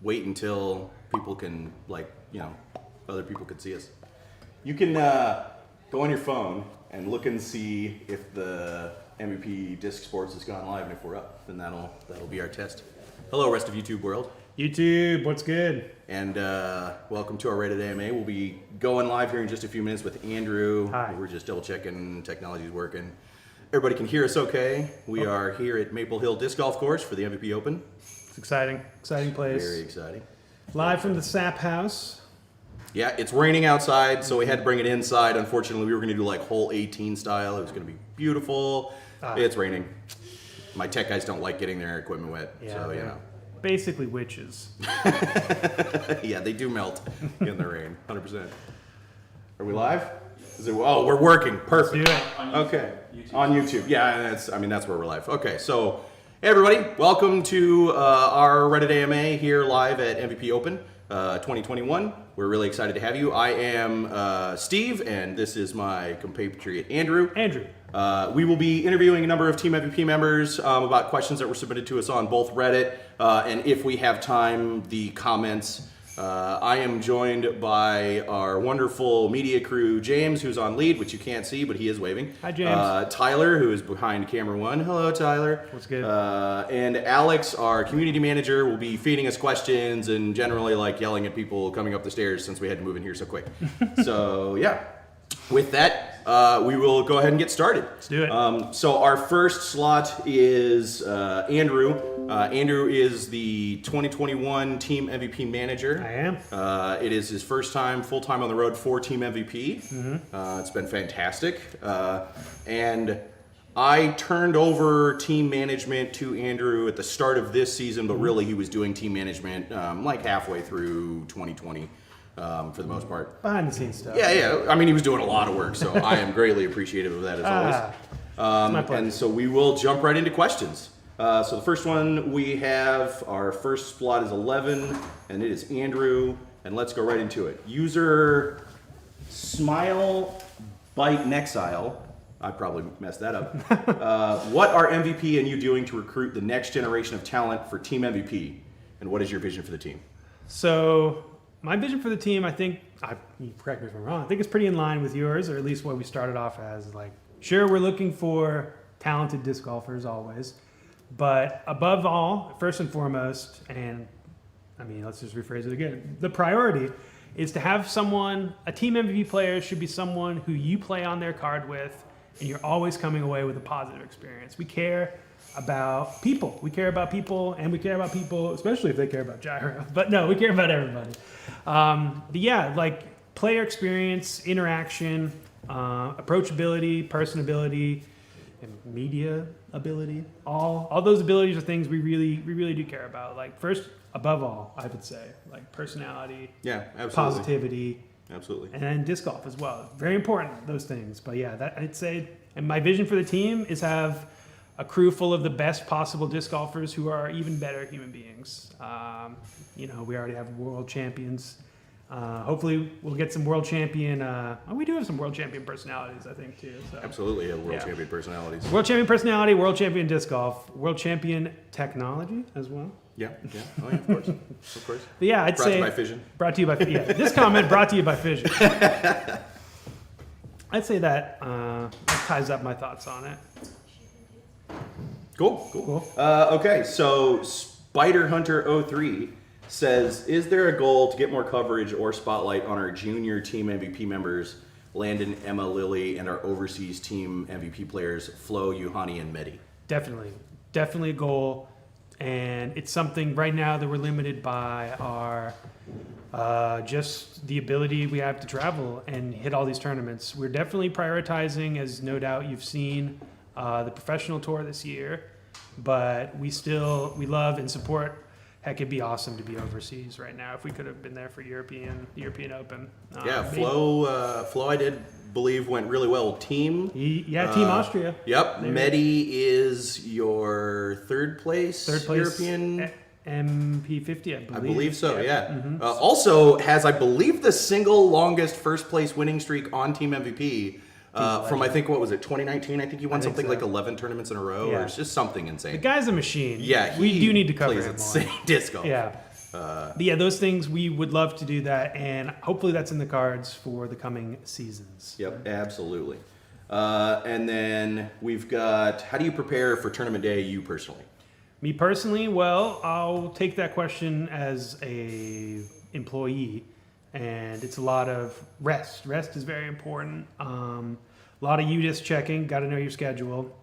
wait until people can, other people could see us. You can go on your phone and look and see if the MVP Disc Sports has gone live, and if we're up, then that'll be our test. Hello, rest of YouTube world. YouTube, what's good? And welcome to our Reddit AMA. We'll be going live here in just a few minutes with Andrew. Hi. We're just double checking technology's working. Everybody can hear us okay. We are here at Maple Hill Disc Golf Course for the MVP Open. It's exciting place. Very exciting. Live from the Sept house. Yeah, it's raining outside, so we had to bring it inside. Unfortunately, we were going to do like hole 18 style. It was going to be beautiful. It's raining. My tech guys don't like getting their equipment wet, so you know. Basically witches. Yeah, they do melt in the rain, 100%. Are we live? Oh, we're working. Perfect. Let's do it. Okay. On YouTube. Yeah, that's where we're live. Okay, so hey everybody, welcome to our Reddit AMA here live at MVP Open 2021. We're really excited to have you. I am Steve, and this is my compatriot Andrew. We will be interviewing a number of Team MVP members about questions that were submitted to us on both Reddit and, if we have time, the comments. I am joined by our wonderful media crew, James, who's on lead, which you can't see, but he is waving. Hi, James. Tyler, who is behind camera one. Hello, Tyler. What's good? And Alex, our community manager, will be feeding us questions and generally yelling at people coming up the stairs since we had to move in here so quick. So, yeah. With that, we will go ahead and get started. Let's do it. So our first slot is Andrew. Andrew is the 2021 Team MVP manager. I am. It is his first time full-time on the road for Team MVP. Mm-hmm. It's been fantastic. And I turned over team management to Andrew at the start of this season, but really he was doing team management halfway through 2020. For the most part. Behind the scenes stuff. Yeah. I mean, he was doing a lot of work, so I am greatly appreciative of that as always. My pleasure. And so we will jump right into questions. So the first one we have, our first slot is 11, and it is Andrew, and let's go right into it. User Smile Bite Nexile, I probably messed that up. What are MVP and you doing to recruit the next generation of talent for Team MVP, and what is your vision for the team? So, my vision for the team, I think, you correct me if I'm wrong, I think it's pretty in line with yours, or at least what we started off as. Sure, we're looking for talented disc golfers always, but above all, first and foremost, and let's just rephrase it again, the priority is to have someone, a team MVP player should be someone who you play on their card with, and you're always coming away with a positive experience. We care about people. We care about people, and we care about people, especially if they care about gyro. But no, we care about everybody. Player experience, interaction, approachability, personability, and media ability. All those abilities are things we really do care about. First, above all, I would say, personality, absolutely. Positivity, absolutely, and then disc golf as well. Very important, those things. But yeah, that I'd say, and my vision for the team is have a crew full of the best possible disc golfers who are even better human beings. We already have world champions. Hopefully we'll get some world champion, we do have some world champion personalities, I think, too. So. Absolutely, world champion personalities. World champion personality, world champion disc golf, world champion technology as well. Yeah. Oh, yeah, of course. Of course. But yeah, I'd say... Brought to you by Fission. Brought to you by... Yeah, this comment brought to you by Fission. I'd say that ties up my thoughts on it. Cool. Okay, so Spider Hunter 03 says, is there a goal to get more coverage or spotlight on our junior team MVP members, Landon, Emma, Lily, and our overseas team MVP players, Flo, Yuhani, and Mehdi? Definitely a goal. And it's something right now that we're limited by our just the ability we have to travel and hit all these tournaments. We're definitely prioritizing, as no doubt you've seen, the professional tour this year, but we love and support. Heck, it'd be awesome to be overseas right now if we could have been there for European Open. Flo I did believe went really well. Team Team Austria. Yep. Mehdi is your third place European MP50, I believe so. Yeah. Mm-hmm. Also has, I believe, the single longest first place winning streak on Team MVP. From, I think, what was it, 2019? I think he won something like 11 tournaments in a row, or it's just something insane. The guy's a machine. Yeah, we do need to cover him more. Insane disc golf. Yeah. But yeah, those things, we would love to do that, and hopefully that's in the cards for the coming seasons. Yep, absolutely. And then we've got, how do you prepare for tournament day, you personally? Me personally, well, I'll take that question as a employee, and it's a lot of rest. Rest is very important. A lot of UDIS checking, got to know your schedule.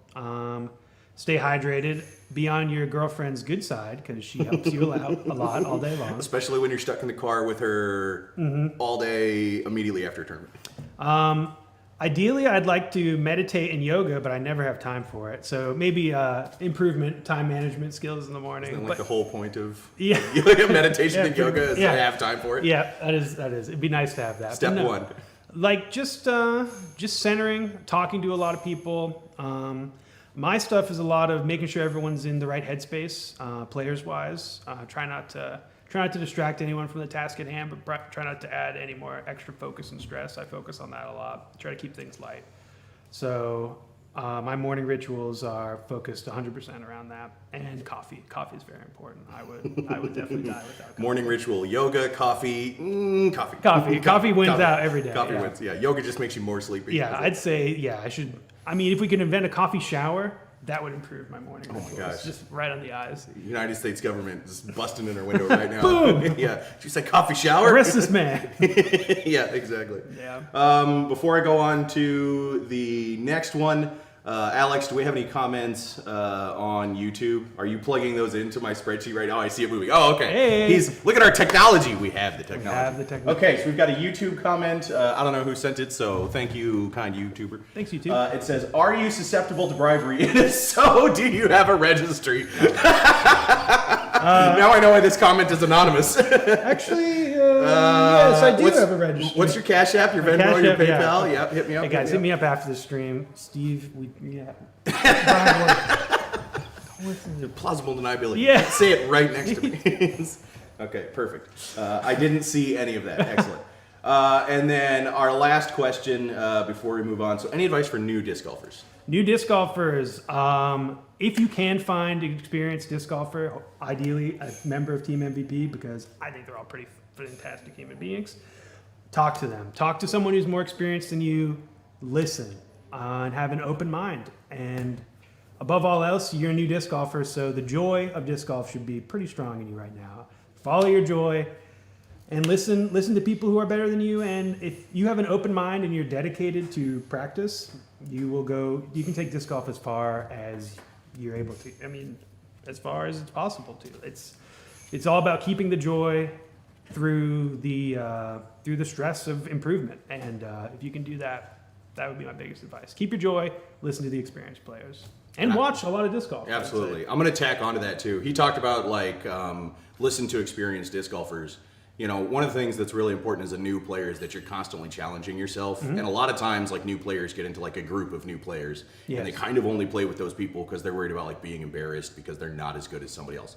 Stay hydrated. Be on your girlfriend's good side because she helps you out a lot all day long. Especially when you're stuck in the car with her all day immediately after a tournament. Ideally, I'd like to meditate and yoga, but I never have time for it. So maybe improvement, time management skills in the morning. Isn't that like the whole point of yeah. meditation and yoga is to have time for it? Yeah, that is. It'd be nice to have that. Step one. Like just centering, talking to a lot of people. My stuff is a lot of making sure everyone's in the right headspace, players-wise. Try not to distract anyone from the task at hand, but try not to add any more extra focus and stress. I focus on that a lot. Try to keep things light. So my morning rituals are focused 100% around that, and coffee. Coffee is very important. I would definitely die without coffee. Morning ritual: yoga, coffee, coffee. Coffee wins out every day. Coffee wins. Yeah, yoga just makes you more sleepy. Yeah, I'd say I should. I mean, if we could invent a coffee shower, that would improve my morning rituals. Oh my gosh. Just right on the eyes. United States government is busting in our window right now. Boom! Yeah. Did you say coffee shower? Arrest this man. Yeah, exactly. Yeah. Before I go on to the next one, Alex, do we have any comments on YouTube? Are you plugging those into my spreadsheet right now? I see it moving. Oh, okay. Hey. Look at our technology. We have the technology. We have the technology. Okay, so we've got a YouTube comment. I don't know who sent it, so thank you, kind YouTuber. Thanks, YouTube. It says, "Are you susceptible to bribery? And if so, do you have a registry?" Now I know why this comment is anonymous. Actually, yes, I do have a registry. What's your Cash App, your Venmo, your PayPal? Yeah. Yep, hit me up. Hey guys, hit me up after the stream. Steve, Plausible deniability. Yeah. Say it right next to me. Okay, perfect. I didn't see any of that. Excellent. And then our last question before we move on. So, any advice for new disc golfers? New disc golfers, if you can find an experienced disc golfer, ideally a member of Team MVP, because I think they're all pretty fantastic human beings, talk to them. Talk to someone who's more experienced than you. Listen and have an open mind. And above all else, you're a new disc golfer, so the joy of disc golf should be pretty strong in you right now. Follow your joy and listen to people who are better than you. And if you have an open mind and you're dedicated to practice, you can take disc golf as far as you're able to. I mean, as far as it's possible to. It's all about keeping the joy through the stress of improvement. And if you can do that, that would be my biggest advice. Keep your joy, listen to the experienced players, and watch a lot of disc golf. Absolutely. I'm going to tack onto that too. He talked about listen to experienced disc golfers. You know, one of the things that's really important as a new player is that you're constantly challenging yourself. Mm-hmm. And a lot of times, new players get into a group of new players, yes, and they kind of only play with those people because they're worried about being embarrassed because they're not as good as somebody else.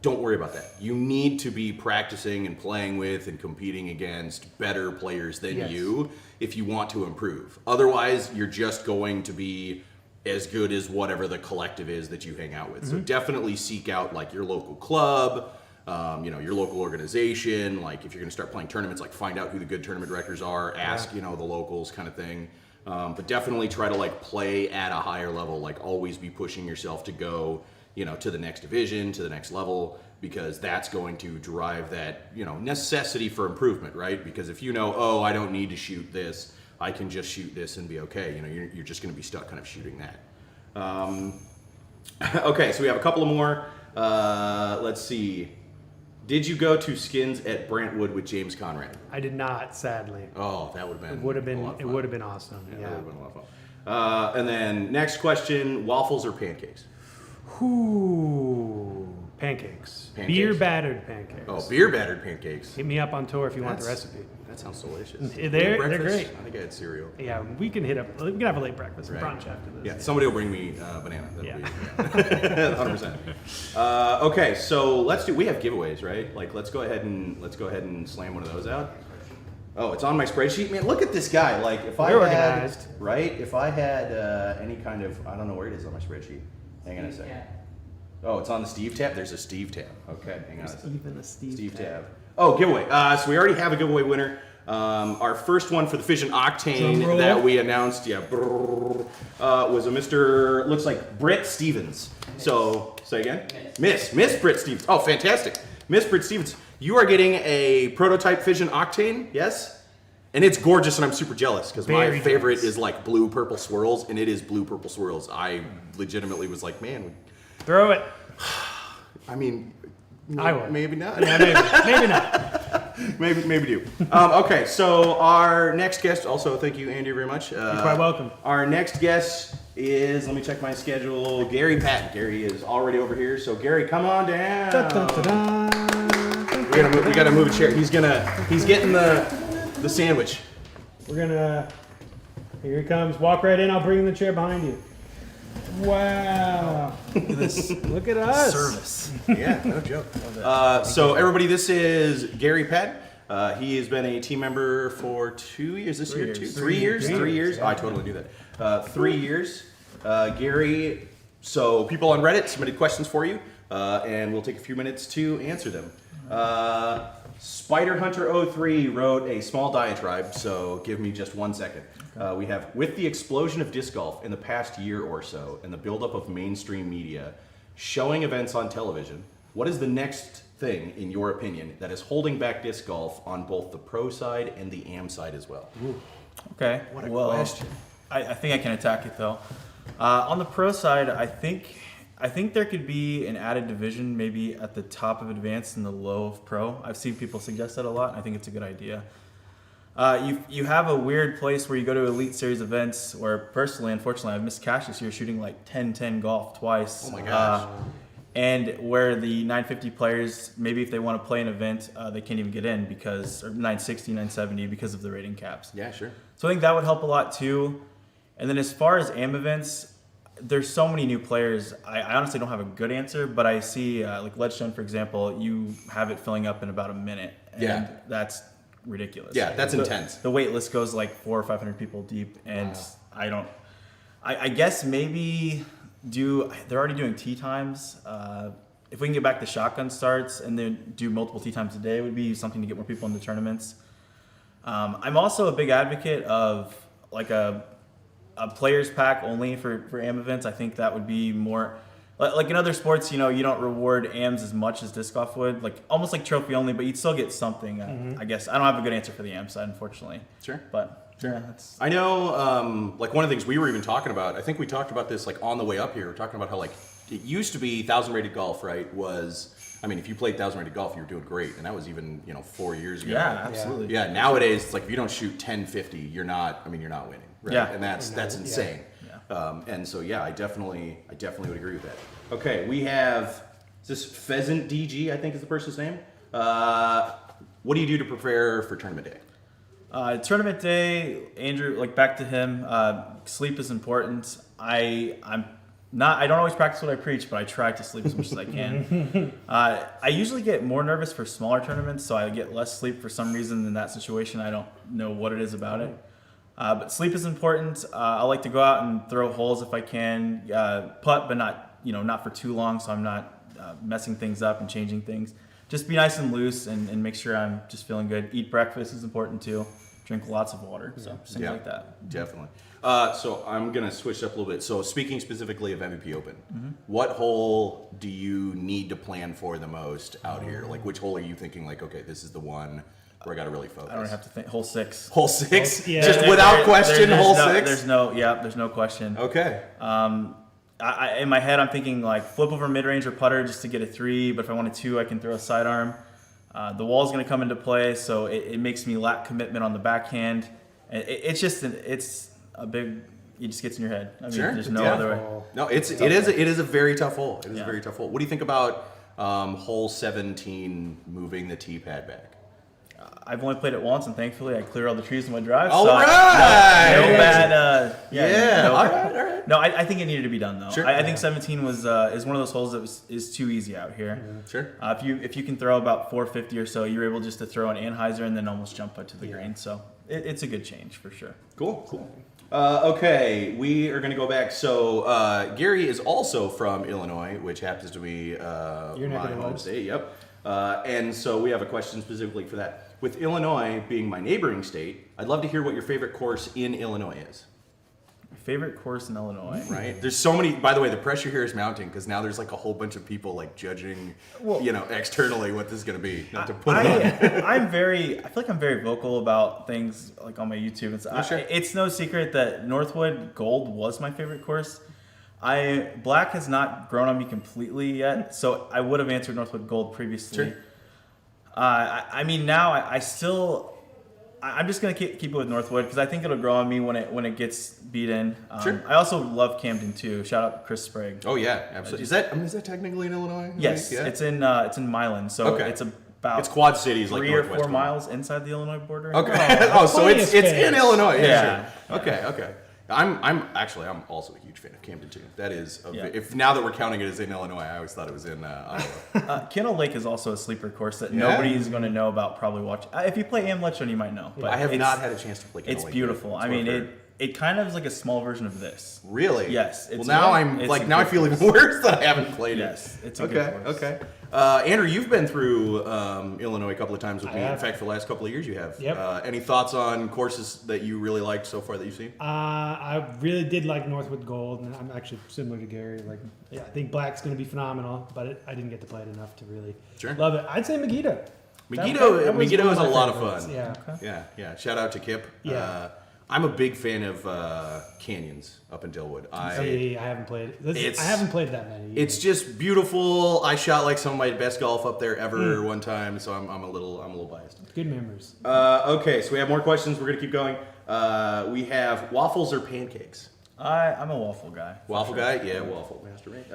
Don't worry about that. You need to be practicing and playing with and competing against better players than yes, you if you want to improve. Otherwise, you're just going to be as good as whatever the collective is that you hang out with. Mm-hmm. So definitely seek out your local club, your local organization. If you're going to start playing tournaments, find out who the good tournament directors are, ask, the locals kind of thing. But definitely try to play at a higher level, always be pushing yourself to go, to the next division, to the next level, because that's going to drive that, necessity for improvement, right? Because if I don't need to shoot this, I can just shoot this and be okay. You're just going to be stuck kind of shooting that. Okay, so we have a couple of more. Let's see. Did you go to Skins at Brantwood with James Conrad? I did not, sadly. Oh, that would have been. It would have been. It would have been awesome. Yeah, that would have been a lot of fun. And then next question: waffles or pancakes? Ooh, pancakes. Beer battered pancakes. Oh, beer battered pancakes. Hit me up on tour if you want the recipe. That sounds delicious. They're great. I think I had cereal. Yeah, we can have a late breakfast, right, brunch after this. Yeah, somebody will bring me banana. Yeah. 100%. Okay, so we have giveaways, right? Let's go ahead and slam one of those out. Oh, it's on my spreadsheet, man. Look at this guy. If I organized, right? If I had any kind of, I don't know where it is on my spreadsheet. Hang on a second. Oh, it's on the Steve tab? There's a Steve tab. Okay, hang on a second. Even a Steve tab. Oh, giveaway. So we already have a giveaway winner. Our first one for the Fission Octane that we announced, was a Mr. looks like Britt Stevens. So, say again? Miss Britt Stevens. Oh, fantastic. Miss Britt Stevens, you are getting a prototype Fission Octane, yes? And it's gorgeous, and I'm super jealous because my favorite is like blue purple swirls, and it is blue purple swirls. I legitimately was like, man, throw it. I mean, I will. Maybe not. Yeah, maybe not. maybe do. Okay, so our next guest. Also, thank you, Andy, very much. You're quite welcome. Our next guest is. Let me check my schedule. Garry Patton. Garry is already over here. So Garry, come on down. We gotta move a chair. He's getting the sandwich. Here he comes. Walk right in. I'll bring the chair behind you. Wow. Look at this. Look at us. Service. Yeah, no joke. So everybody, this is Garry Patton. He has been a team member for 2 years. This year, too. 3 years. 3 years. Oh, I totally knew that. 3 years. Garry. So people on Reddit submitted questions for you, and we'll take a few minutes to answer them. Spider Hunter 03 wrote a small diatribe, so give me just 1 second. We have, with the explosion of disc golf in the past year or so and the buildup of mainstream media showing events on television, what is the next thing, in your opinion, that is holding back disc golf on both the pro side and the am side as well? Ooh. Okay. What a question. I think I can attack it though. On the pro side, I think there could be an added division maybe at the top of advanced and the low of pro. I've seen people suggest that a lot, and I think it's a good idea. You have a weird place where you go to Elite Series events where personally, unfortunately, I've missed cash this year shooting like 10-10 golf twice. Oh my gosh. And where the 950 players, maybe if they want to play an event, they can't even get in or 960, 970 because of the rating caps. Yeah, sure. So I think that would help a lot too. And then as far as AM events, there's so many new players. I honestly don't have a good answer, but I see like Ledgestone, for example, you have it filling up in about a minute. And that's ridiculous. Yeah, that's intense. The wait list goes like 400 or 500 people deep, and wow. I guess maybe they're already doing tee times. If we can get back to shotgun starts and then do multiple tee times a day, would be something to get more people into tournaments. I'm also a big advocate of like a players pack only for AM events. I think that would be more like in other sports, you don't reward AMs as much as disc golf would, like almost like trophy only, but you'd still get something. I guess I don't have a good answer for the AM side, unfortunately. Sure. But yeah, I know, like one of the things we were even talking about, I think we talked about this like on the way up here, we're talking about how like it used to be 1,000 rated golf, right? If you played 1,000 rated golf, you were doing great. And that was even, 4 years ago. Yeah, absolutely. Yeah, nowadays it's like if you don't shoot 1050, you're not winning, right? Yeah. And that's insane. Yeah. And so I definitely would agree with that. Okay, we have, is this Pheasant DG, I think is the person's name. What do you do to prepare for tournament day? Tournament day, Andrew, like back to him, sleep is important. I don't always practice what I preach, but I try to sleep as much as I can. I usually get more nervous for smaller tournaments, so I get less sleep for some reason in that situation. I don't know what it is about it. But sleep is important. I like to go out and throw holes if I can, putt, but not for too long, so I'm not messing things up and changing things. Just be nice and loose and make sure I'm just feeling good. Eat breakfast is important too. Drink lots of water, so things like that. Definitely. So I'm going to switch up a little bit. So speaking specifically of MVP Open, what hole do you need to plan for the most out here? Like which hole are you thinking like, okay, this is the one where I got to really focus? I don't have to think. Hole 6. Hole 6? Yeah. Just without question, hole 6? There's no question. Okay. In my head, I'm thinking like flip over mid-range or putter just to get a 3, but if I want a 2, I can throw a sidearm. The wall's going to come into play, so it makes me lack commitment on the backhand. It's a big, it just gets in your head. I mean, there's no other way. No, it is a very tough hole. It is a very tough hole. What do you think about hole 17 moving the tee pad back? I've only played it once, and thankfully I cleared all the trees in my drive. All right. No bad. All right. No, I think it needed to be done though. Sure. I think 17 is one of those holes that is too easy out here. Sure. If you can throw about 450 or so, you're able just to throw an Anheuser and then almost jump putt to the green. So it's a good change for sure. Cool. Okay, we are going to go back. So Gary is also from Illinois, which happens to be my home state. Yep. And so we have a question specifically for that. With Illinois being my neighboring state, I'd love to hear what your favorite course in Illinois is. Favorite course in Illinois? Right. There's so many. By the way, the pressure here is mounting because now there's like a whole bunch of people like judging, externally what this is going to be. Not to put it on. I feel like I'm very vocal about things like on my YouTube. It's no secret that Northwood Gold was my favorite course. Black has not grown on me completely yet, so I would have answered Northwood Gold previously. Sure. I'm just gonna keep it with Northwood because I think it'll grow on me when it gets beat in. Sure. I also love Camden too. Shout out to Chris Sprague. Oh yeah, absolutely. Is that technically in Illinois? Yes, yeah. It's in Milan, so it's about it's Quad Cities, like 3 or 4 Northwest miles inside the Illinois border. Okay. So it's in Illinois. Yeah. Sure. Okay. I'm also a huge fan of Camden too. That is if now that we're counting it as in Illinois, I always thought it was in Iowa. Kendall Lake is also a sleeper course that nobody's going to know about. Probably watch. If you play Amletron, you might know. But I have not had a chance to play Kendall It's Lake. beautiful. I mean, it kind of is like a small version of this. Really? Yes. Well, now I feel even worse that I haven't played it. Yes, it's a good course. Okay. Andrew, you've been through Illinois a couple of times with me. In fact, for the last couple of years, you have. Yep. Any thoughts on courses that you really liked so far that you've seen? I really did like Northwood Gold, and I'm actually similar to Gary. I think Black's going to be phenomenal, but I didn't get to play it enough to really love it. I'd say Megiddo. Megiddo is a lot of fun. Yeah. Okay. Yeah. Shout out to Kip. Yeah. I'm a big fan of canyons up in Dillwood. I haven't played it. I haven't played that many. It's just beautiful. I shot like some of my best golf up there ever one time, so I'm a little biased. Good memories. Okay, so we have more questions. We're gonna keep going. We have waffles or pancakes. I'm a waffle guy. Waffle guy? Yeah, waffle master. Right?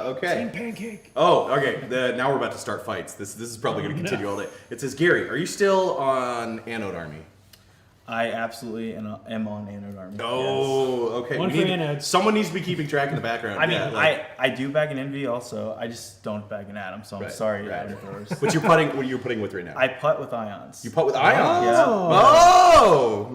Okay. Same pancake. Oh, okay. Now we're about to start fights. This is probably going to continue all day. It says, Gary, are you still on Anode Army? I absolutely am on Anode Army. Oh, okay. One for Anode. Someone needs to be keeping track in the background. I mean, I do bag an Envy also. I just don't bag an Atom, so I'm sorry. Right. Editors. What are you putting with right now? I putt with ions. You putt with ions? Yeah. Oh!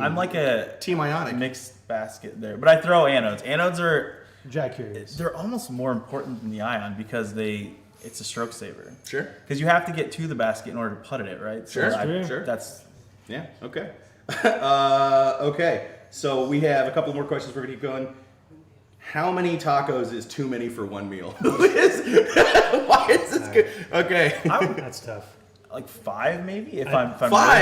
I'm like a Team Ionic. mixed basket there. But I throw anodes. Anodes are... Jack curious. They're almost more important than the ion because it's a stroke saver. Sure. Because you have to get to the basket in order to putt it, right? Sure. Sure. That's... Yeah, okay. Okay, so we have a couple more questions. We're going to keep going. How many tacos is too many for one meal? Why is this good? Okay. That's tough. Like 5 maybe? If I'm 5? I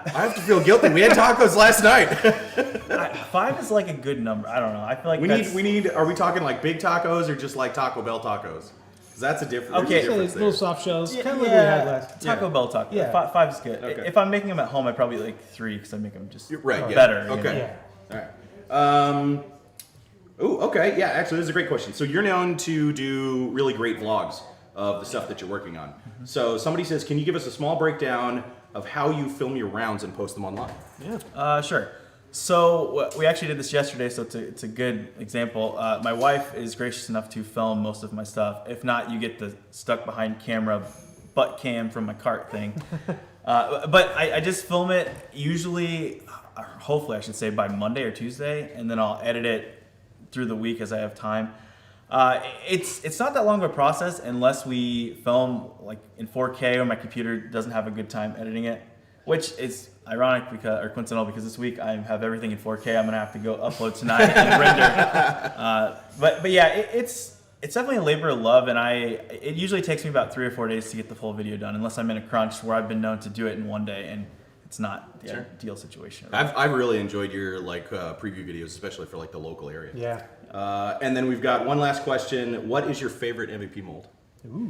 have to feel guilty. We had tacos last night. 5 is like a good number. I don't know. I feel like we need. Are we talking like big tacos or just like Taco Bell tacos? Because that's a different. Okay. Little soft shells. Yeah, kind of like we had last. Taco Bell taco. Yeah. 5 is good. Okay. If I'm making them at home, I'd probably like 3 because I make them just Right. better. Yeah. Okay. Yeah. All right. Okay. Yeah. Actually, this is a great question. So you're known to do really great vlogs of the stuff that you're working on. Mm-hmm. So somebody says, can you give us a small breakdown of how you film your rounds and post them online? Yeah. Sure. So we actually did this yesterday, so it's a good example. My wife is gracious enough to film most of my stuff. If not, you get the stuck behind camera butt cam from my cart thing. But I just film it usually, hopefully I should say, by Monday or Tuesday, and then I'll edit it through the week as I have time. It's not that long of a process unless we film like in 4K or my computer doesn't have a good time editing it, which is ironic or coincidental because this week I have everything in 4K. I'm gonna have to go upload tonight and render. But yeah, it's definitely a labor of love, and it usually takes me about 3 or 4 days to get the full video done, unless I'm in a crunch where I've been known to do it in one day, and it's not the ideal situation. I've really enjoyed your preview videos, especially for like the local area. Yeah. And then we've got one last question. What is your favorite MVP mold? Ooh.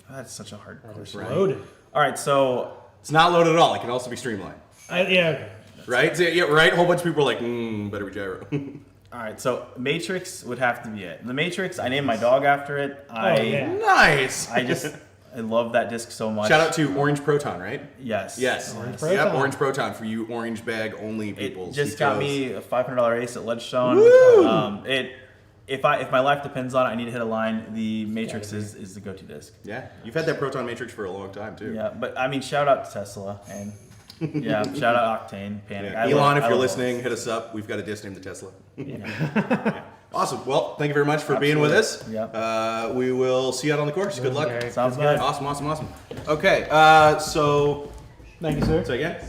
That's such a hard question. Loaded. All right, so It's not loaded at all. It can also be streamlined. Yeah. Right? So, yeah, right? A whole bunch of people are like, better be gyro. all right, so Matrix would have to be it. The Matrix, I named my dog after it. Yeah. Nice! I love that disc so much. Shout out to Orange Proton, right? Yes. Orange Yep, Proton. Orange Proton for you orange bag only people. It just got me a $500 ace at Ledgestone. Woo! If my life depends on it, I need to hit a line. The Matrix is the go-to disc. Yeah, you've had that Proton Matrix for a long time too. Yeah, but I mean, shout out to Tesla and Yeah, shout out Octane, Panic. Yeah. Elon, if you're listening, hit us up. We've got a disc named the Tesla. Yeah. Awesome. Well, thank you very much for being with us. Yep. We will see you out on the course. Good luck. Okay. Sounds Good luck. good. Awesome. Okay, so Thank you, sir. say again.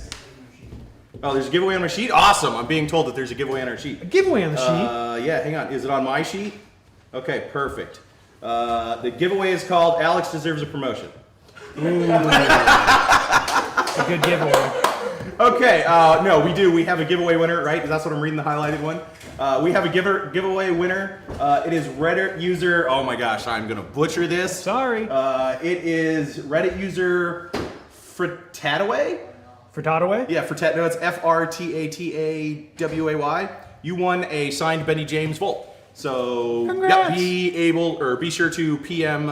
Oh, there's a giveaway on my sheet. Awesome. I'm being told that there's a giveaway on our sheet. A giveaway on the sheet. Yeah, hang on. Is it on my sheet? Okay, perfect. The giveaway is called Alex Deserves a Promotion. A good giveaway. Okay, no, we do. We have a giveaway winner, right? That's what I'm reading, the highlighted one. We have a giveaway winner. It is Reddit user. Oh my gosh, I'm gonna butcher this. Sorry. It is Reddit user Furtataway. Furtataway? Yeah, no, it's Frataway. You won a signed Benny James Volt. So Congrats. yeah, be sure to PM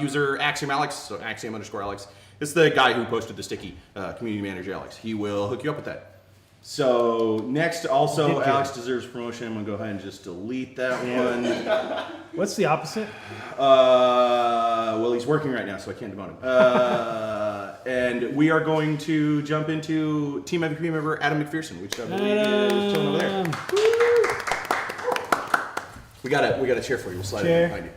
user Axiom Alex, so Axiom_Alex. It's the guy who posted the sticky, community manager Alex. He will hook you up with that. So next, also Alex deserves promotion. I'm gonna go ahead and just delete that one. What's the opposite? Well, he's working right now, so I can't demote him. And we are going to jump into Team MVP member Adam McPherson, which I believe is chilling over there. We got a chair for you. We'll slide Chair. it behind you.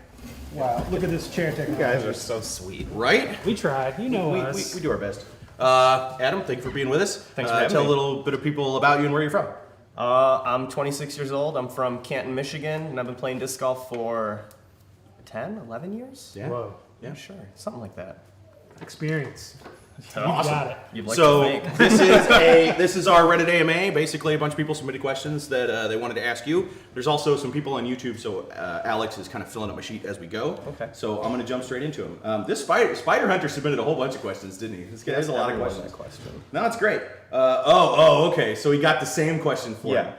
Wow, look at this chair technology. You guys are so sweet. Right? We tried. You know us. We do our best. Adam, thank you for being with us. Thanks for having tell me. a little bit of people about you and where you're from. I'm 26 years old. I'm from Canton, Michigan, and I've been playing disc golf for 10, 11 years? Yeah. Whoa. Yeah. Sure, something like that. Experience. Awesome. Got it. You'd like So to think. this is our Reddit AMA. Basically, a bunch of people submitted questions that they wanted to ask you. There's also some people on YouTube, so Alex is kind of filling up my sheet as we go. Okay. So I'm going to jump straight into them. This Spider Hunter submitted a whole bunch of questions, didn't he? This guy has a lot of Everyone questions. that question. No, it's great. Okay. So he got the same question for Yeah. him.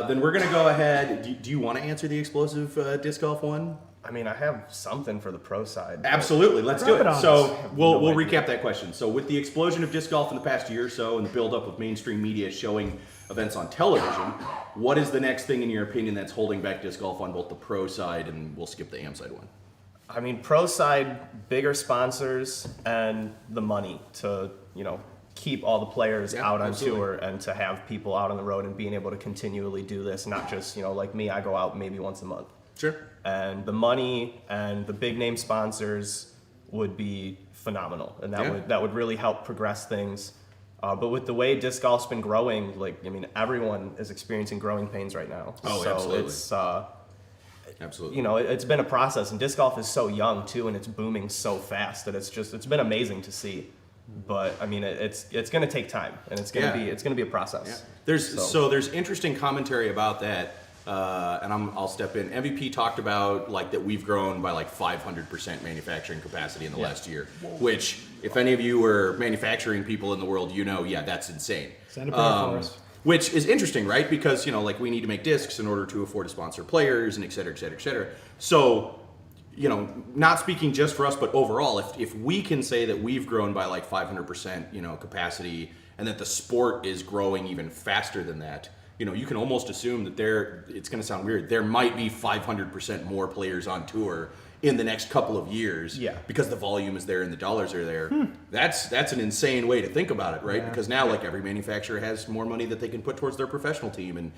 Then we're going to go ahead. Do you want to answer the explosive disc golf one? I mean, I have something for the pro side. but- Absolutely, let's do Wrap it. it on So us. we'll No recap that question. So with the explosion of disc golf in the past year or so and the buildup of mainstream media showing events on television, what is the next thing in your opinion that's holding back disc golf on both the pro side and we'll skip the am side one? I mean, pro side, bigger sponsors and the money to, keep all the players Yeah, out on absolutely. tour and to have people out on the road and being able to continually do this, not just, like me, I go out maybe once a month. Sure. And the money and the big name sponsors would be phenomenal, and that would really help progress things. But with the way disc golf's been growing, everyone is experiencing growing pains right now. Oh, so absolutely. it's Absolutely. it's been a process, and disc golf is so young too, and it's booming so fast that it's been amazing to see. But I mean, it's going to take time, and it's going to be a process. Yeah. There's interesting commentary about that. And I'll step in. MVP talked about that we've grown by 500% manufacturing capacity in the last year, which if any of you were manufacturing people in the world, that's insane. Send a prayer for us. Which is interesting, right? Because we need to make discs in order to afford to sponsor players and et cetera, et cetera, et cetera. So, not speaking just for us, but overall, if we can say that we've grown by 500%, capacity, and that the sport is growing even faster than that. You can almost assume that it's going to sound weird, there might be 500% more players on tour in the next couple of years because the volume is there and the dollars are there. That's an insane way to think about it, right? Yeah. Because now every manufacturer has more money that they can put towards their professional team and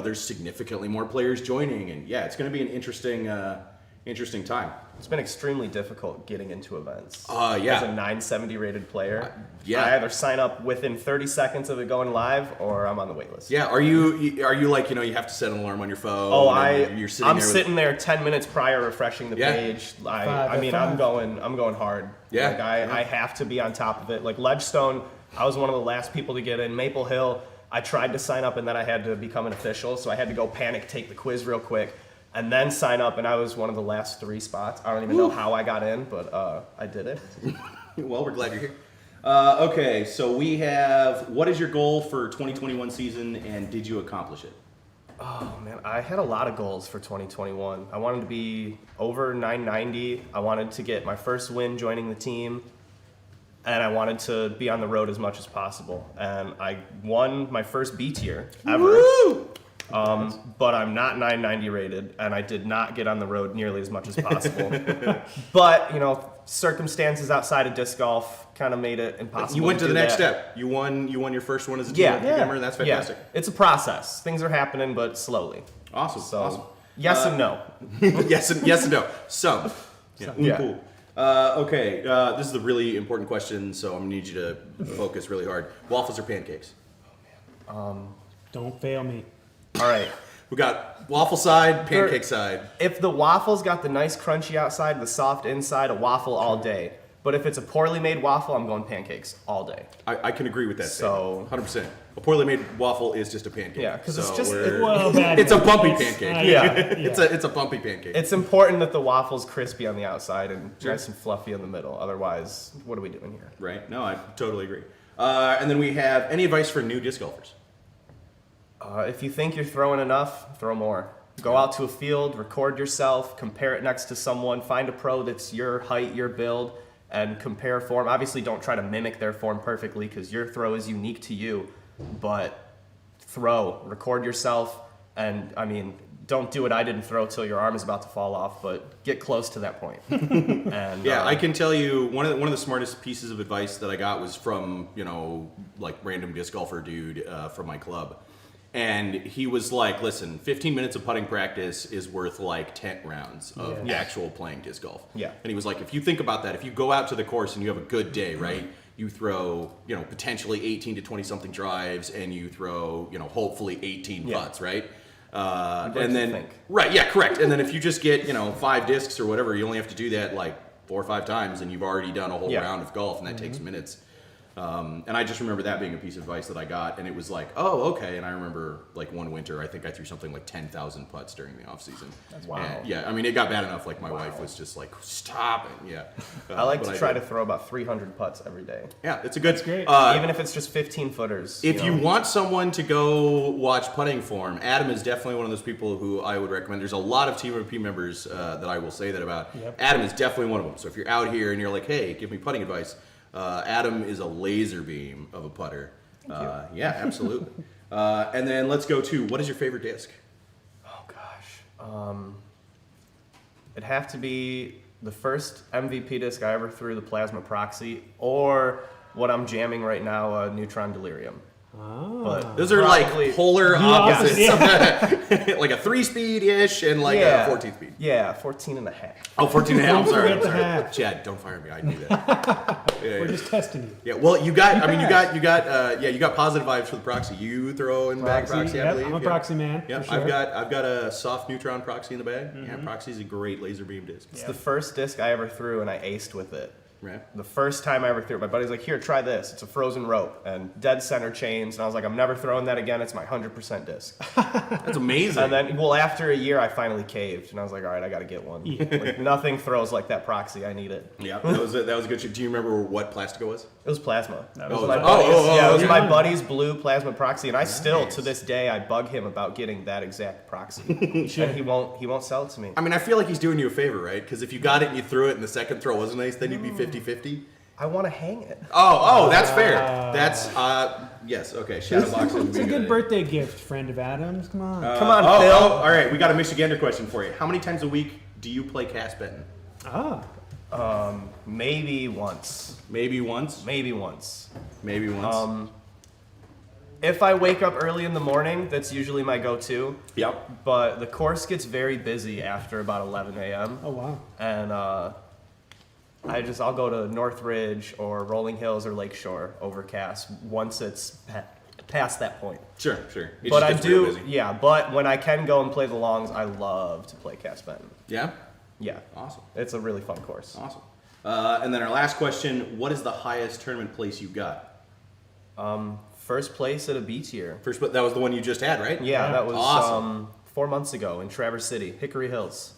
there's significantly more players joining and it's going to be an interesting time. It's been extremely difficult getting into events. Yeah. As a 970 rated player, yeah. I either sign up within 30 seconds of it going live, or I'm on the wait list. Yeah, are you you have to set an alarm on your phone? Oh, and you're sitting I'm there with- sitting there 10 minutes prior refreshing the page. I'm going hard. Yeah. I have to be on top of it. Like Ledgestone, I was one of the last people to get in. Maple Hill, I tried to sign up and then I had to become an official, so I had to go panic, take the quiz real quick, and then sign up, and I was one of the last 3 spots. I don't even know how I got in, but I did it. Well, we're glad you're here. Okay, so we have, what is your goal for 2021 season, and did you accomplish it? Oh man, I had a lot of goals for 2021. I wanted to be over 990. I wanted to get my first win joining the team, and I wanted to be on the road as much as possible. And I won my first B tier ever. Woo! But I'm not 990 rated, and I did not get on the road nearly as much as possible. But circumstances outside of disc golf kind of made it impossible. You went to do the next that. step. You won your first one as a team Yeah. programmer, and that's fantastic. Yeah. It's a process. Things are happening, but slowly. Awesome. So, Awesome. yes and no. yes and no. Some. Yeah. Yeah. Cool. Okay. This is a really important question, so I'm gonna need you to focus really hard. Waffles or pancakes? Don't fail me. All right. We got waffle side, pancake side. If the waffle's got the nice crunchy outside, the soft inside, a waffle all day. But if it's a poorly made waffle, I'm going pancakes all day. I can agree with that. So- statement. 100%. A poorly made waffle is just a pancake. Yeah, 'cause it's So just- we're- Well, bad. it's a bumpy pancake. Yeah. It's a bumpy pancake. It's important that the waffle's crispy on the outside and Sure. nice and fluffy in the middle. Otherwise, what are we doing here? Right? No, I totally agree. And then we have any advice for new disc golfers? If you think you're throwing enough, throw more. Go out to a field, record yourself, compare it next to someone, find a pro that's your height, your build, and compare form. Obviously, don't try to mimic their form perfectly because your throw is unique to you, but throw, record yourself, and I mean, don't do what I didn't throw till your arm is about to fall off, but get close to that point. And Yeah, I can tell you one of the smartest pieces of advice that I got was from, like random disc golfer dude from my club. And he was like, listen, 15 minutes of putting practice is worth like 10 rounds of actual playing disc golf. Yeah. And he was like, if you think about that, if you go out to the course and you have a good day, right? You throw, potentially 18 to 20 something drives and you throw, hopefully 18 putts, right? like And to then, think. right, yeah, correct. And then if you just get, 5 discs or whatever, you only have to do that like 4 or 5 times and you've already done a whole round of golf and that takes minutes. And I just remember that being a piece of advice that I got, and it was like, oh, okay. And I remember like one winter, I think I threw something like 10,000 putts during the off season. Wow. And, yeah, I mean, it got bad enough. Like my wife was just like, stop it. Yeah. I like but to try did. to throw about 300 putts every day. Yeah, it's a good. great. Even if it's just 15 footers. If you know. want someone to go watch putting form, Adam is definitely one of those people who I would recommend. There's a lot of Team MVP members that I will say that about. Yep. Adam is definitely one of them. So if you're out here and you're like, hey, give me putting advice, Adam is a laser beam of a putter. Yeah, absolutely. And then let's go to, what is your favorite disc? Oh gosh. It'd have to be the first MVP disc I ever threw, the Plasma Proxy, or what I'm jamming right now, Neutron Delirium. But Those are probably- like polar opposites. Yeah. Like a 3-speed-ish and like Yeah. a 14-speed. Yeah, 14 and a half. Oh, 14 and a half. I'm Don't sorry. forget the half. Chad, don't fire me. I knew that. Yeah, We're just testing you. yeah. Well, you got positive vibes for the proxy. You throw in the bag proxy, I Yep, believe. I'm a proxy man. Yeah, for sure. I've got a soft neutron proxy in the bag. Yeah, proxy's a great laser beam disc. It's the first disc I ever threw, and I aced with it. Right. The first time I ever threw it, my buddy's like, here, try this. It's a frozen rope and dead center chains. And I was like, I'm never throwing that again. It's my 100% disc. That's amazing. And then, well, after a year, I finally caved. And I was like, all right, I got to get one. Like, nothing throws like that proxy. I need it. Yeah, that was a good shit. Do you remember what Plastico was? It was plasma. It was Oh, my oh, buddy's, oh, yeah, it was okay. my buddy's blue plasma proxy. And I still, Nice. to this day, I bug him about getting that exact proxy. And he won't sell it to me. I mean, I feel like he's doing you a favor, right? Because if you got it and you threw it and the second throw wasn't nice, then you'd be 50-50. I want to hang it. Oh, that's fair. That's yes, okay. Shadow boxing. would It's be a good idea. birthday gift, friend of Adam's. Come on. Come on, Oh, Phil. all right. We got a Michigander question for you. How many times a week do you play cast betting? Maybe once. Maybe once. Maybe once. Maybe once. If I wake up early in the morning, that's usually my go-to. Yep. But the course gets very busy after about 11 a.m. Oh, wow. And I'll go to Northridge or Rolling Hills or Lakeshore overcast once it's past that point. Sure. It But just I gets real do, busy. yeah. But when I can go and play the longs, I love to play cast Benton. Yeah. Yeah, Awesome. it's a really fun course. Awesome. And then our last question: what is the highest tournament place you got? First place at a B tier. First, but that was the one you just had, right? Yeah, that was Awesome. 4 months ago in Traverse City, Hickory Hills,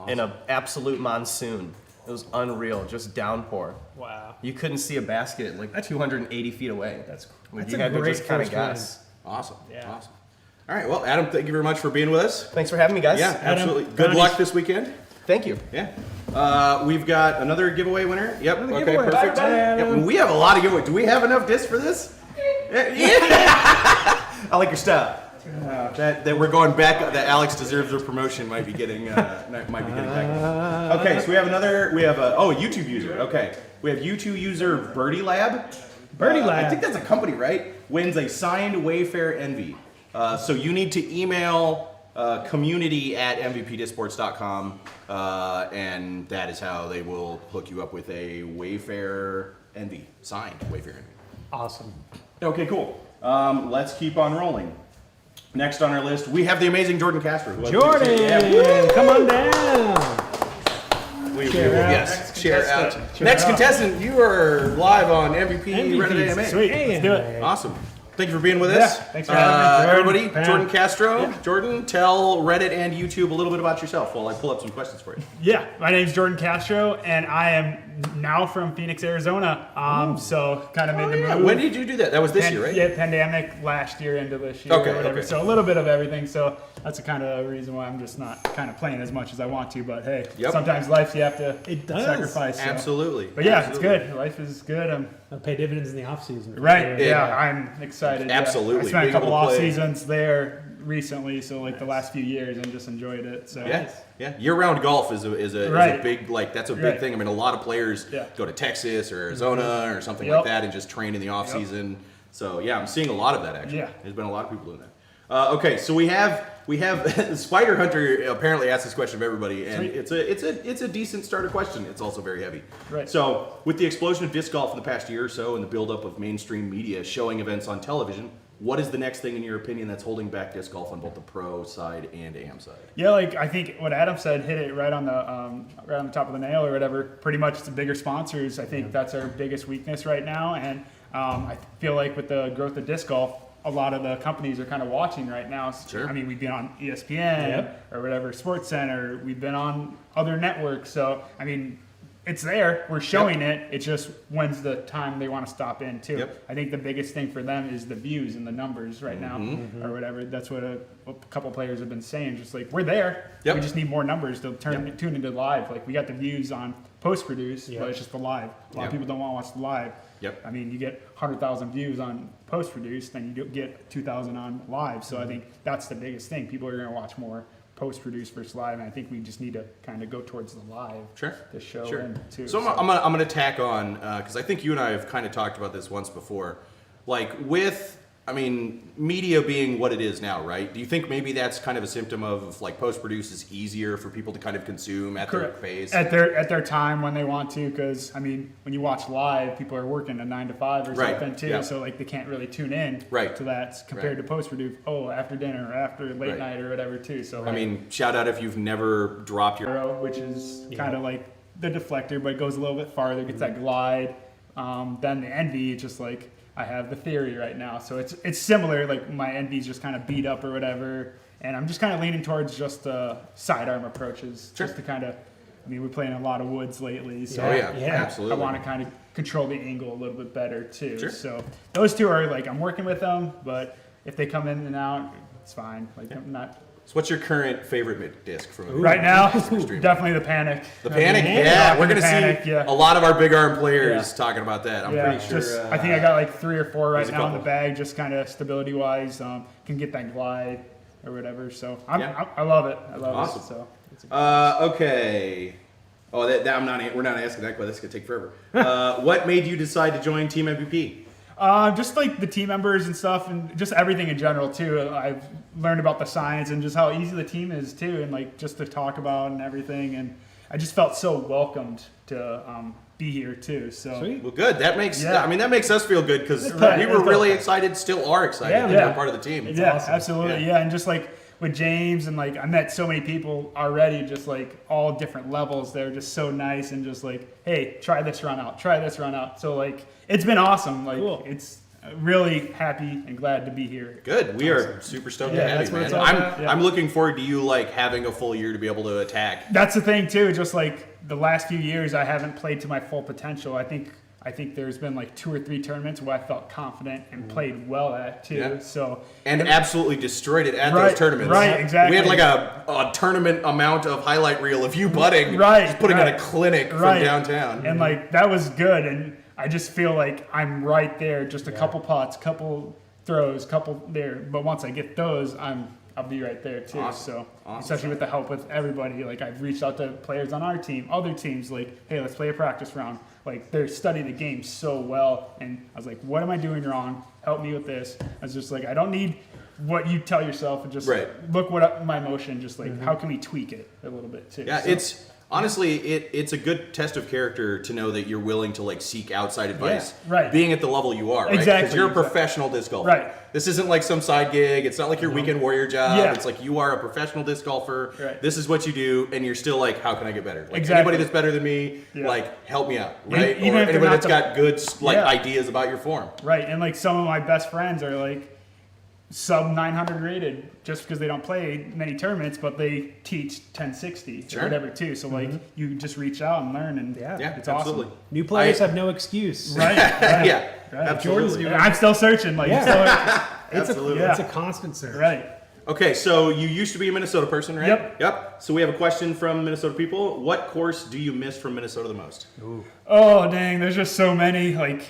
in an absolute monsoon. It was unreal, just downpour. Wow. You couldn't see a basket like 280 feet away. That's You a had to great just kind of first win. guess. Awesome. Yeah. Awesome. All right. Well, Adam, thank you very much for being with us. Thanks for having me, guys. Yeah, absolutely. Good Connie's- luck this weekend. Thank you. Yeah. We've got another giveaway winner. Yep. Another Okay. giveaway. Perfect. Bye, Adam. Yep, we have a lot of giveaways. Do we have enough discs for this? Yeah. I like your style. That we're going back. That Alex deserves a promotion. Might be getting back. Okay, so we have a YouTube user. Okay, we have YouTube user Birdie Lab. Birdie Lab. I think that's a company, right? Wins a signed Wayfair Envy. So you need to email community@mvpdisports.com, and that is how they will hook you up with a Wayfair Envy, signed Wayfair Envy. Awesome. Okay, cool. Let's keep on rolling. Next on our list, we have the amazing Jordan Castro. Jordan, Yeah, come on down. Yes, share out. Next contestant, you are live on MVP Reddit AMA. Sweet, let's do it. Awesome. Thank you for being with us. Thanks for having me, everybody. Jordan. Jordan Castro. Jordan, tell Reddit and YouTube a little bit about yourself while I pull up some questions for you. Yeah, my name's Jordan Castro, and I am now from Phoenix, Arizona. So kind of made the move. When did you do that? That was this year, right? Yeah, pandemic last year into this year Okay, or whatever. okay. So a little bit of everything. So that's the kind of reason why I'm just not kind of playing as much as I want to. But hey, Yep. sometimes life you have to It does. sacrifice. So. Absolutely. But yeah, Absolutely. it's good. Life is good. I'll pay dividends in the off season. Right. Yeah. Yeah, I'm excited. Yeah. Absolutely. I spent a Being couple able to off play. seasons there recently, so like the last few years, and just enjoyed it. So Yeah. Year-round golf is a Right. big that's a big Right. thing. I mean, a lot of players Yeah. go to Texas or Arizona or something Yep. like that and just train in the off season. So yeah, I'm seeing a lot of that actually. Yeah. There's been a lot of people doing that. Okay, so we have Spider Hunter apparently asked this question of everybody, and Sweet. it's a decent starter question. It's also very heavy. Right. So with the explosion of disc golf in the past year or so and the buildup of mainstream media showing events on television, what is the next thing in your opinion that's holding back disc golf on both the pro side and AM side? Yeah, like I think what Adam said hit it right on the top of the nail or whatever. Pretty much the bigger sponsors. I think that's our biggest weakness right now, and I feel like with the growth of disc golf, a lot of the companies are kind of watching right now. Sure. I mean, we've been on ESPN or whatever, Sports Center. We've been on other networks. So I mean, it's there. We're showing it. It's just when's the time they want to stop in too. Yep. I think the biggest thing for them is the views and the numbers right now or whatever. That's what a couple players have been saying. Just like we're there. Yep. We just need more numbers to tune into live. Like we got the views on post-produce, but it's just the live. A lot of people don't want to watch the live. Yep. I mean, you get 100,000 views on post-produce, then you get 2,000 on live. So I think that's the biggest thing. People are going to watch more post-produce versus live, and I think we just need to kind of go towards the live. Sure. The show Sure. in too. So I'm gonna tack on because I think you and I have kind of talked about this once before. Like with, I mean, media being what it is now, right? Do you think maybe that's kind of a symptom of like post-produce is easier for people to kind of consume at their Correct. pace? At their time when they want to, because I mean, when you watch live, people are working a 9 to 5 or Right. something too, Yeah. so like they can't really tune in Right. to that compared Right. to post-produce. Oh, after dinner, or after late Right. night, or whatever too. So I mean, shout out if you've never dropped your. Pyro, which is kind of like the deflector, but it goes a little bit farther, gets that glide. Then the Envy, it's just like I have the Theory right now, so it's similar. Like my Envy's just kind of beat up or whatever, and I'm just kind of leaning towards just sidearm approaches, Sure. just to kind of. I mean, we're playing a lot of woods lately, so Oh yeah, Yeah. absolutely. I want to kind of control the angle a little bit better too. Sure. So those two are like I'm working with them, but if they come in and out, it's fine. Like I'm not. So what's your current favorite disc from Right now, Extreme. definitely the Panic. The Panic? Yeah, Yeah, rocking we're gonna the Panic, see yeah. a lot of our big arm players Yeah. talking about that. I'm Yeah, pretty sure. just I think I got like 3 or 4 right there's a now in the couple. bag, just kind of stability wise. Can get that glide or whatever. So Yeah. I love it. I love Awesome. it. So Okay. Oh, we're not asking that question. This could take forever. What made you decide to join Team MVP? just like the team members and stuff, and just everything in general too. I've learned about the science and just how easy the team is too, and like just to talk about and everything. And I just felt so welcomed to be here too. So Sweet. Well, good. That makes Yeah. I mean that makes us feel good because Right. we were really excited, still are excited Yeah, that yeah. you're part of the team. yeah, awesome. absolutely, yeah. And just like with James and like I met so many people already, just like all different levels. They're just so nice and just like, hey, try this run out, try this run out. So like it's been awesome. Like Cool. it's really happy and glad to be here. Good. We are super stoked to Yeah, have that's you, what man. it's all about, yeah. I'm looking forward to you like having a full year to be able to attack. That's the thing too. Just like the last few years, I haven't played to my full potential. I think there's been like 2 or 3 tournaments where I felt confident and played well at too. Yeah. So And absolutely destroyed it at Right, those tournaments. right, exactly. We had like a tournament amount of highlight reel of you putting, Right, just putting on a right. clinic from Right. downtown. and like that was good. And I just feel like I'm right there. Just a couple putts, couple throws, couple there. But once I get those, I'll be right there too. Awesome. So Awesome. especially with the help with everybody, like I've reached out to players on our team, other teams, like, hey, let's play a practice round. Like they're studying the game so well, and I was like, what am I doing wrong? Help me with this. I was just like, I don't need what you tell yourself, and just look what my emotion. Just like, how can we tweak it a little bit too? Yeah, So, it's honestly it's a good test of character to know that you're willing to like seek outside advice, right. Being at the level you are, right? Exactly, Because you're a exactly. professional disc golfer. Right. This isn't like some side gig. It's not like your weekend warrior job. Yeah. It's like you are a professional disc golfer. Right. This is what you do, and you're still like, how can I get better? Like Exactly. anybody that's better than me, Yeah. like help me out, right? Even or if they're anybody not that's the- got good like Yeah. ideas about your form. Right, and like some of my best friends are like sub 900 rated just because they don't play many tournaments, but they teach 1060 Sure. or whatever too. So like you just reach out and learn, and Yeah. it's absolutely. awesome. New players have no excuse. Right, right. Yeah, Right. absolutely. Jordan's I'm still searching. Like, Yeah. Absolutely. It's a constant search. right. Okay, so you used to be a Minnesota person, right? Yep. Yep. So we have a question from Minnesota people. What course do you miss from Minnesota the most? Oh dang, there's just so many. Like,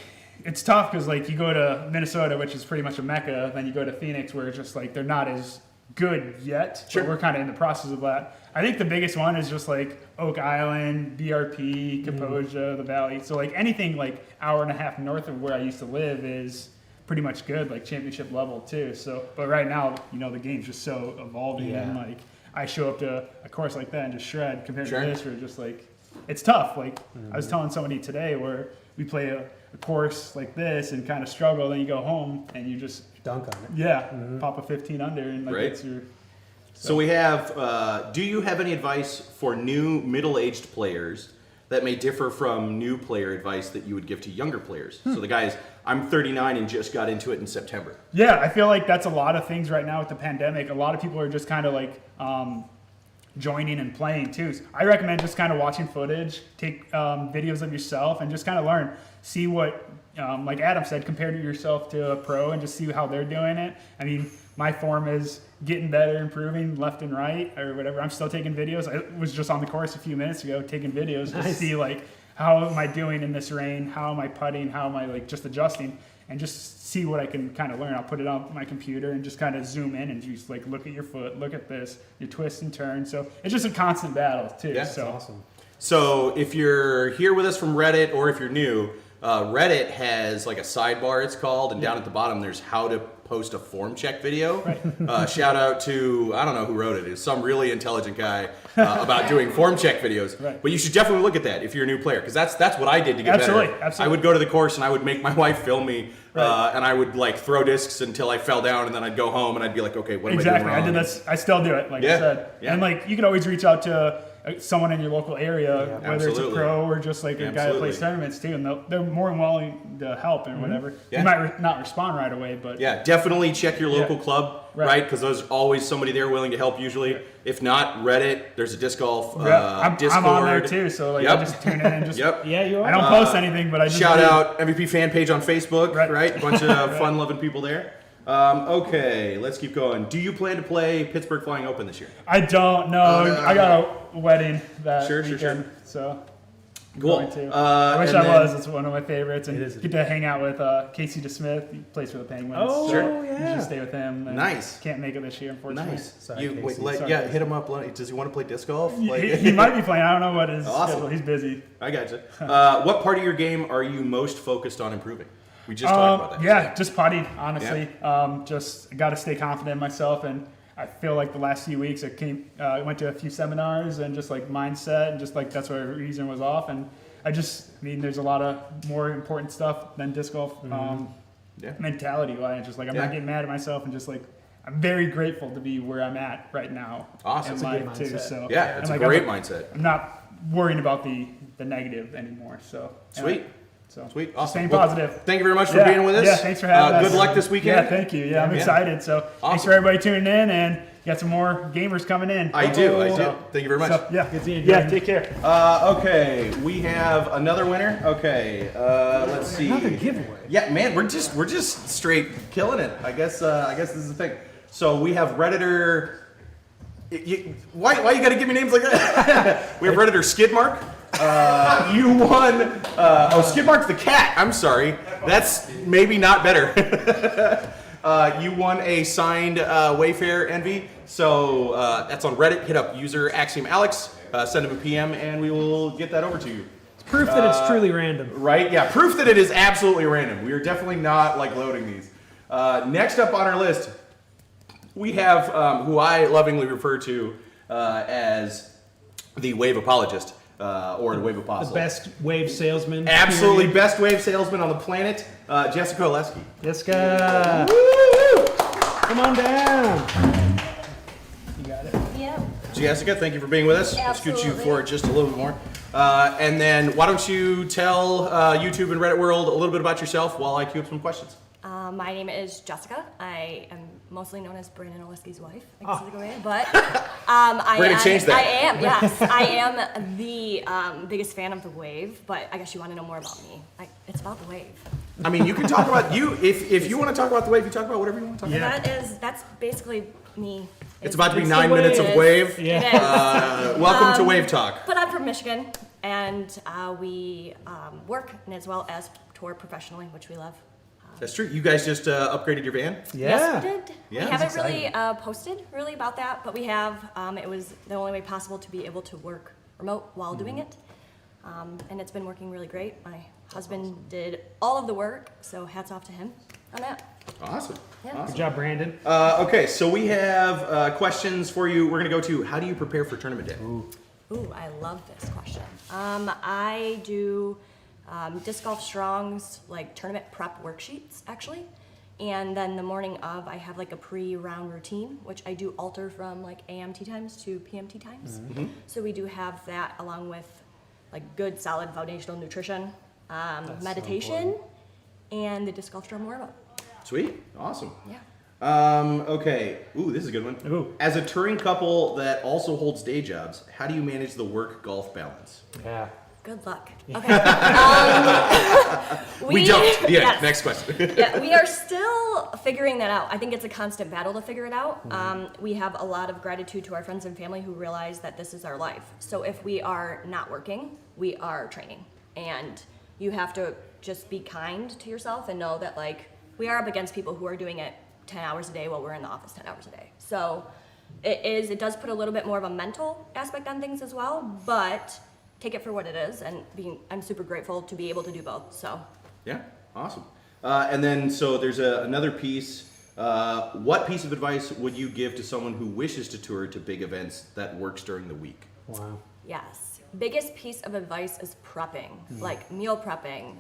it's tough because like you go to Minnesota, which is pretty much a mecca, then you go to Phoenix, where it's just like they're not as good yet. Sure. But we're kind of in the process of that. I think the biggest one is just like Oak Island, BRP, Kaposia, the Valley. So like anything like hour and a half north of where I used to live is pretty much good, like championship level too. So, but right now, you know, the game's just so evolving, Yeah. and like I show up to a course like that and just shred compared Sure. to this, where just like it's tough. Like I was telling somebody today, where we play a course like this and kind of struggle, then you go home and you just Dunk on it. pop a 15 under, and like Right. it's your So we have, do you have any advice for new middle-aged players that may differ from new player advice that you would give to younger players? So the guys, I'm 39 and just got into it in September. Yeah, I feel like that's a lot of things right now with the pandemic. A lot of people are just kind of like joining and playing too. So I recommend just kind of watching footage, take videos of yourself, and just kind of learn. See what, like Adam said, compare to yourself to a pro and just see how they're doing it. I mean, my form is getting better, improving left and right or whatever. I'm still taking videos. I was just on the course a few minutes ago taking videos to Nice. see like how am I doing in this rain? How am I putting? How am I like just adjusting? And just see what I can kind of learn. I'll put it on my computer and just kind of zoom in and just like look at your foot, look at this, your twist and turn. So it's just a constant battle too. Yeah, so Awesome. So if you're here with us from Reddit or if you're new, Reddit has like a sidebar, it's called, and down at the bottom there's how to post a form check video. Shout out to, I don't know who wrote it. It's some really intelligent guy about doing form check videos. Right. But you should definitely look at that if you're a new player, because that's what I did to get Absolutely, better. absolutely. I would go to the course and I would make my wife film me, Right. and I would like throw discs until I fell down, and then I'd go home and I'd be like, okay, what am exactly, I doing I wrong? did that. I still do it, like Yeah, I said. yeah. And like you can always reach out to someone in your local area, whether it's a Absolutely. pro or just like a guy that Absolutely. plays tournaments too, and they're more than willing to help and whatever. Yeah. You might not respond right away, but Yeah, definitely check your local Yeah. club, Right. right? Because there's always somebody there willing to help usually. If not, Reddit, there's a disc golf Discord. I'm on there too, so like Yep. I just tune in and just Yep. Yeah, you are. I don't post anything, but I just Shout read. out MVP fan page on Facebook, Right. right? Bunch of fun-loving people there. Okay, let's keep going. Do you plan to play Pittsburgh Flying Open this year? I don't know. no. I got a wedding that Sure, sure, weekend, sure. so I'm Cool. going to. I wish and I then- was. It's one of my favorites, and It is. get to hang out with Casey DeSmith. He plays for the Penguins. Oh, so Sure. yeah. Just stay with him. and Nice. Can't make it this year, unfortunately. Nice. Sorry, You, Casey. wait, Sorry, yeah, Casey. hit him up. Does he want to play disc golf? Like, He might be playing. I don't know what his Awesome. schedule. He's busy. I gotcha. What part of your game are you most focused on improving? We just talked about that. Yeah, just putting, honestly. Just got to stay confident in myself, and I feel like the last few weeks I went to a few seminars and just like mindset, and just like that's where reason was off, and I mean, there's a lot of more important stuff than disc golf Yeah. mentality wise. Just like I'm not Yeah. getting mad at myself, and just like I'm very grateful to be where I'm at right now. Awesome. in That's a good life too. mindset. So Yeah, it's and, a like, great mindset. I'm not worrying about the negative anymore. So and Sweet. So Sweet. Awesome. staying Well, positive. Thank you very much for Yeah, being with us. Yeah, thanks for having us. Good luck this weekend. Yeah, thank you. Yeah, I'm excited. So thanks Awesome. for everybody tuning in, and got some more gamers coming in. I do. So- Thank you very much. So, yeah, Good seeing you, yeah. Jordan. Take care. Okay, we have another winner. Okay, let's see. Another giveaway. Yeah, man, we're just straight killing it. I guess this is the thing. So we have Redditor. Why you got to give me names like that? We have Redditor Skidmark. You won. Skidmark the cat. I'm sorry. That's maybe not better. You won a signed Wayfair Envy. So that's on Reddit. Hit up user Axiom Alex. Send him a PM, and we will get that over to you. It's proof that it's truly random. Right? Yeah, proof that it is absolutely random. We are definitely not like loading these. Next up on our list, we have who I lovingly refer to as the wave apologist or the wave apostle. The best wave salesman. Absolutely period. best wave salesman on the planet, Jessica Oleskie. Jessica. Woo! Come on down. You got it. Yeah. Jessica, thank you for being with us. We'll scoot you Absolutely. forward just a little bit more. And then why don't you tell YouTube and Reddit world a little bit about yourself while I queue up some questions. My name is Jessica. I am mostly known as Brandon Oleskie's wife. I guess is a good way, but We're gonna change that. I am, yes. I am the biggest fan of the wave, but I guess you want to know more about me. It's about the wave. I mean, you can talk about you if you want to talk about the wave. You talk about whatever you want to talk about. That's basically me. It's about to be It's 9 the minutes of wave. It Yeah. is. Welcome to Wave Talk. But I'm from Michigan, and we work and as well as tour professionally, which we love. That's true. You guys just upgraded your van. Yeah. Yes, we did. Yeah, We that's haven't really posted really about that, but we have. It was the only way possible to be able to work remote while doing it, and it's been working really great. My husband did all of the work, so hats off to him on that. Awesome. Yeah. Awesome. Good job, Brandon. Okay, so we have questions for you. We're going to go to how do you prepare for tournament day? Ooh, I love this question. I do disc golf strongs, like tournament prep worksheets, actually. And then the morning of, I have like a pre-round routine, which I do alter from like AM tee times to PM tee times. So we do have that along with like good, solid foundational nutrition, meditation, and the disc golf strong warm-up. Sweet. Awesome. Yeah. Okay. Ooh, this is a good one. Ooh. As a touring couple that also holds day jobs, how do you manage the work-golf balance? Yeah. Good luck. Okay. We jumped. Yeah. yes. Next question. Yeah, we are still figuring that out. I think it's a constant battle to figure it out. We have a lot of gratitude to our friends and family who realize that this is our life. So if we are not working, we are training. And you have to just be kind to yourself and know that like we are up against people who are doing it 10 hours a day while we're in the office 10 hours a day. So it does put a little bit more of a mental aspect on things as well, but take it for what it is, and I'm super grateful to be able to do both. So Yeah. Awesome. And then so there's another piece. What piece of advice would you give to someone who wishes to tour to big events that works during the week? Wow. yes, biggest piece of advice is prepping, like meal prepping,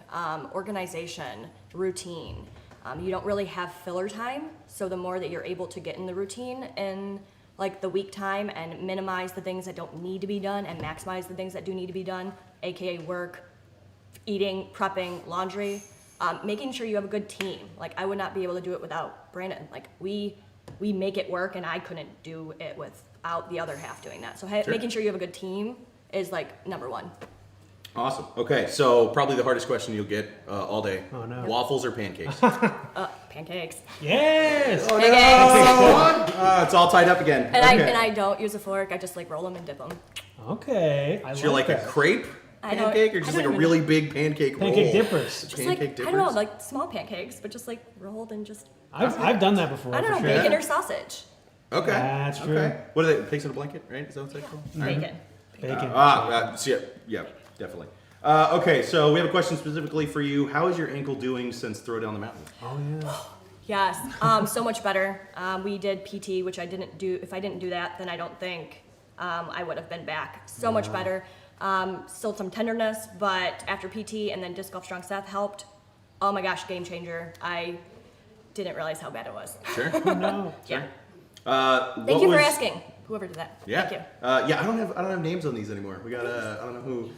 organization, routine. You don't really have filler time, so the more that you're able to get in the routine in like the week time and minimize the things that don't need to be done and maximize the things that do need to be done, aka work, eating, prepping, laundry, making sure you have a good team. Like I would not be able to do it without Brandon. Like we make it work, and I couldn't do it without the other half doing that. So making sure you have a good team is like number one. Awesome. Okay, so probably the hardest question you'll get all day. Oh, no. Waffles or pancakes? Pancakes. Yes. Pancakes. It's all tied up again. And Okay. I don't use a fork. I just like roll them and dip them. Okay. I So you're like that. a crepe I don't- pancake, or I just don't like a even really big pancake roll? Pancake dippers. Just Pancake like dippers? I don't know, like small pancakes, but just like rolled and just I've done that before. I don't know, for sure. bacon or sausage. Okay. That's true. Okay. What are they? Pigs in a blanket, right? Is that what that's called? Bacon. Bacon. So yeah, definitely. Okay, so we have a question specifically for you. How is your ankle doing since Throw Down the Mountain? Oh yeah. Yes, so much better. We did PT, which I didn't do. If I didn't do that, then I don't think I would have been back. So much better. Still some tenderness, but after PT and then Disc Golf Strong Seth helped. Oh my gosh, game changer. I didn't realize how bad it was. Sure. No. Yeah. What Thank you for was- asking. Whoever did that. Yeah. Thank you. Yeah, I don't have names on these anymore. We got I don't know who.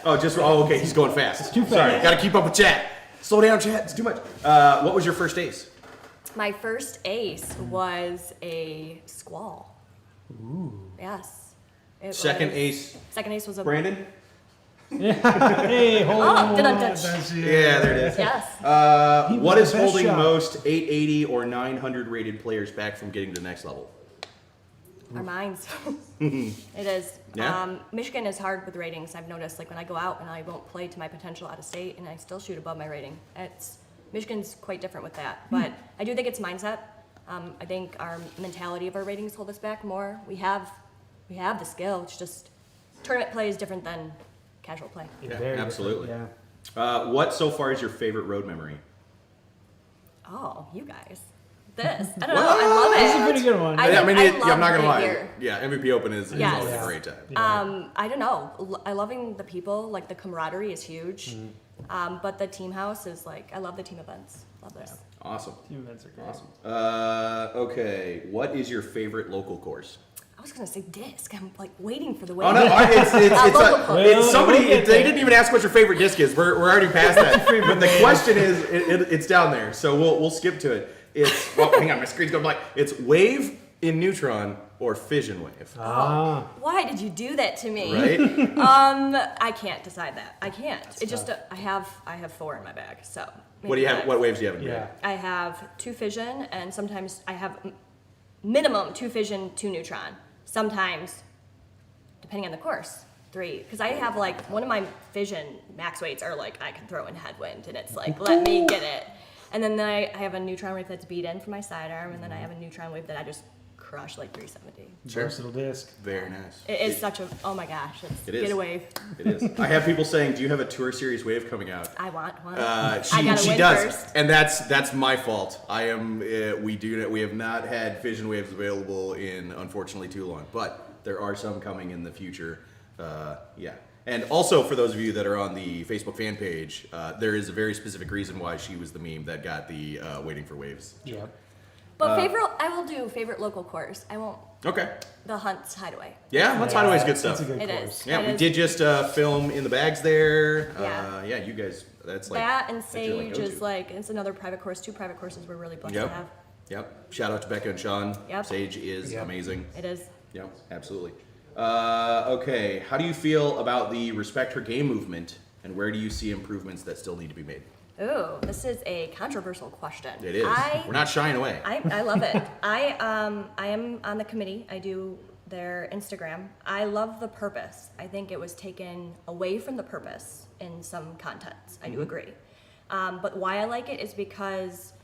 Oh, okay. He's going fast. It's too fast. Sorry, got to keep up with chat. Slow down, chat. It's too much. What was your first ace? My first ace was a squall. Ooh. Yes. It Second was- ace, Second ace was a Brandon. Hey, hold on. dun-dun-dun. That's it. Yeah, there it is. Yes. He What was is the best holding shot. most 880 or 900 rated players back from getting to the next level? Our minds. It is. Yeah? Michigan is hard with ratings. I've noticed, like when I go out and I won't play to my potential out of state, and I still shoot above my rating. Michigan's quite different with that, but I do think it's mindset. I think our mentality of our ratings hold us back more. We have the skill. It's just tournament play is different than casual play. Yeah, Very absolutely. different, Yeah. What so far is your favorite road memory? Oh, you guys. This. I don't know. I love it. This is a pretty good one. I I'm not loved gonna it lie. here. Yeah, MVP Open is Yes. always a great time. I don't know. I loving the people. Like the camaraderie is huge. But the team house is like, I love the team events. Love this. Awesome. Team events are great. Awesome. Okay, what is your favorite local course? I was gonna say disc. I'm like waiting for the Oh wave. no, local course. it's somebody. We'll get They there. didn't even ask what your favorite disc is. We're already past that. But the question is, it's down there, so we'll skip to it. It's hang on, my screen's going blank. It's wave in neutron or fission wave, Ah. Why did you do that to me? right? I can't decide that. I can't. It's just I have 4 in my bag. So What do you have? maybe What waves do you have in your Yeah. bag? I have 2 fission, and sometimes I have minimum 2 fission, 2 neutron. Sometimes, depending on the course, 3. Because I have like one of my fission max weights are like I can throw in headwind, and it's like let me get it. And then I have a neutron wave that's beat in for my sidearm, and then I have a neutron wave that I just crush like 370. Sure. Versatile disc. Very nice. It is such a oh my gosh, It is. get a wave. It is. I have people saying, "Do you have a Tour Series wave coming out?" I want one. She I gotta win does, first. and that's my fault. I am. We have not had fission waves available in unfortunately too long, but there are some coming in the future. Yeah, and also for those of you that are on the Facebook fan page, there is a very specific reason why she was the meme that got the waiting for waves. Yep. But I will do favorite local course. I won't. Okay. The Hunt's Hideaway. Yeah, that's Hideaway's good stuff. That's a good It course. is. Yeah, It we is. did just film in the bags there. Yeah. Yeah, you guys. That's like That and that's your, Sage go-to. is like it's another private course. 2 private courses we're really blessed to Yep. have. Yep. Shout out to Becca and Sean. Yep. Sage is Yep. amazing. It is. Yep, absolutely. Okay, how do you feel about the Respect Her Game movement, and where do you see improvements that still need to be made? Ooh, this is a controversial question. It is. We're not shying away. I love it. I am on the committee. I do their Instagram. I love the purpose. I think it was taken away from the purpose in some contents. I do agree. But why I like it is because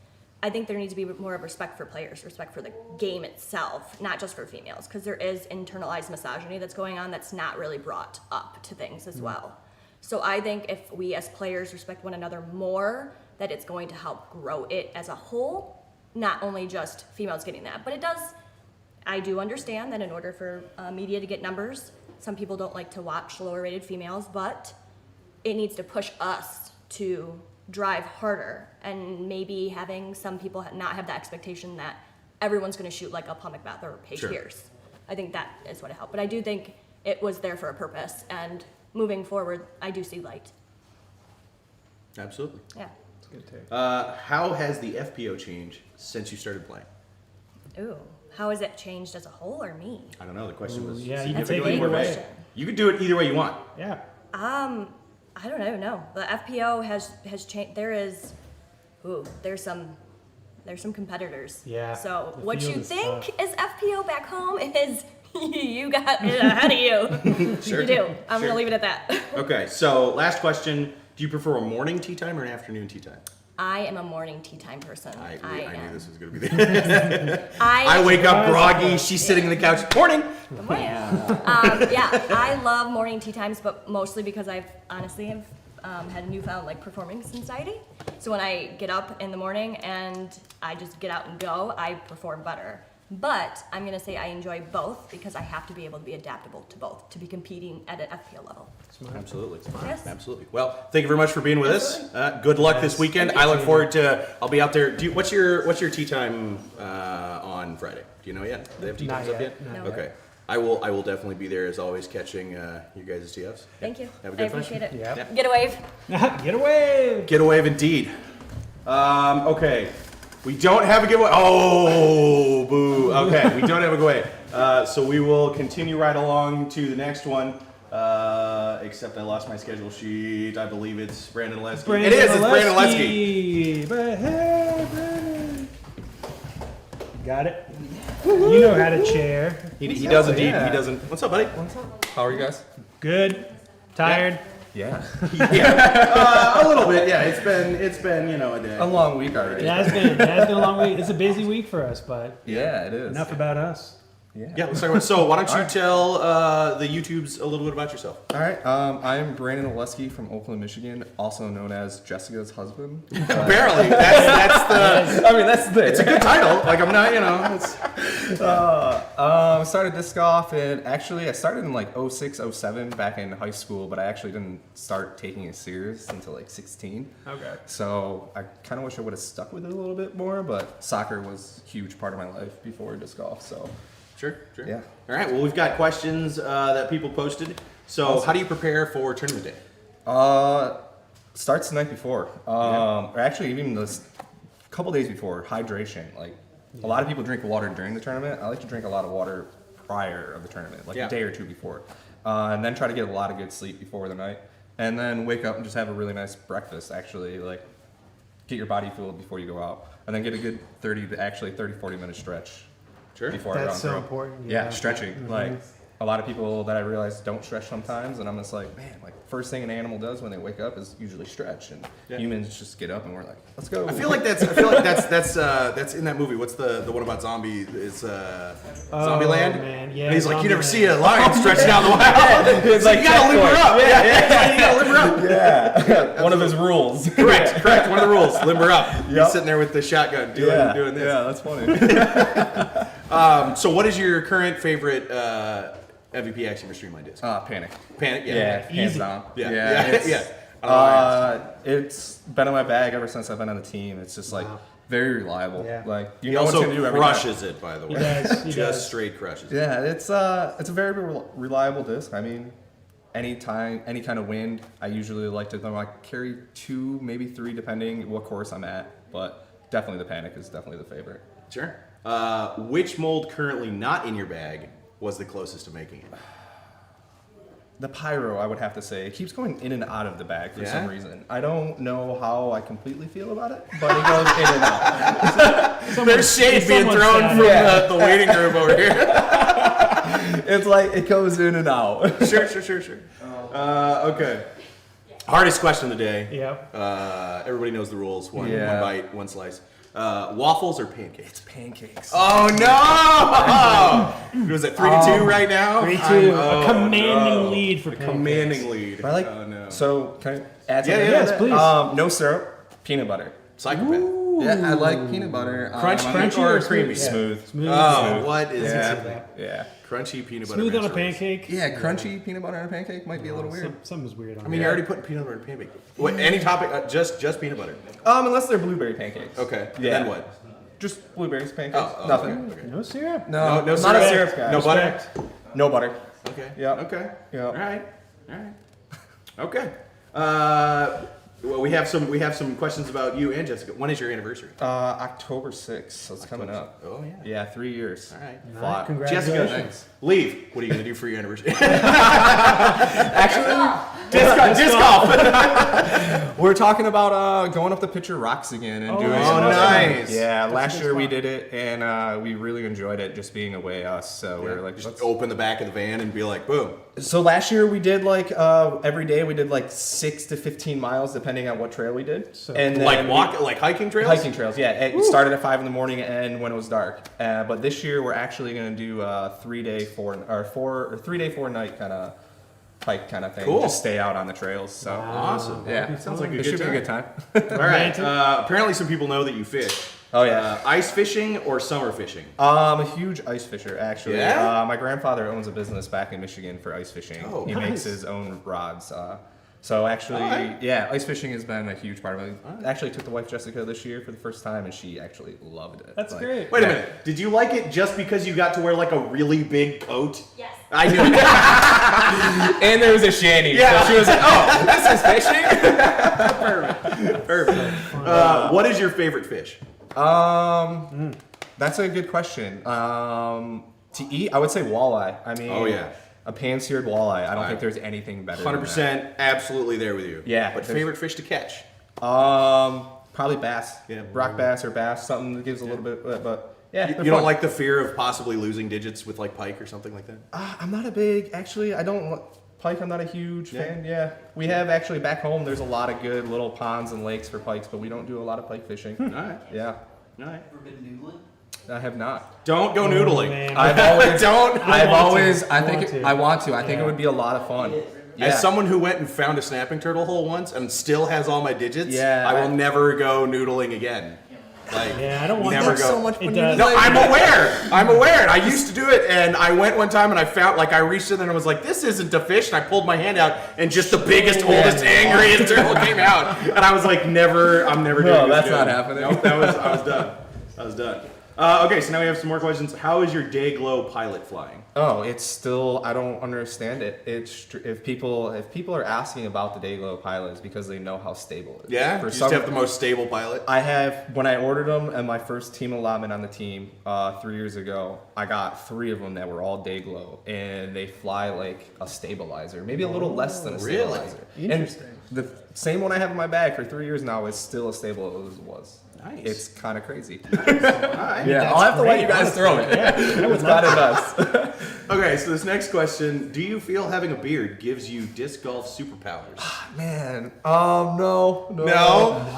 I think there needs to be more of respect for players, respect for the game itself, not just for females, because there is internalized misogyny that's going on that's not really brought up to things as well. So I think if we as players respect one another more, that it's going to help grow it as a whole, not only just females getting that. But it does, I do understand that in order for media to get numbers, some people don't like to watch lower rated females, but it needs to push us to drive harder, and maybe having some people not have the expectation that everyone's going to shoot like a Paul Macbeth or Paige Sure. Pierce. I think that is what it helped. But I do think it was there for a purpose, and moving forward, I do see light. Absolutely. Yeah. How has the FPO changed since you started playing? Ooh. How has it changed as a whole or me? I don't know. The question was. yeah, you That's can a take it big either way. question. You could do it either way you want. Yeah. I don't even know. The FPO has changed. There's some competitors. Yeah, So the what field you is think tough. is FPO back home is you got it ahead of you. Sure. You do. I'm Sure. gonna leave it at that. Okay, so last question. Do you prefer a morning tea time or an afternoon tea time? I am a morning tea time person. I am. knew this was going to be the I I wake up groggy. She's sitting in the couch. Morning. yeah, I love morning tea times, but mostly because I've honestly have had a newfound like performance anxiety. So when I get up in the morning and I just get out and go, I perform better. But I'm gonna say I enjoy both because I have to be able to be adaptable to both to be competing at an FPO level. Absolutely. Yes. Absolutely. Well, thank you very much for being with us. Good luck this weekend. I look forward to. I'll be out there. What's your tea time on Friday? Do you know yet? Do they have tea Not times up yet, yet? no. Okay. I will definitely be there as always, catching you guys' TFs. Thank you. Have a I good appreciate it. Yeah. Get a wave. Get away. Get a wave indeed. Okay. We don't have a giveaway. Oh, boo. Okay, we don't have a giveaway. So we will continue right along to the next one. Except I lost my schedule sheet. I believe it's Brandon Oleskie. It is. It's Brandon Oleskie. But hey, Brandon. Got it. You know how to chair. He does indeed. Yeah. He doesn't. What's up, buddy? How are you guys? Good. Tired. Yeah. Yeah, a little bit. Yeah, it's been a day. A long week already. Yeah, it's been a long week. It's a busy week for us, but Yeah, it is. enough about us. Yeah, let's talk about. So, why don't you tell the YouTubes a little bit about yourself? All right, I'm Brandon Oleskie from Oakland, Michigan, also known as Jessica's husband. Apparently, that's the. I mean, that's the thing. It's a good title. Like I'm not, It's, Started disc golf, and actually I started in like 06, 07 back in high school, but I actually didn't start taking it serious until like 16. Okay. So I kind of wish I would have stuck with it a little bit more, but soccer was a huge part of my life before disc golf, so. sure. Yeah. All right. Well, we've got questions that people posted. So, how do you prepare for tournament day? Starts the night before, or actually even this couple days before. Hydration, like a lot of people drink water during the tournament. I like to drink a lot of water prior of the tournament, like Yeah. a day or two before, and then try to get a lot of good sleep before the night, and then wake up and just have a really nice breakfast. Actually, like get your body fueled before you go out, and then get a good 40 minute stretch Sure. before I That's run so through. important. Yeah, stretching. Like a lot of people that I realize don't stretch sometimes, and I'm just like, man, like first thing an animal does when they wake up is usually stretch, and humans just get up and we're like, let's go. I feel like that's in that movie. What's the one about zombie? It's Zombieland. Man. Yeah, And he's like, you never Zombieland. see a lion stretching out the wild. It's like, you gotta limber up. Yeah, you gotta limber up. Yeah, one of his rules. Correct. One of the rules. Limber up. He's sitting there with the shotgun doing this. Yeah, that's funny. So, what is your current favorite MVP Axiom or Streamline disc? Panic. Panic. Yeah, hands Easy. down. Yeah. it's, Yeah. I don't know why I asked. It's been in my bag ever since I've been on the team. It's just like very reliable. Yeah. Like you He know what's also gonna do every time. crushes it, by the way. does, he Just does. straight crushes it. Yeah, it's a very reliable disc. I mean, anytime, any kind of wind, I usually like to carry 2, maybe 3, depending what course I'm at. But definitely the Panic is definitely the favorite. Sure. Which mold currently not in your bag was the closest to making it? The Pyro, I would have to say, it keeps going in and out of the bag for Yeah? some reason. I don't know how I completely feel about it, but it goes in and out. There's shade being someone's thrown sad. from the waiting room over here. It's like it goes in and out. Sure. Okay. Hardest question of the day. Yep. Everybody knows the rules. One Yeah. bite, one slice. Waffles or pancakes? Pancakes. Oh no! Was it 3-2 right now? 3-2. Oh, A commanding no. lead for A Pancakes. commanding lead. I like. Oh no. So can I add Yeah, something? yes, please. No syrup, peanut butter. Psychopath. Yeah, I like peanut butter. Crunchy or or creamy? Smooth. Smooth. Oh, what is Yeah. it? Yeah. Crunchy peanut butter. Smooth on a master race. pancake. Yeah, crunchy peanut butter on a pancake might be a little weird. Something's weird on I mean, that. you're already putting peanut butter in pancake. Wait, any topic? Just peanut butter. Unless they're blueberry pancakes. Okay. Yeah. Then what? Just blueberries pancakes. Oh, Nothing. Okay. No syrup. No, No I'm not a syrup? syrup guy. No butter. Respect. No butter. Okay. Yep. Okay. Yep. All right. Okay. Well, we have some questions about you and Jessica. When is your anniversary? October 6th, so it's coming up. Oh yeah. Yeah, 3 years. All right. Fly. Congratulations. Jessica, leave. What are you gonna do for your anniversary? Disc golf. We're talking about going up the Pitcher Rocks again and doing. Oh, nice. Yeah, last year we did it and we really enjoyed it, just being away us. So we were like, Just let's. open the back of the van and be like, boom. So last year we did like every day we did like 6 to 15 miles depending on what trail we did. So- and then Like hiking trails. hiking trails. Yeah, it started at 5 in the morning and ended when it was dark. But this year we're actually going to do a 3-day 4 night kind of hike kind of thing. Cool. Just stay out on the trails. So Awesome. yeah, Sounds like a it good should time. be a good time. All right. Apparently, some people know that you fish. Oh yeah. Ice fishing or summer fishing? I'm a huge ice fisher, actually. Yeah? My grandfather owns a business back in Michigan for ice fishing. Oh, he nice. makes his own rods. So actually, Alright. yeah, ice fishing has been a huge part of it. Actually took the wife Jessica this year for the first time, and she actually loved it. That's great. Wait a minute. Did you like it just because you got to wear like a really big coat? Yes. I knew it. And there was a shanty. Yeah. So she was like, "Oh, this is fishing." Perfect. What is your favorite fish? That's a good question. To eat, I would say walleye. I mean, Oh, yeah. a pan-seared walleye. I don't Right. think there's anything better. than 100% absolutely there with you. Yeah. But favorite fish to catch? that. Probably bass. Yeah. Rock bass or bass, something that gives a little bit, but yeah. You they're don't fun. like the fear of possibly losing digits with like pike or something like that? I'm not a big. Actually, I don't. Pike, I'm not a huge fan. Yeah, we have actually back home. There's a lot of good little ponds and lakes for pikes, but we don't do a lot of pike fishing. All right. Yeah, All right. Ever been noodling? I have not. Don't go noodling. Man. I've always Don't. I've want always. to. I I think want to. I want to. I think Yeah. it would be a lot of fun. Yeah. As someone who went and found a snapping turtle hole once and still has all my digits, Yeah, I will never go noodling again. Like, Yeah, I don't want never that. go. so much It fun. does. No, I'm aware. I'm aware. I used to do it, and I went one time, and I found, like, I reached in there and I was like, "This isn't a fish," and I pulled my hand out, and just the biggest, oldest, angriest turtle came out, and I was like, "Never, I'm never doing No, this that's again." not happening. Nope, I was done. I was done. Okay, so now we have some more questions. How is your day glow pilot flying? Oh, it's still. I don't understand it. If people are asking about the Dayglow pilot, it's because they know how stable it is. Yeah, you just have the most stable pilot. I have, when I ordered them and my first team allotment on the team 3 years ago, I got 3 of them that were all Dayglow, and they fly like a stabilizer, maybe a little less than a really? stabilizer. Interesting. And the same one I have in my bag for 3 years now is still as stable as it was. Nice. It's kind of crazy. Alright. Yeah, I'll have to let you guys throw it. It's kind of nuts. Okay, so this next question: do you feel having a beard gives you disc golf superpowers? Man, no.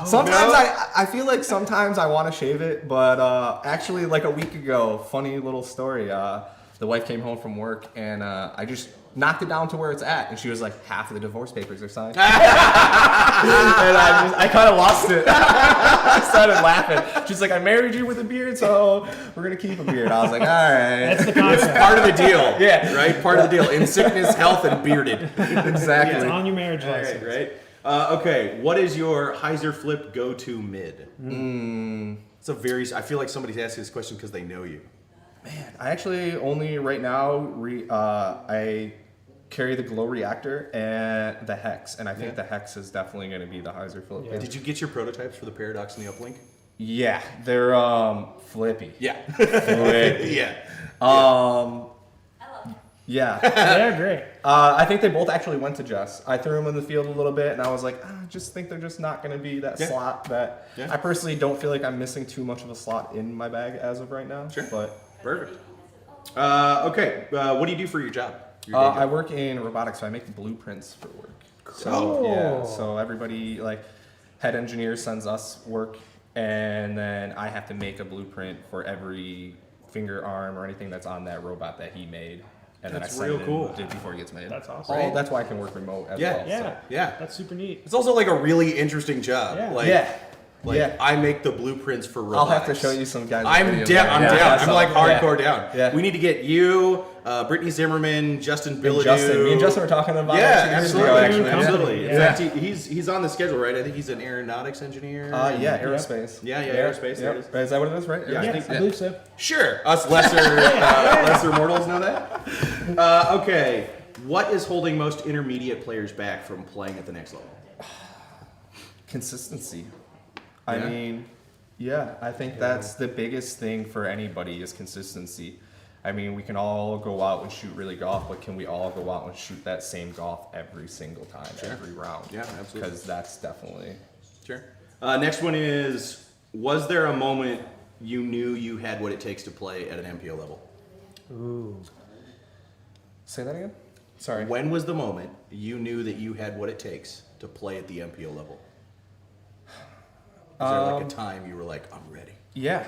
Sometimes No? I feel like sometimes I want to shave it, but actually, like a week ago, funny little story. The wife came home from work, and I just knocked it down to where it's at, and she was like, "Half of the divorce papers are signed," and I kind of lost it. I started laughing. She's like, "I married you with a beard, so we're gonna keep a beard." I was like, "All right." That's the concept. Part of the deal. Yeah. Right? Part of the deal. In sickness, health, and bearded. Exactly. It's on your marriage All right, license. right? Okay, what is your hyzer flip go-to mid? It's a very, I feel like somebody's asking this question because they know you. Man, I actually only right now I carry the glow reactor and the hex, and I think the hex is definitely going to be the hyzer flip. Yeah. Did you get your prototypes for the Paradox and the Uplink? Yeah, they're flippy. Yeah. Flippy. Yeah. Yeah. They're great. I think they both actually went to Jess. I threw them in the field a little bit, and I was like, I just think they're just not going to be that slot that Yeah. I personally don't feel like I'm missing too much of a slot in my bag as of right now. Sure. But Perfect. Okay, what do you do for your job? Your day I job? work in robotics, so I make the blueprints for work. So Cool. yeah, so everybody like head engineer sends us work, and then I have to make a blueprint for every finger, arm, or anything that's on that robot that he made, and That's then I real send cool. it in before it gets made. That's awesome. Oh, that's why I can work remote as Yeah. well. Yeah. So. Yeah. That's super neat. It's also like a really interesting job. Yeah. Like, Yeah. Like, Yeah. I make the blueprints for I'll robotics. have to show you some guys. I'm videos down. of I'm that. down. Yeah, I'm like hardcore down. Yeah. We need to get you, Brittany Zimmerman, Justin Bilodeau. Justin, me and Justin were talking about Yeah, it 2 years absolutely. ago, actually. Absolutely. Yeah. In fact, he's on the schedule, right? I think he's an aeronautics engineer. Yeah, aerospace. Yeah, aerospace. There it Yep. Is that what it is, right? Yeah, I Yeah, think I believe so. Sure, us lesser mortals know that. Okay, what is holding most intermediate players back from playing at the next level? Consistency. Yeah. I mean, yeah, I think that's the biggest thing for anybody is consistency. I mean, we can all go out and shoot really golf, but can we all go out and shoot that same golf every single time, every round? Yeah, absolutely. Because that's definitely. Sure. Next one is, was there a moment you knew you had what it takes to play at an MPO level? Ooh. Say that again? Sorry. When was the moment you knew that you had what it takes to play at the MPO level? Is there like a time you were like, I'm ready? Yeah,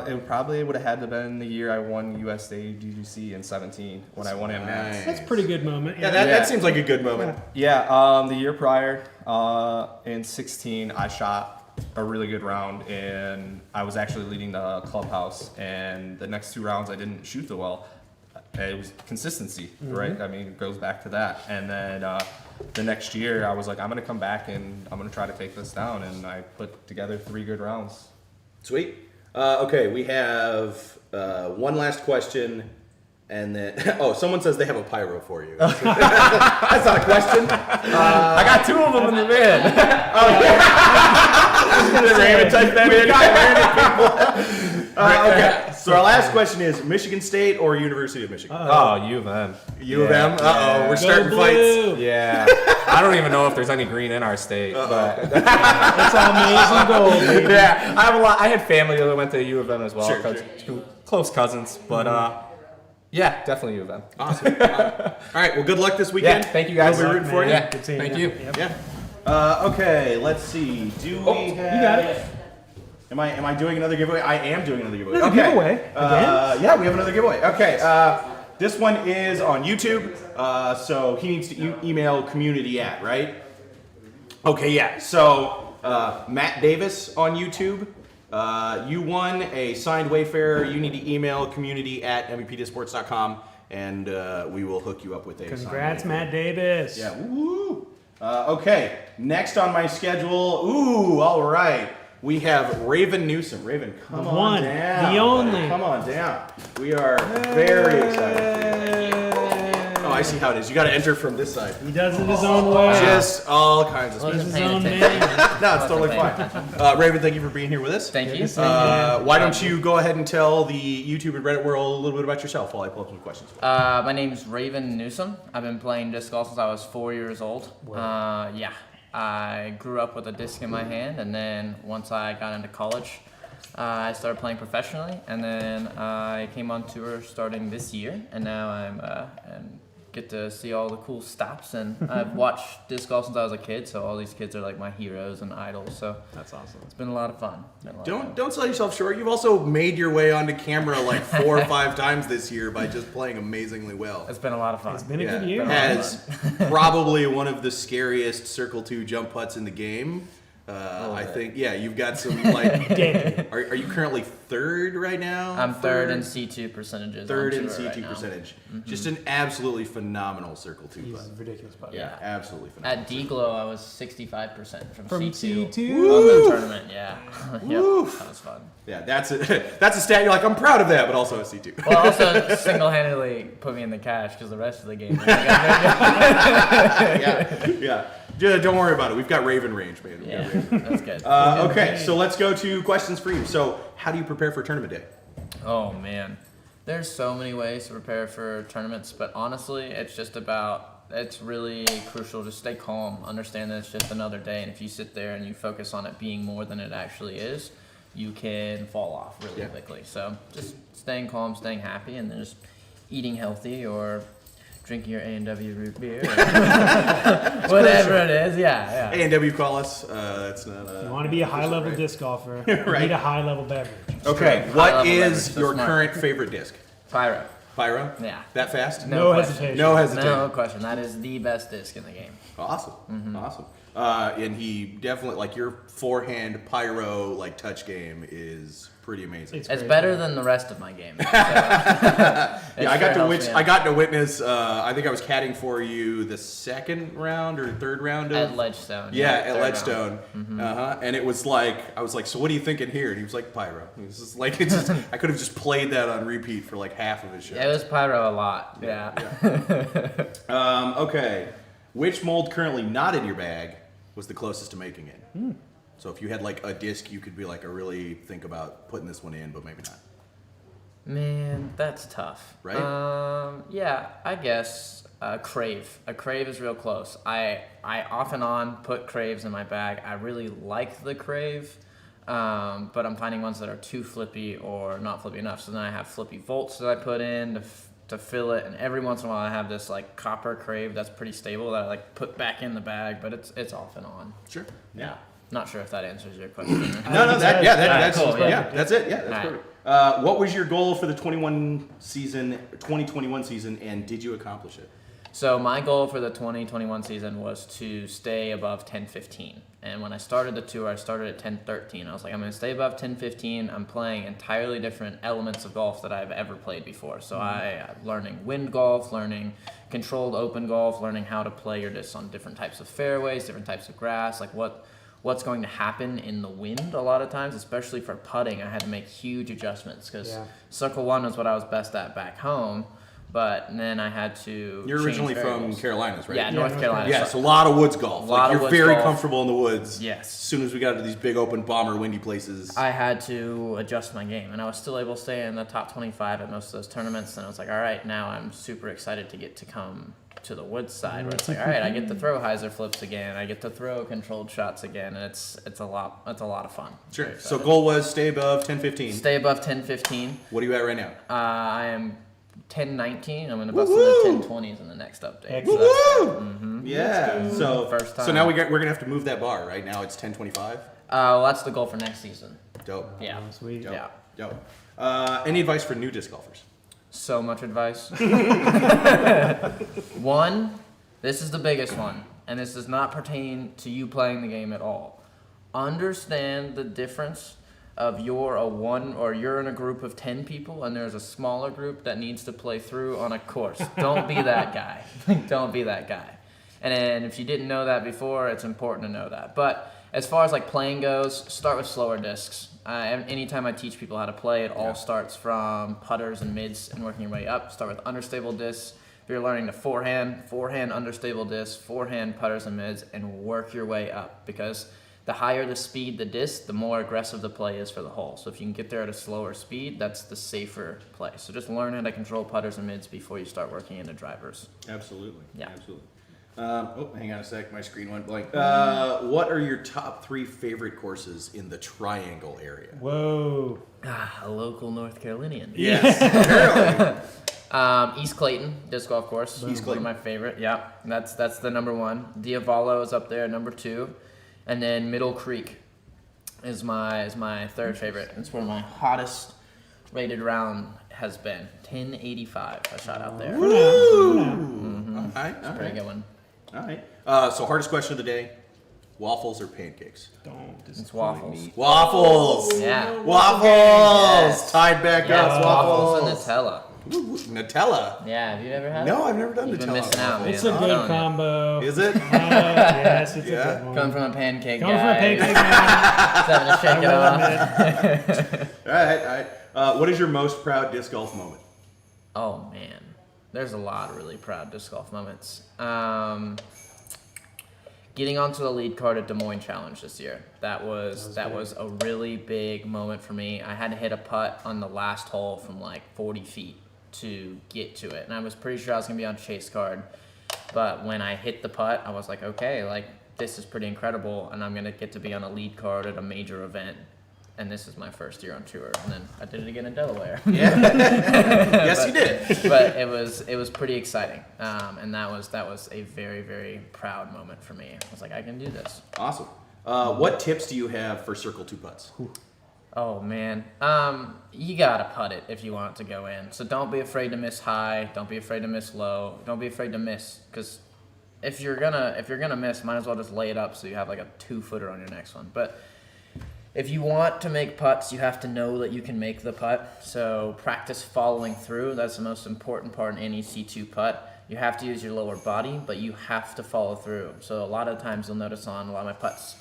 it probably would have had to been the year I won USA GGC in 17 when I won MNATS. Nice. That's a pretty good moment. Yeah, Yeah. that seems like a good moment. Yeah, the year prior, in 16, I shot a really good round, and I was actually leading the clubhouse. And the next 2 rounds, I didn't shoot so well. It was consistency, right? I mean, it goes back to that. And then the next year, I was like, I'm gonna come back and I'm gonna try to take this down. And I put together 3 good rounds. Sweet. Okay, we have one last question, and then someone says they have a pyro for you. That's not a question. I got 2 of them in the van. Okay, so our last question is Michigan State or University of Michigan? Oh, U of M. U of M. We're Go starting fights. blue. Yeah. I don't even know if there's any green in our state, but It's all maize and gold, baby. yeah, I have a lot. I had family that went to U of M as well, Sure, 'cause 2 close cousins. But Yeah, definitely U of M. Awesome. All right. Well, good luck this weekend. Yeah, thank you guys. We'll be rooting for you. Yeah, Good seeing thank you. you. Yep. Yeah. Okay. Let's see. Do we have? You got it. Am I doing another giveaway? I am doing another giveaway. Another giveaway? Again? Yeah, we have another giveaway. Okay. This one is on YouTube. So he needs to email community @ right? Okay. Yeah. So Matt Davis on YouTube. You won a signed Wayfarer. You need to email community @ mvpdisports.com, and we will hook you up with a Congrats, signed Wayfarer. Matt Davis. Yeah. Woo. Okay. Next on my schedule. Ooh. All right. We have Raven Newsom. Raven, come The on one, down. the only. buddy. Come on down. We are very excited for you. Oh, I see how it is. You got to enter from this side. He does it his own way. Just all kinds of He's stuff. his own man. No, it's totally fine. Raven, thank you for being here with us. Thank you. Why don't you go ahead and tell the YouTube and Reddit world a little bit about yourself while I pull up some questions. My name's Raven Newsom. I've been playing disc golf since I was 4 years old. Yeah, I grew up with a disc in my hand, and then once I got into college, I started playing professionally, and then I came on tour starting this year, and now and get to see all the cool stops, and I've watched disc golf since I was a kid, so all these kids are like my heroes and idols, so That's awesome. it's been a lot of fun. Don't sell yourself short. You've also made your way onto camera like 4 or 5 times this year by just playing amazingly well. It's been a lot of fun. It's been a good year. Has probably one of the scariest Circle 2 jump putts in the game. I think, yeah, you've got some like. Dead. Are you currently third right now? I'm third in C2 percentages. Third on in tour C2 right now. percentage. Just an absolutely phenomenal Circle 2 He's putt. a ridiculous putt. Yeah. Absolutely phenomenal. At D-Glow, I was 65% from C2. C2. On the tournament, yeah. Woo. Yep, that was fun. Yeah, that's a stat. You're like, I'm proud of that, but also a C2. Well, also single-handedly put me in the cash because the rest of the game. yeah. Don't worry about it. We've got Raven range, man. We've got Yeah, Raven. that's good. Okay, so let's go to questions for you. So, how do you prepare for tournament day? Oh man, there's so many ways to prepare for tournaments, but honestly, it's really crucial to stay calm, understand that it's just another day, and if you sit there and you focus on it being more than it actually is, you can fall off really quickly. So just staying calm, staying happy, and then just eating healthy or drinking your A&W root beer, or whatever it is. Yeah. A&W call us. That's not. You want to be a high-level disc golfer. You Right. need a high-level beverage. Okay, High what level is leverage, your that's smart. current favorite disc? Pyro. Pyro? Yeah. That fast? No question. hesitation. No hesitation. No question. That is the best disc in the game. Awesome. Awesome. And he definitely, like, your forehand Pyro, like, touch game is pretty amazing. It's great. better than the rest of my game. So, Yeah, I got to helps me out. I got to witness. I think I was caddying for you the second round or third round At of. Ledgestone. Yeah, at third Ledgestone. round. And it was like, I was like, so what are you thinking here? And he was like, Pyro. It was just like, it's just, I could have just played that on repeat for like half of his show. Yeah, it was Pyro a lot. Yeah. Okay. Which mold currently not in your bag was the closest to making it? So if you had like a disc, you could be like, I really think about putting this one in, but maybe not. Man, that's tough. Right? Yeah, I guess Crave. A Crave is real close. I off and on put Craves in my bag. I really like the Crave, but I'm finding ones that are too flippy or not flippy enough. So then I have flippy volts that I put in to fill it, and every once in a while I have this like copper Crave that's pretty stable that I like put back in the bag, but it's off and on. Sure. Yeah. Not sure if that answers your question. No, that's cool, yeah, that's it. Yeah, that's Alright. perfect. What was your goal for the 2021 season, and did you accomplish it? So my goal for the 2021 season was to stay above 10-15. And when I started the tour, I started at 10-13. I was like, I'm going to stay above 10-15. I'm playing entirely different elements of golf that I've ever played before. So I'm learning wind golf, learning controlled open golf, learning how to play your discs on different types of fairways, different types of grass, like what's going to happen in the wind a lot of times, especially for putting. I had to make huge adjustments because Circle 1 was what I was best at back home, but then I had to You're change originally from variables. Carolinas, right? Yeah, North Carolina. Yeah, so a lot of woods golf. Lot of you're woods very golf. comfortable in the woods. Yes. As soon as we got to these big open bomber windy places. I had to adjust my game, and I was still able to stay in the top 25 at most of those tournaments, and I was like, all right, now I'm super excited to get to come to the woods side, where it's like, all right, I get to throw hyzer flips again, I get to throw controlled shots again, and it's a lot of fun. Sure. Very So excited. goal was stay above 10-15. Stay above 10-15. What are you at right now? I am 1019. I'm going to bust into 1020s in the next update. So Woo! Yeah. So First time. So now we're gonna have to move that bar. Right now it's 1025. well, that's the goal for next season. Dope. Yeah. Oh, sweet. Dope. Yeah. Dope. Any advice for new disc golfers? So much advice. One, this is the biggest one, and this does not pertain to you playing the game at all. Understand the difference of you're in a group of 10 people and there's a smaller group that needs to play through on a course. Don't be that guy. Don't be that guy. And then if you didn't know that before, it's important to know that. But as far as like playing goes, start with slower discs. Anytime I teach people how to play, it all starts from putters and mids and working your way up. Start with understable discs. If you're learning to forehand understable discs, forehand putters and mids, and work your way up, because the higher the speed the disc, the more aggressive the play is for the hole. So if you can get there at a slower speed, that's the safer play. So just learn how to control putters and mids before you start working into drivers. Absolutely. Yeah. Absolutely. Hang on a sec. My screen went blank. What are your top 3 favorite courses in the Triangle area? Whoa. A local North Carolinian. Yes. East Clayton disc golf course. East Clayton. One of my favorite. Yeah, that's the number one. Diavolo is up there, number 2, and then Middle Creek is my third favorite. It's where my hottest rated round has been. 1085. I shot out there. All right. Pretty good one. All right. So hardest question of the day: waffles or pancakes? Don't It's waffles. Waffles. Yeah. Waffles. Yes. Tied back Yeah, up. waffles and Nutella. Ooh, Nutella. Yeah, have you ever had? No, I've never done You've been Nutella. missing out, man. It's a I'm good telling you. combo. Is it? Yes, it's Yeah. a good one. Coming from a pancake Coming guy. from a pancake man. Just having to shake it off. All right. All right. What is your most proud disc golf moment? Oh man, there's a lot of really proud disc golf moments. Getting onto the lead card at Des Moines Challenge this year. That was a really big moment for me. I had to hit a putt on the last hole from like 40 feet to get to it, and I was pretty sure I was gonna be on chase card. But when I hit the putt, I was like, okay, like this is pretty incredible, and I'm gonna get to be on a lead card at a major event. And this is my first year on tour, and then I did it again in Delaware. Yeah. Yes, you did. But it was pretty exciting, and that was a very, very proud moment for me. I was like, I can do this. Awesome. What tips do you have for circle 2 putts? Oh man, you gotta putt it if you want it to go in. So don't be afraid to miss high. Don't be afraid to miss low. Don't be afraid to miss, because if you're gonna miss, might as well just lay it up so you have like a 2-footer on your next one. But if you want to make putts, you have to know that you can make the putt. So practice following through. That's the most important part in any C2 putt. You have to use your lower body, but you have to follow through. So a lot of times you'll notice on a lot of my putts,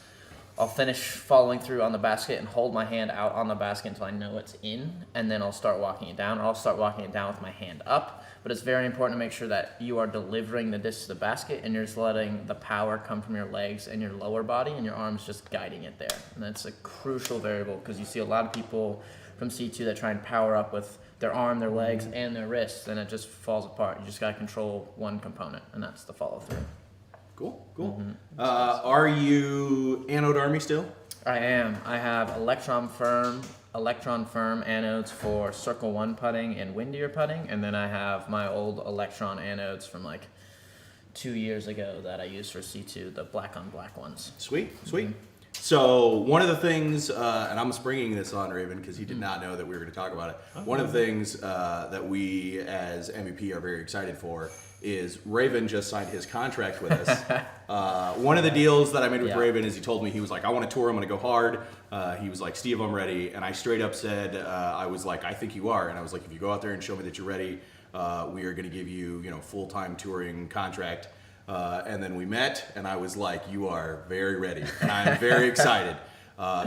I'll finish following through on the basket and hold my hand out on the basket until I know it's in, and then I'll start walking it down, or I'll start walking it down with my hand up. But it's very important to make sure that you are delivering the disc to the basket and you're just letting the power come from your legs and your lower body, and your arms just guiding it there. And that's a crucial variable, because you see a lot of people from C2 that try and power up with their arm, their legs, and their wrists, and it just falls apart. You just got to control one component, and that's the follow through. Cool. Are you Anode Army still? I am. I have Electron Firm anodes for Circle 1 putting and windier putting, and then I have my old Electron anodes from like 2 years ago that I used for C2, the black on black ones. Sweet. So one of the things, and I'm springing this on Raven because he did not know that we were going to talk about it. One of the things that we as MVP are very excited for is Raven just signed his contract with us. One of the deals that I made with Raven is he told me, he was like, I want to tour, I'm going to go hard. He was like, Steve, I'm ready. And I straight up said, I was like, I think you are. And I was like, if you go out there and show me that you're ready, we are going to give you, full-time touring contract. And then we met, and I was like, you are very ready. And I'm very excited.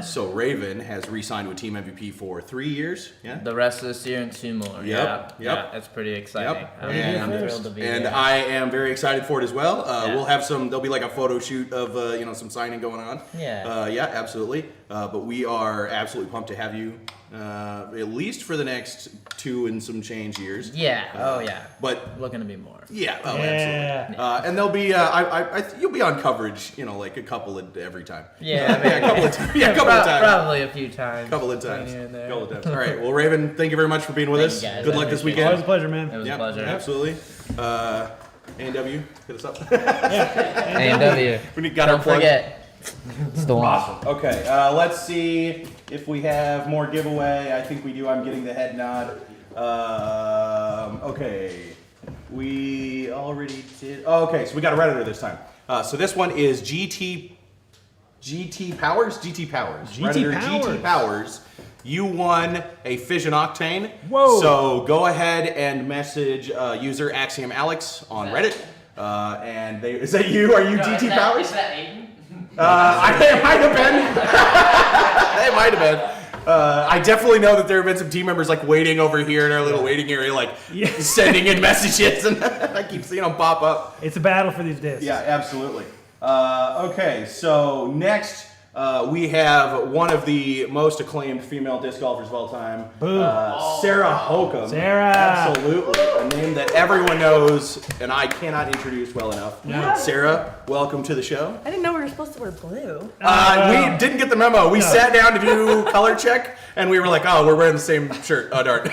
So Raven has re-signed with Team MVP for 3 years. Yeah. The rest of this year and 2 more. Yep. Yeah, that's pretty exciting. I'm thrilled to be And here. I am very excited for it as well. We'll have there'll be like a photo shoot of, some signing going on. Yeah. Yeah, absolutely. but we are absolutely pumped to have you, at least for the next 2 and some change years. Yeah. But Looking to be more. yeah, oh, Yeah. absolutely. And there'll be, you'll be on coverage, like a couple of every time. Yeah, a couple of times. Yeah, a couple of times. Probably a few times. Couple of times. between here and there. Couple of times. All right. Well, Raven, thank you very much for being with Thank us. you, guys. Good I luck this appreciate Always weekend. a pleasure, man. It was Yeah, a pleasure. absolutely. A&W, hit us up. A&W. We got our Don't plug. forget. It's the one. Awesome. Okay, let's see if we have more giveaway. I think we do. I'm getting the head nod. Okay, we already did. Oh, okay, so we got a Redditor this time. So this one is GT Powers. Redditor GT Powers. You won a Fission Octane. Whoa. So go ahead and message user Axiom Alex on Reddit. And is that you? Are you GT Powers? Is that Aidan? It might have been. It might have been. I definitely know that there have been some team members like waiting over here in our little waiting area, like sending in messages, and I keep seeing them pop up. It's a battle for these discs. Yeah, absolutely. Okay, so next we have one of the most acclaimed female disc golfers of all time, Sarah Hokom. Sarah! Absolutely. A name that everyone knows and I cannot introduce well enough. No. Sarah, welcome to the show. I didn't know we were supposed to wear blue. We didn't get the memo. We sat down to do color check and we were like, oh, we're wearing the same shirt. Oh, darn.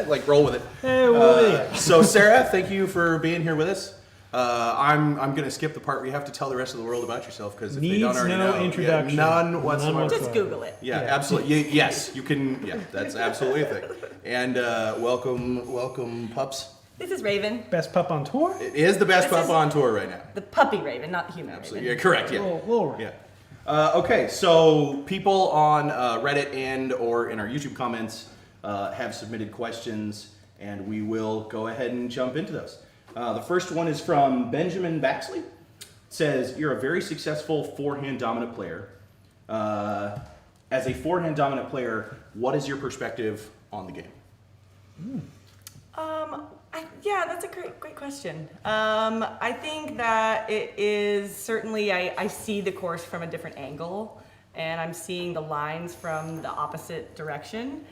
Like, roll with it. Hey, well, So, Sarah, thank you for being here with us. I'm going to skip the part where you have to tell the rest of the world about yourself because if they don't Needs already no know, introduction. none whatsoever. Just Google it. Yeah, absolutely. Yes, you can. Yeah, that's absolutely a thing. And welcome, pups. This is Raven, best pup on tour? It is the best This pup is- on tour right now. the puppy Raven, not the human Absolutely. Raven. Yeah, correct. Yeah. Little Yeah. Okay, so people on Reddit and or in our YouTube comments have submitted questions, and we will go ahead and jump into those. The first one is from Benjamin Baxley. It says, you're a very successful forehand dominant player. As a forehand dominant player, what is your perspective on the game? Yeah, that's a great question. I think that it is certainly, I see the course from a different angle, and I'm seeing the lines from the opposite direction.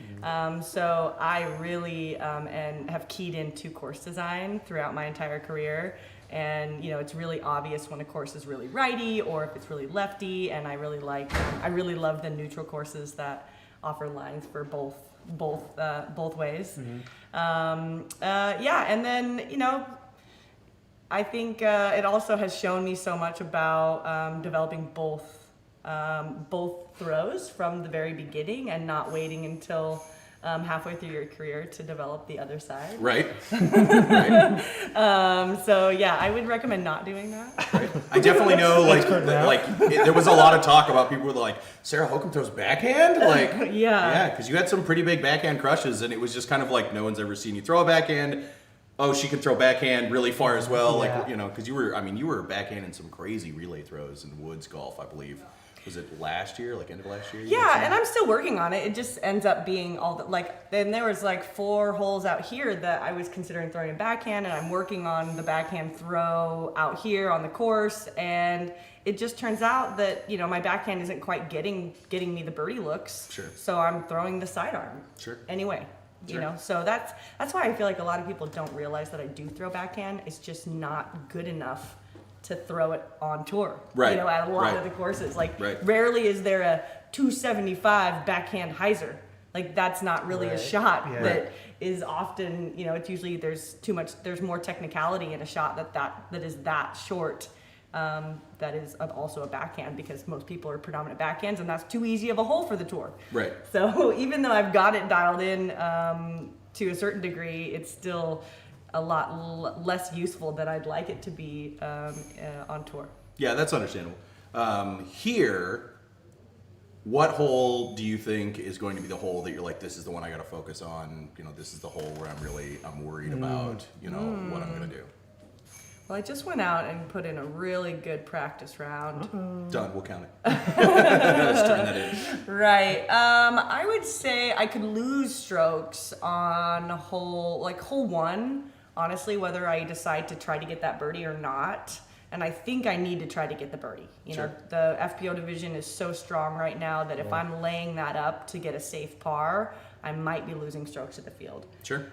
So I really and have keyed into course design throughout my entire career. And it's really obvious when a course is really righty or if it's really lefty. And I really love the neutral courses that offer lines for both ways. Yeah, and then I think it also has shown me so much about developing both throws from the very beginning and not waiting until halfway through your career to develop the other side. Right. Right. So yeah, I would recommend not doing that. Right. I definitely know, there was a lot of talk about people who were like, Sarah Hokom throws backhand? Like, Yeah. because you had some pretty big backhand crushes, and it was just kind of like, no one's ever seen you throw a backhand. Oh, she can throw backhand really far as well. Yeah. Like, because you were backhanding some crazy relay throws in Woods Golf, I believe. Was it last year, like end of last year? Yeah, and I'm still working on it. It just ends up being then there was 4 holes out here that I was considering throwing a backhand, and I'm working on the backhand throw out here on the course, and it just turns out that, my backhand isn't quite getting me the birdie looks. Sure. So I'm throwing the sidearm. Sure. Anyway, Sure. so that's why I feel like a lot of people don't realize that I do throw backhand. It's just not good enough to throw it on tour. Right. At a lot Right. of the courses. Right. Rarely is there a 275 backhand hyzer. That's not really a shot Yeah. that is often, it's usually there's more technicality in a shot that is that short. That is also a backhand, because most people are predominant backhands, and that's too easy of a hole for the tour. Right. So even though I've got it dialed in to a certain degree, it's still a lot less useful than I'd like it to be on tour. Yeah, that's understandable. Here, what hole do you think is going to be the hole that you're like, this is the one I got to focus on? This is the hole where I'm worried about, what I'm going to do. Well, I just went out and put in a really good practice round. Done. We'll count it. Let's turn that in. Right. I would say I could lose strokes on hole 1, honestly, whether I decide to try to get that birdie or not. And I think I need to try to get the birdie. You know, the FPO division is so strong right now that if I'm laying that up to get a safe par, I might be losing strokes at the field. Sure.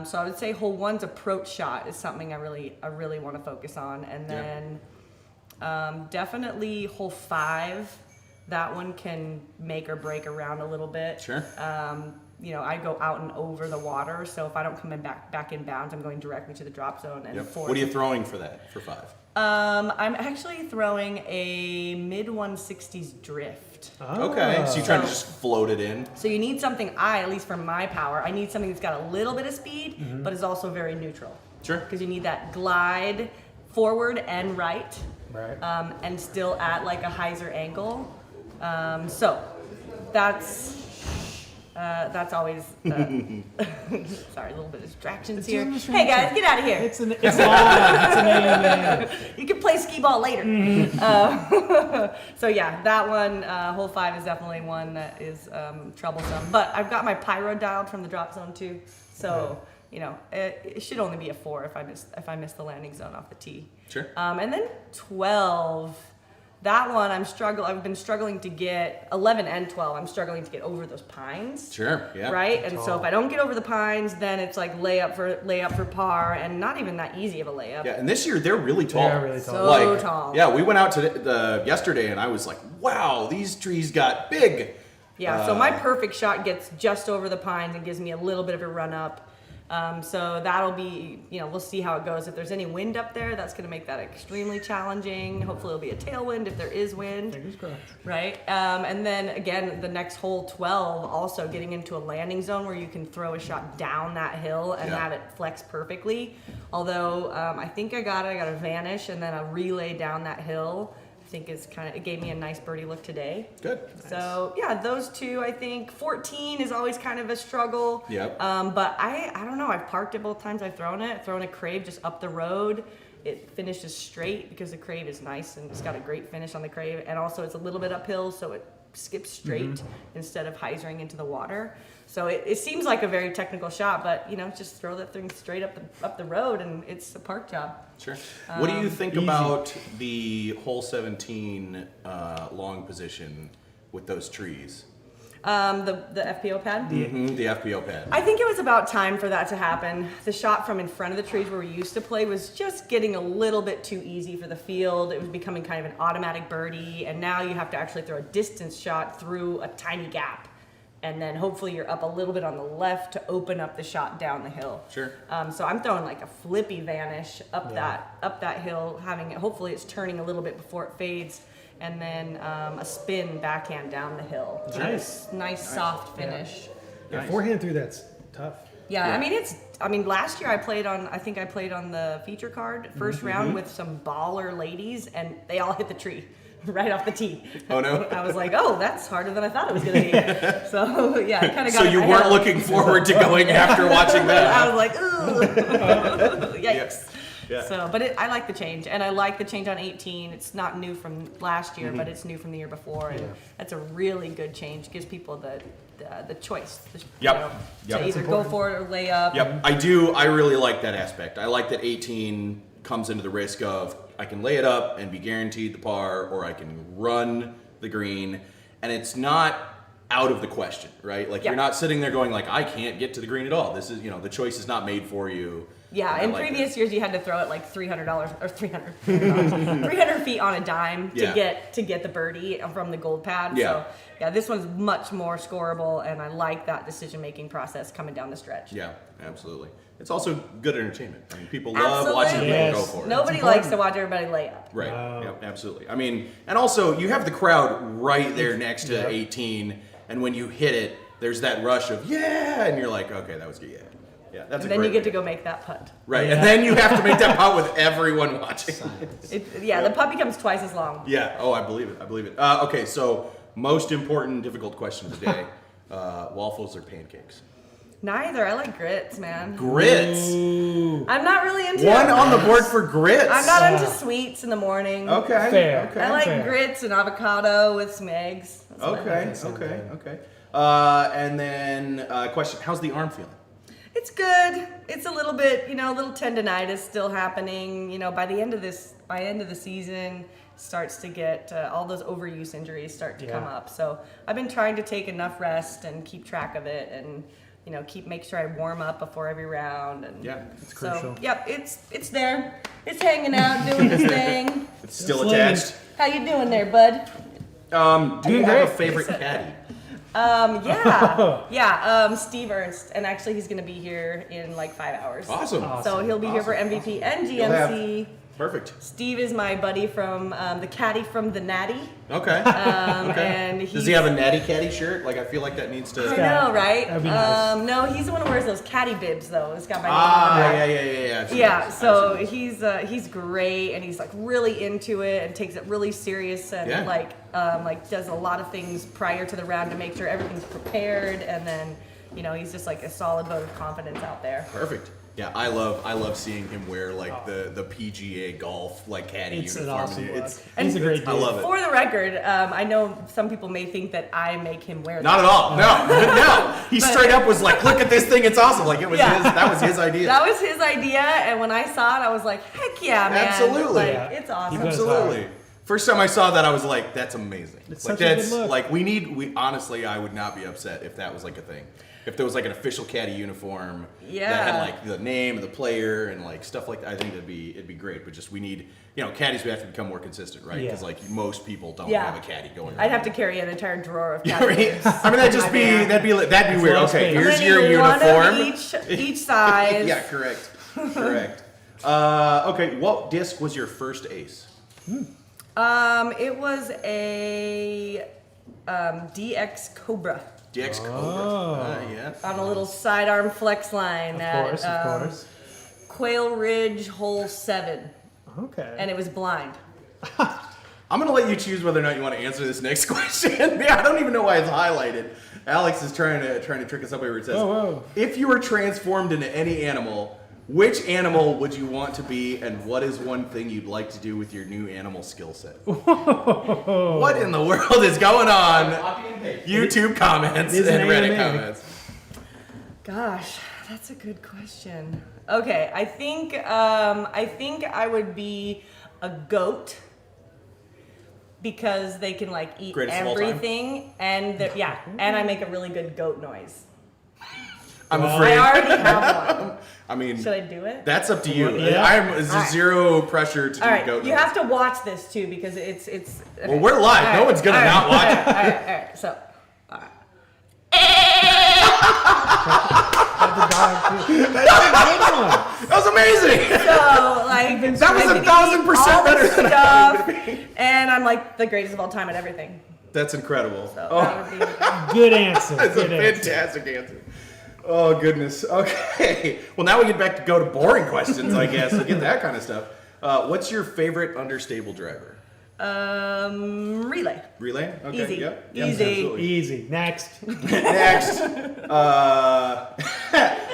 So I would say hole 1's approach shot is something I really want to focus on. And then definitely hole 5, that one can make or break around a little bit. Sure. You know, I go out and over the water, so if I don't come in back in bounds, I'm going directly to the drop zone. And What are you throwing for that, for 5? I'm actually throwing a mid 160s drift. Okay, so you're trying to just float it in. So you need something, at least for my power, I need something that's got a little bit of speed, but is also very neutral. Sure. Because you need that glide forward and right, Right. and still at like a hyzer angle. So that's always, sorry, a little bit of distractions here. Hey guys, get out of here. It's an AMA. You can play skee ball later. So yeah, that one, hole 5 is definitely one that is troublesome. But I've got my Pyro dialed from the drop zone too. So, you know, it should only be a 4 if I miss the landing zone off the tee. Sure. And then 12. That one I've been struggling to get 11 and 12. I'm struggling to get over those pines. Sure, yeah. Right? And so if I don't get over the pines, then it's like layup for par, and not even that easy of a layup. Yeah, and this year they're really tall. They're really tall. So tall. Yeah, we went out to yesterday and I was like, wow, these trees got big. Yeah, so my perfect shot gets just over the pines and gives me a little bit of a run up. So that'll be, you know, we'll see how it goes. If there's any wind up there, that's going to make that extremely challenging. Hopefully it'll be a tailwind if there is wind. Fingers crossed. Right? And then again, the next hole 12, also getting into a landing zone where you can throw a shot down that hill and have it flex perfectly. Although I think I got a vanish and then a relay down that hill. I think it gave me a nice birdie look today. Good. So yeah, those two, I think. 14 is always kind of a struggle. Yep. But I don't know. I've parked it both times I've thrown it. I've thrown a crave just up the road. It finishes straight because the crave is nice and it's got a great finish on the crave. And also it's a little bit uphill, so it skips straight instead of hyzering into the water. So it seems like a very technical shot, but you know, just throw that thing straight up the road and it's a park job. Sure. What do you think about the hole 17 long position with those trees? The FPO pad? The FPO pad. I think it was about time for that to happen. The shot from in front of the trees where we used to play was just getting a little bit too easy for the field. It was becoming kind of an automatic birdie, and now you have to actually throw a distance shot through a tiny gap. And then hopefully you're up a little bit on the left to open up the shot down the hill. Sure. So I'm throwing like a flippy vanish up that hill, hopefully it's turning a little bit before it fades, and then a spin backhand down the hill. Nice soft finish. Yeah, forehand through that's tough. Yeah, I mean last year I played on the feature card first round with some baller ladies, and they all hit the tree right off the tee. Oh no! I was like, oh, that's harder than I thought it was going to be. So yeah, I kind of got. So you weren't looking forward to going after watching that? I was like, ooh, yikes. Yeah. So, but I like the change, and I like the change on 18. It's not new from last year, but it's new from the year before, and that's a really good change. It gives people the choice. Yep. To either go for it or lay up. Yep. I really like that aspect. I like that 18 comes into the risk of I can lay it up and be guaranteed the par, or I can run the green, and it's not out of the question, right? Like you're not sitting there going like, I can't get to the green at all. This is, the choice is not made for you. Yeah, in previous years you had to throw it like $300 or 300 feet on a dime to get the birdie from the gold pad. Yeah. So yeah, this one's much more scoreable, and I like that decision-making process coming down the stretch. Yeah, absolutely. It's also good entertainment. I mean, people love watching people go for it. Nobody likes to watch everybody lay up. Right. Yep, absolutely. I mean, and also you have the crowd right there next to 18, and when you hit it, there's that rush of and you're like, okay, that was good. Yeah, that's. And then you get to go make that putt. Right, and then you have to make that putt with everyone watching. The putt becomes twice as long. Yeah. Oh, I believe it. Okay, so most important, difficult question of the day: waffles or pancakes? Neither. I like grits, man. Grits. I'm not really into one on the board for grits. I'm not into sweets in the morning. Okay. Fair. Okay. I like grits and avocado with some eggs. Okay. And then question: how's the arm feeling? It's good. It's a little bit, a little tendonitis still happening. By the end of the season, starts to get all those overuse injuries start to come up. So I've been trying to take enough rest and keep track of it, and make sure I warm up before every round. And it's crucial. Yep, it's there. It's hanging out, doing its thing. It's still attached. How you doing there, bud? Do you have a favorite caddy? Steve Ernst, and actually he's gonna be here in like 5 hours. Awesome. So he'll be here for MVP and You'll GMC. Perfect. Steve is my buddy from the caddy from the Natty. Okay. And Does he have a Natty Caddy shirt? Like, I feel like that needs to. I know, right? That'd be nice. No, he's the one who wears those caddy bibs, though. It's got my name on the back. Yeah. I've seen Yeah, those. so I've seen those. he's great, and he's like really into it and takes it really serious, and Yeah. like does a lot of things prior to the round to make sure everything's prepared, and then he's just like a solid vote of confidence out there. Perfect. Yeah, I love seeing him wear like the PGA golf like caddy It's an uniform. awesome look. It's He's a great dude. I love it. For the record, I know some people may think that I make him wear Not that. at all. No. He straight up was like, "Look at this thing. It's awesome." Like it was Yeah. his. That was his idea. That was his idea, and when I saw it, I was like, "Heck yeah, man!" Absolutely. Like, Yeah. it's awesome. He goes Absolutely. First time I saw that, I was like, "That's amazing." It's like such a good that's look. like we honestly, I would not be upset if that was like a thing. If there was like an official caddy uniform that had Yeah. like the name of the player and like stuff like that, I think it'd be great. But just we need caddies. We have to become more consistent, right? Because Yeah. like most people don't Yeah. have a caddy going. I'd have to carry an entire drawer of Yeah, caddies. right? I mean, that'd just be that'd be weird. lot of Okay, space. here's And your then one of uniform. each size. Yeah, correct. Okay, what disc was your first ace? It was a DX Cobra DX Cobra. Oh. Yeah. on a little sidearm flex line Of at course. Quail Ridge Hole 7, Okay. and it was blind. I'm gonna let you choose whether or not you want to answer this next question. Yeah, I don't even know why it's highlighted. Alex is trying to trick us up here. Where it says, Whoa. "If you were transformed into any animal, which animal would you want to be, and what is one thing you'd like to do with your new animal skill set?" What in the world is going on? YouTube comments It is and an Reddit AMA. comments. Gosh, that's a good question. Okay, I think I would be a goat because they can like eat Greatest of all time? everything, and and I make a really good goat noise. I'm I afraid. already have one. I mean, Should I do it? that's up to you. Yeah. There's All right. zero pressure to do All right, goat you noise. have to watch this too because it's. Okay. Well, we're live. All No right, one's gonna all right, not watch it. All right. So, That was amazing. so like That was I can 1,000% eat all better this than I stuff, thought it would be. and I'm like the greatest of all time at everything. That's incredible. So Oh, that would be. Good answer. that's a Good answer. fantastic answer. Oh goodness. Okay. Well, now we get back to go to boring questions, I guess. We get that kind of stuff. What's your favorite understable driver? Relay. Relay. Okay. Easy. Yep. Easy. Absolutely. Easy. Next. Next.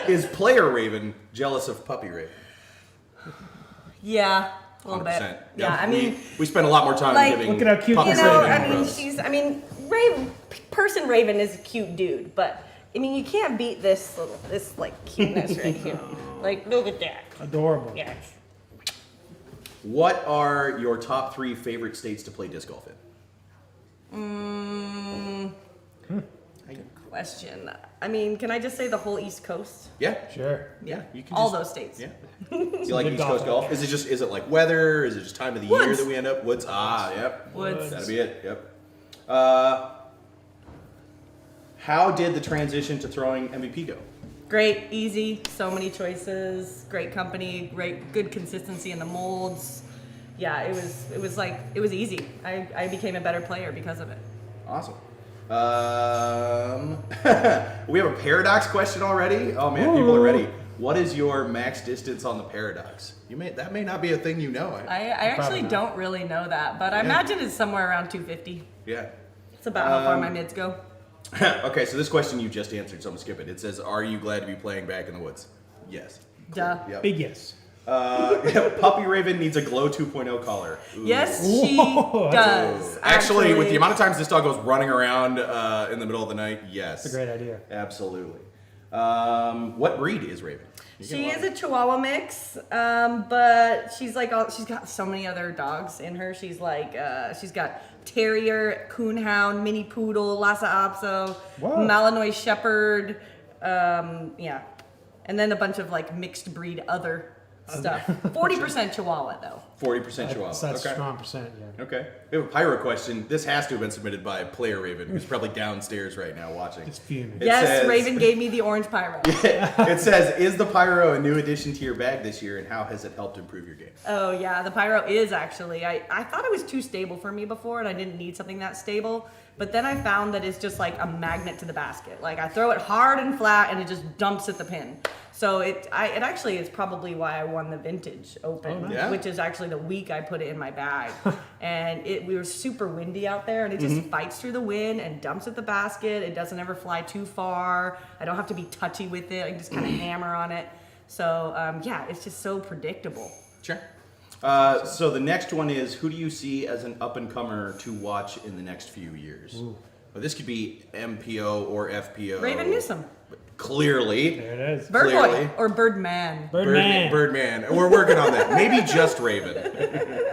Is Player Raven jealous of Puppy Raven? Yeah, a little 100%. bit. Yep. Yeah, I mean, we spend a lot more time like- giving. Look at how cute Puppy this Raven Raven rubs. Raven, person Raven is a cute dude, but I mean, you can't beat this like cuteness right here. Like, look at that. Adorable. Yes. What are your top 3 favorite states to play disc golf in? Good question. I mean, can I just say the whole East Coast? Yeah. Sure. Yeah. You can All just- those states. Yeah. You like Good East Coast golf. golf? Is it like weather? Is it just time of the year Woods. that we end up? Woods. Ah, yep. Woods. That'll be it. Yep. How did the transition to throwing MVP go? Great, easy, so many choices, great company, good consistency in the molds. Yeah, it was easy. I became a better player because of it. Awesome. We have a paradox question already. Oh man, people are ready. What is your max distance on the paradox? That may not be a thing you know. I actually not. don't really know that, but I imagine it's somewhere around 250. Yeah. It's about how far my mids go. Okay, so this question you just answered, so I'm gonna skip it. It says, "Are you glad to be playing back in the woods?" Yes. Duh. Yep. Big yes. Puppy Raven needs a Glow 2.0 collar. Ooh. Yes, she Whoa, does. Actually, with the amount of times this dog goes running around in the middle of the night, yes. That's a great idea. Absolutely. What breed is Raven? She is a Chihuahua mix, but she's got so many other dogs in her. She's she's got Terrier, Coonhound, Mini Poodle, Lhasa Apso, Malinois Shepherd, and then a bunch of mixed breed other stuff. 40% Chihuahua though. 40% Chihuahua. That's okay. strong percent, yeah. Okay. We have a Pyro question. This has to have been submitted by Player Raven, who's probably downstairs right now watching. It's fuming. Yes, Raven gave me the orange Pyro. It says, is the Pyro a new addition to your bag this year, and how has it helped improve your game? Oh yeah, the Pyro is actually. I thought it was too stable for me before, and I didn't need something that stable. But then I found that it's just like a magnet to the basket. Like I throw it hard and flat, and it just dumps at the pin. So it actually is probably why I won the Vintage Open, Yeah? which is actually the week I put it in my bag. And we were super windy out there, and it just fights through the wind and dumps at the basket. It doesn't ever fly too far. I don't have to be touchy with it. I can just kind of hammer on it. So it's just so predictable. Sure. So the next one is, who do you see as an up-and-comer to watch in the next few years? Well, this could be MPO or FPO. Raven Newsom. Clearly. There it is. Bird Clearly. Boy or Birdman. Birdman. Birdman. We're working on that. Maybe just Raven.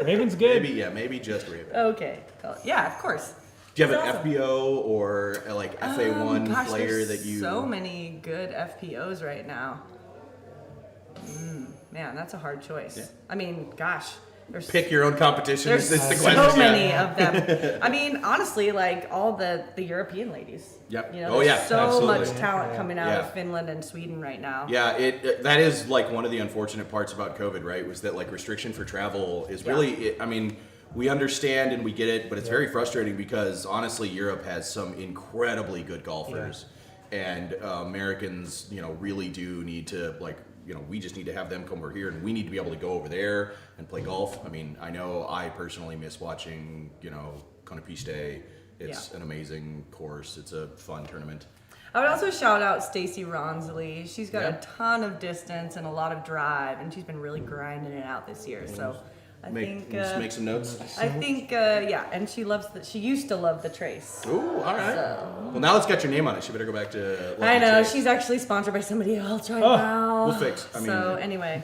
Raven's good. Maybe just Raven. Okay. Yeah, of course. Do you have an It's awesome. FPO or FA1 Gosh, player there's that you... so many good FPOs right now. Man, that's a hard choice. Yeah. I mean, gosh. There's Pick your own competition. There's is the so question. many of them. I mean, honestly, all the European ladies. Yep. There's so absolutely. much talent coming out Yeah. of Finland and Sweden right now. Yeah, that is one of the unfortunate parts about COVID, right? Was that restriction for travel is really, I mean, we understand and we get it, but it's very frustrating because honestly, Europe has some incredibly good golfers, and Americans, really do need to we just need to have them come over here, and we need to be able to go over there and play golf. I mean, I know I personally miss watching, Konopiste. It's an amazing course. It's a fun tournament. I would also shout out Stacy Ronsley. She's got a ton of distance and a lot of drive, and she's been really grinding it out this year. So I think just make some notes. I think and she used to love the Trace. Ooh, all right. So. Well, now it's got your name on it. She better go back to. I know Trace. she's actually sponsored by somebody else right now. We'll fix. Anyway.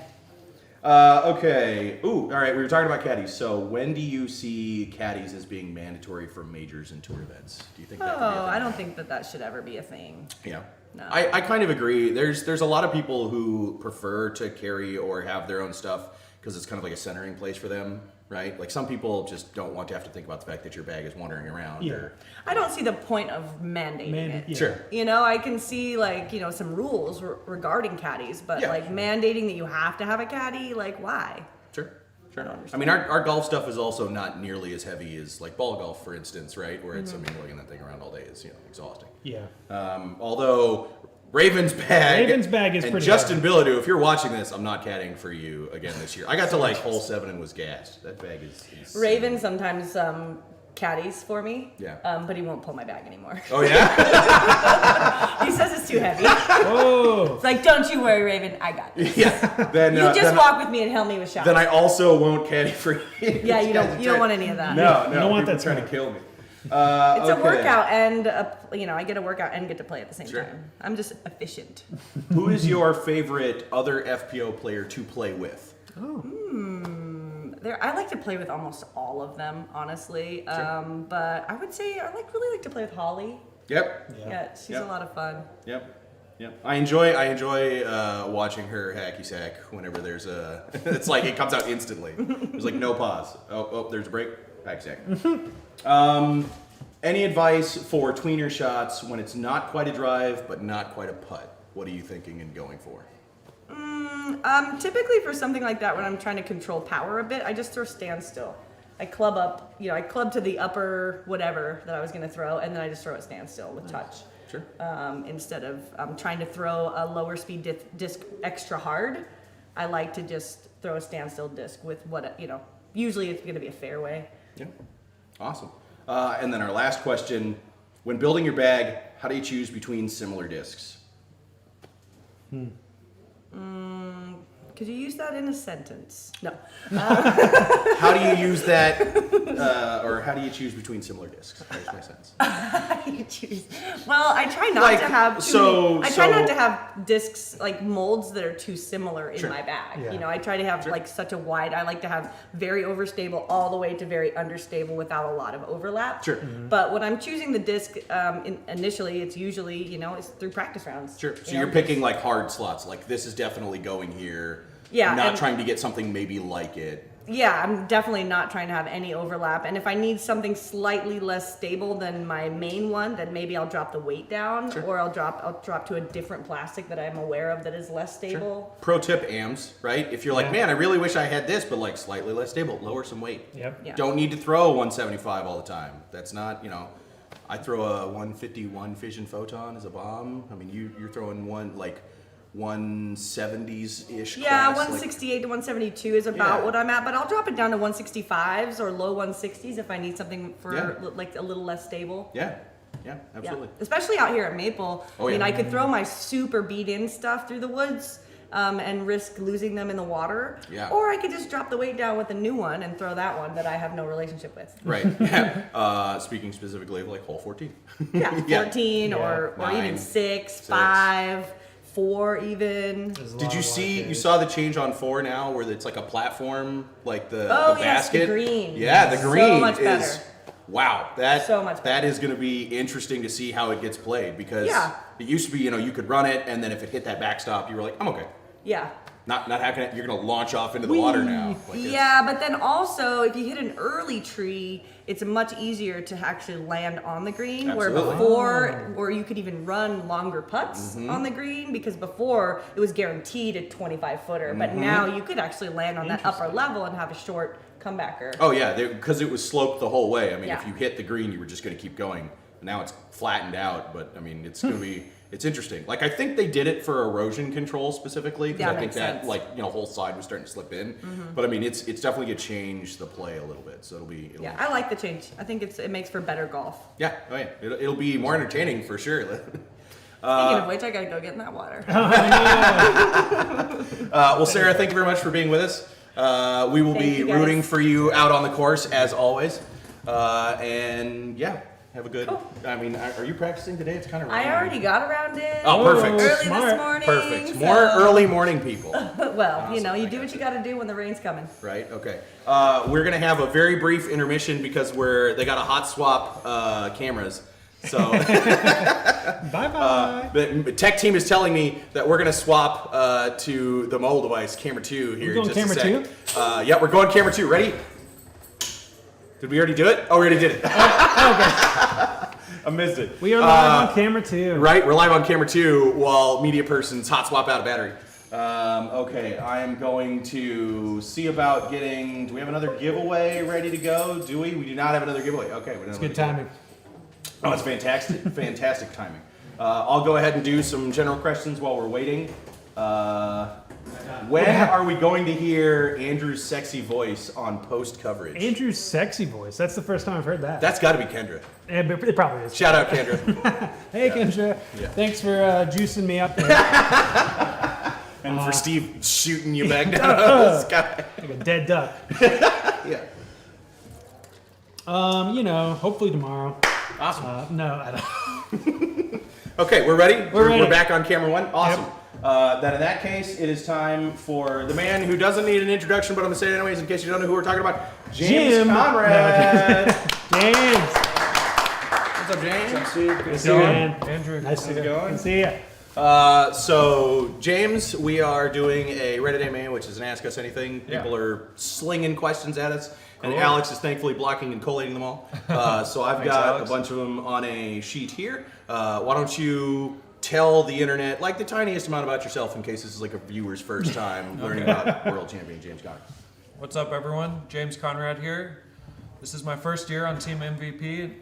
Okay. Ooh, all right. We were talking about caddies. So when do you see caddies as being mandatory for majors and tour events? Do you think that could be a thing? I don't think that should ever be a thing. Yeah. No. I kind of agree. There's a lot of people who prefer to carry or have their own stuff because it's kind of like a centering place for them, right? Like some people just don't want to have to think about the fact that your bag is wandering around. Yeah. Or, I don't see the point of mandating it. Yeah. Sure. I can see some rules regarding caddies, but mandating that you have to have a caddy, why? Sure. I mean, our golf stuff is also not nearly as heavy as ball golf, for instance, right? Where it's, lugging that thing around all day is, exhausting. Yeah. Although Raven's bag is and pretty Justin Bilodeau, if you're watching this, I'm not caddying for you again this year. I got to hole 7 and was gassed. That bag is Raven sometimes caddies for me, but he won't pull my bag anymore. Oh yeah? He says it's too heavy. Oh. It's don't you worry, Raven, I got this. Yeah. Then You just walk with me and help me with shots. Then I also won't caddy for you. Yeah, you don't want any of that. No, You don't want people that trying to smoke. kill me. It's a Okay. workout and I get a workout and get to play at the same Sure. time. I'm just efficient. Who is your favorite other FPO player to play with? I like to play with almost all of them, honestly. But I would say I really like to play with Holly. Yep. Yeah, she's Yep. a lot of fun. Yep. I enjoy watching her hacky sack whenever there's a. It's it comes out instantly. There's no pause. Oh, there's a break. Hacky sack. Any advice for tweener shots when it's not quite a drive but not quite a putt? What are you thinking and going for? Typically for something like that, when I'm trying to control power a bit, I just throw standstill. I club up, I club to the upper whatever that I was going to throw, and then I just throw it standstill with touch. Sure. Instead of trying to throw a lower speed disc extra hard, I like to just throw a standstill disc with usually it's going to be a fairway. Yeah. Awesome. And then our last question: when building your bag, how do you choose between similar discs? Could you use that in a sentence? No. How do you use that, or how do you choose between similar discs? There's my sense. you choose? Well, I try not Like, to have I try not to have discs like molds that are too similar in my bag. Yeah. You know, I try to have like such a wide. I like to have very overstable all the way to very understable without a lot of overlap. Sure. But when I'm choosing the disc, initially it's usually it's through practice rounds. Sure. So You you're know, picking like hard slots. Like this is definitely going here. Yeah, Not and- trying to get something maybe like it. Yeah, I'm definitely not trying to have any overlap. And if I need something slightly less stable than my main one, then maybe I'll drop the weight down, or I'll drop to a different plastic that I'm aware of that is less stable. Pro tip, AMs, right? If you're like, man, I really wish I had this, but like slightly less stable, lower some weight. Yep. Yeah. Don't need to throw 175 all the time. That's not, I throw a 151 fission photon as a bomb. I mean, you're throwing one like 170s-ish Yeah, class, 168 to 172 is about Yeah. what I'm at, but I'll drop it down to 165s or low 160s if I need something for Yeah. like a little less stable. Yeah, absolutely. Yeah. Especially out here at Maple. Oh, I mean, yeah. I could throw my super beat-in stuff through the woods and risk losing them in the water. Yeah. Or I could just drop the weight down with a new one and throw that one that I have no relationship with. Right. Yeah. Speaking specifically of like hole 14. Yeah, Yeah. 14 or 9, even 6, 5, 4 even. Did you see? You saw the change on 4 now, where it's like a platform, like the Oh, the yes, the basket. green. Yeah, the So green much is better. wow. That So much that better. is going to be interesting to see how it gets played because Yeah. it used to be you could run it and then if it hit that backstop, you were like, I'm okay. Yeah. Not having it. You're going to launch off into the water now. Like it's- Yeah, but then also if you hit an early tree, it's much easier to actually land on the green. Absolutely. Where before, or you could even run longer putts Mm-hmm. on the green because before it was guaranteed a 25 footer, but Mm-hmm. now you could actually land on that upper level and have a short comebacker. Oh yeah, because it was sloped the whole way. I mean, if Yeah. you hit the green, you were just going to keep going. Now it's flattened out, but I mean, it's going to be. It's interesting. Like I think they did it for erosion control specifically because That I think makes that sense. whole side was starting to slip in. But I mean, it's definitely going to change the play a little bit. So it'll be. Yeah, I like the change. I think it makes for better golf. Yeah. Oh yeah. It'll be more entertaining for sure. Speaking of which, I gotta go get in that water. Well, Sarah, thank you very much for being with us. We will Thank be you, guys. rooting for you out on the course as always. And yeah, have a good. Cool. I mean, are you practicing today? It's kind of. I already got around it. Oh, perfect. Early Smart. this morning. Perfect. so- More early morning people. Well, you I do what you gotta do when the rain's coming. Right. Okay. We're gonna have a very brief intermission because they got a hot swap cameras. So Bye-bye. the tech team is telling me that we're gonna swap to the mobile device camera 2 here. We're going in just camera a sec. Yeah, we're going camera 2. Ready? Did we already do it? Oh, we already did it. I missed it. We are live on camera too. Right, we're live on camera 2 while media person's hot swap out a battery. Okay, I am going to see about getting. Do we have another giveaway ready to go? Do we? We do not have another giveaway. Okay, we don't. It's good timing. Oh, it's fantastic, fantastic timing. I'll go ahead and do some general questions while we're waiting. When are we going to hear Andrew's sexy voice on post coverage? Andrew's sexy voice. That's the first time I've heard that. That's got to be Kendra. But it probably is. Shout out, Kendra. Hey, Kendra. Yeah. Thanks for juicing me up there. And for Steve shooting you back down out of the sky. Like a dead duck. Yeah. Hopefully tomorrow. Awesome. No, I don't. Okay, we're ready? We're ready. We're back on camera 1? Awesome. Then in that case, it is time for the man who doesn't need an introduction, but I'm going to say it anyways in case you don't know who we're talking about. James Jim. Conrad. James. What's up, James? Good to see you, man. Andrew, Nice to how's it going? Good to see you. So, James, we are doing a Reddit AMA, which is an Ask Us Anything. Yeah. People are slinging questions at us, and Cool. Alex is thankfully blocking and collating them all. So I've Thanks, got Alex. a bunch of them on a sheet here. Why don't you tell the internet, like the tiniest amount about yourself in case this is like a viewer's first time learning about world champion James Conrad. What's up, everyone? James Conrad here. This is my first year on Team MVP,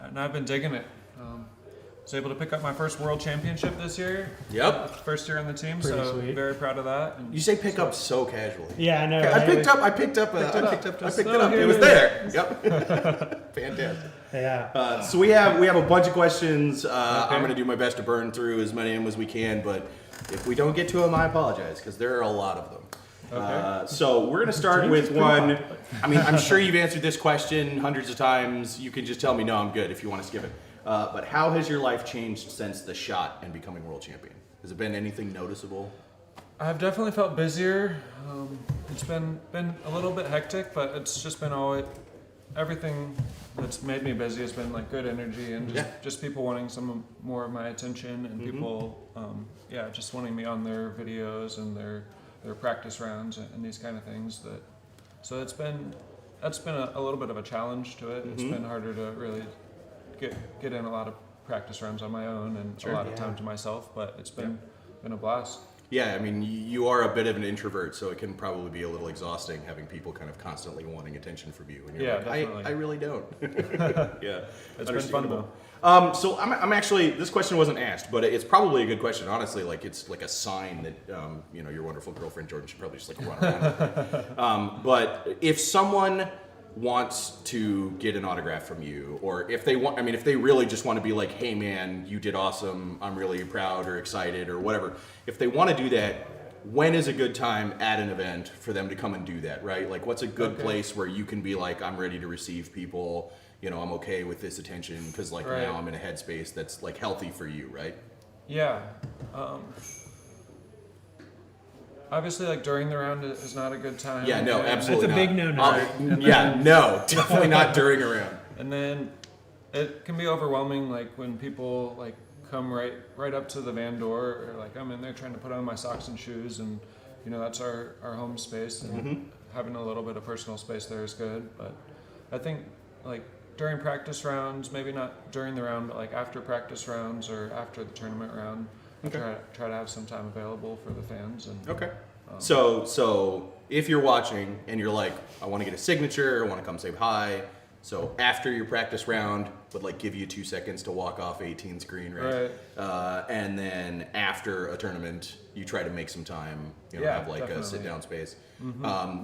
and I've been digging it. Was able to pick up my first world championship this year. Yep. First year on the team, Pretty so sweet. very proud of that. And You say pick up so casually. Yeah, I know. I right? picked it up. I picked it up. It was there. Yep. Fantastic. Yeah. So we have a bunch of questions. I'm going to do my best to burn through as many of them as we can, but if we don't get to them, I apologize because there are a lot of them. So we're going to start James with is pretty one. popular. I mean, I'm sure you've answered this question hundreds of times. You can just tell me no, I'm good if you want to skip it. But how has your life changed since the shot and becoming world champion? Has it been anything noticeable? I've definitely felt busier. It's been a little bit hectic, but it's just been everything that's made me busy has been like good energy and just people wanting some more of my attention and people, just wanting me on their videos and their practice rounds and these kind of things. So that's been a little bit of a challenge to it. It's been harder to really get in a lot of practice rounds on my own and a lot of time to myself, but it's been a blast. Yeah, I mean, you are a bit of an introvert, so it can probably be a little exhausting having people kind of constantly wanting attention from you. And you're like, definitely. I really don't. Yeah, It's been fun though. So I'm actually, this question wasn't asked, but it's probably a good question. Honestly, like it's like a sign that your wonderful girlfriend Jordan should probably just like run around. But if someone wants to get an autograph from you, or if they want, if they really just want to be like, hey man, you did awesome, I'm really proud or excited or whatever, if they want to do that, when is a good time at an event for them to come and do that, right? Like what's a good place where you can be like, I'm ready to receive people, I'm okay with this attention because like now I'm in a headspace that's like healthy for you, right? Yeah. Obviously, like during the round is not a good time. Yeah, no, absolutely That's a big no-no. No, definitely not during a round. And then it can be overwhelming, like when people like come right up to the van door, or like I'm in there trying to put on my socks and shoes, and that's our home space, and having a little bit of personal space there is good. But I think like during practice rounds, maybe not during the round, but like after practice rounds or after the tournament round. Try to have some time available for the fans. And okay. So if you're watching and you're like, I want to get a signature, I want to come say hi. So after your practice round, would like give you 2 seconds to walk off 18 screen, right? And then after a tournament, you try to make some time, have like a sit down space.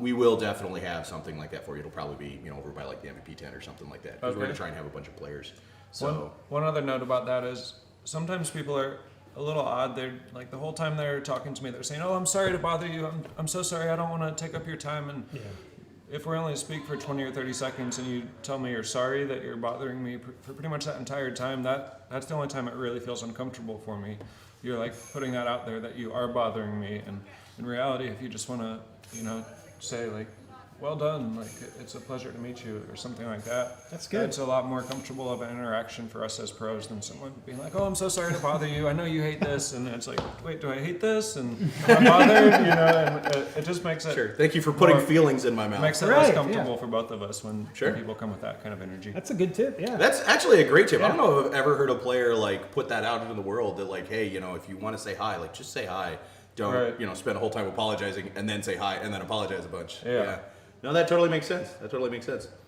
We will definitely have something like that for you. It'll probably be, over by like the MVP tent or something like that. Because we're gonna try and have a bunch of players. So one other note about that is sometimes people are a little odd. They're like the whole time they're talking to me, they're saying, "Oh, I'm sorry to bother you. I'm so sorry. I don't want to take up your time." And if we're only to speak for 20 or 30 seconds, and you tell me you're sorry that you're bothering me for pretty much that entire time, that's the only time it really feels uncomfortable for me. You're like putting that out there that you are bothering me, and in reality, if you just want to, say like, well done, like it's a pleasure to meet you or something like that. That's good. It's a lot more comfortable of an interaction for us as pros than someone being like, oh, I'm so sorry to bother you. I know you hate this. And it's like, wait, do I hate this? And am I bothered? And it just makes it. Sure. Thank you for putting feelings in my mouth. Makes it less comfortable for both of us when people come with that kind of energy. That's a good tip, yeah. That's actually a great tip. I don't know if I've ever heard a player like put that out into the world that like, hey, if you want to say hi, like just say hi. Don't, spend a whole time apologizing and then say hi and then apologize a bunch. Yeah. No, that totally makes sense.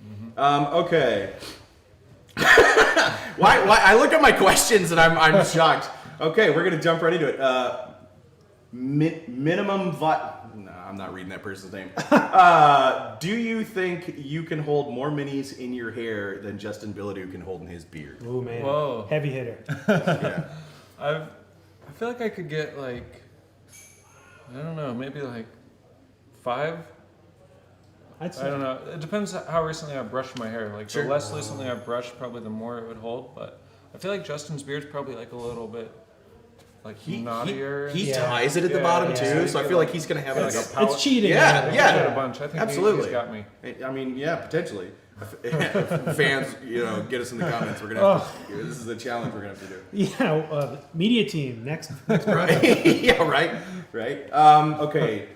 Okay. Why? I look at my questions and I'm shocked. Okay, we're gonna jump right into it. Minimum. No, I'm not reading that person's name. Do you think you can hold more minis in your hair than Justin Bilodeau can hold in his beard? Oh man. Whoa. Heavy hitter. I feel like I could get like, I don't know, maybe like 5. I don't know. It depends how recently I brushed my hair. Like the less recently I brushed, probably the more it would hold. But I feel like Justin's beard's probably like a little bit like knottier. He ties it at the bottom too, so I feel like he's gonna have like a it's cheating. A bunch. I think absolutely. He's got me. I mean, yeah, potentially. Fans, get us in the comments. We're gonna have to, this is the challenge we're gonna have to do. Yeah, media team next. Right. Yeah. Right. Okay.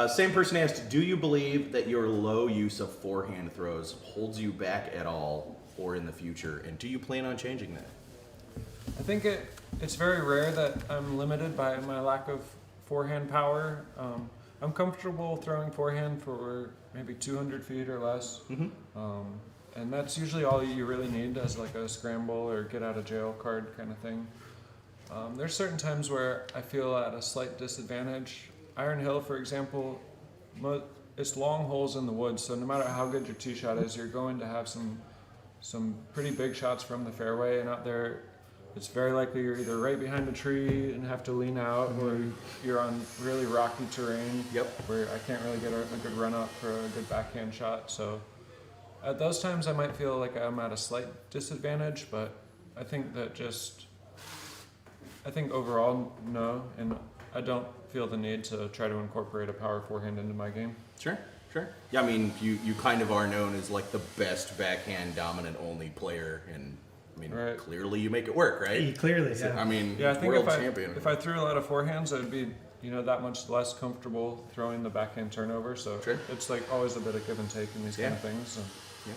Same person asked, do you believe that your low use of forehand throws holds you back at all or in the future? And do you plan on changing that? I think it's very rare that I'm limited by my lack of forehand power. I'm comfortable throwing forehand for maybe 200 feet or less. And that's usually all you really need as like a scramble or get out of jail card kind of thing. There's certain times where I feel at a slight disadvantage. Iron Hill, for example, it's long holes in the woods, so no matter how good your tee shot is, you're going to have some pretty big shots from the fairway, and out there, it's very likely you're either right behind a tree and have to lean out, or you're on really rocky terrain where I can't really get a good run up for a good backhand shot. So at those times, I might feel like I'm at a slight disadvantage, but I think overall, no, and I don't feel the need to try to incorporate a power forehand into my game. Sure. Yeah, I mean, you kind of are known as like the best backhand dominant only player, and I mean, Right. clearly you make it work, right? Clearly, So, yeah. I mean, Yeah, I think world champion. if I threw a lot of forehands, I'd be that much less comfortable throwing the backhand turnover. So Sure. it's like always a bit of give and take in these kind of Yeah. things. And Yeah.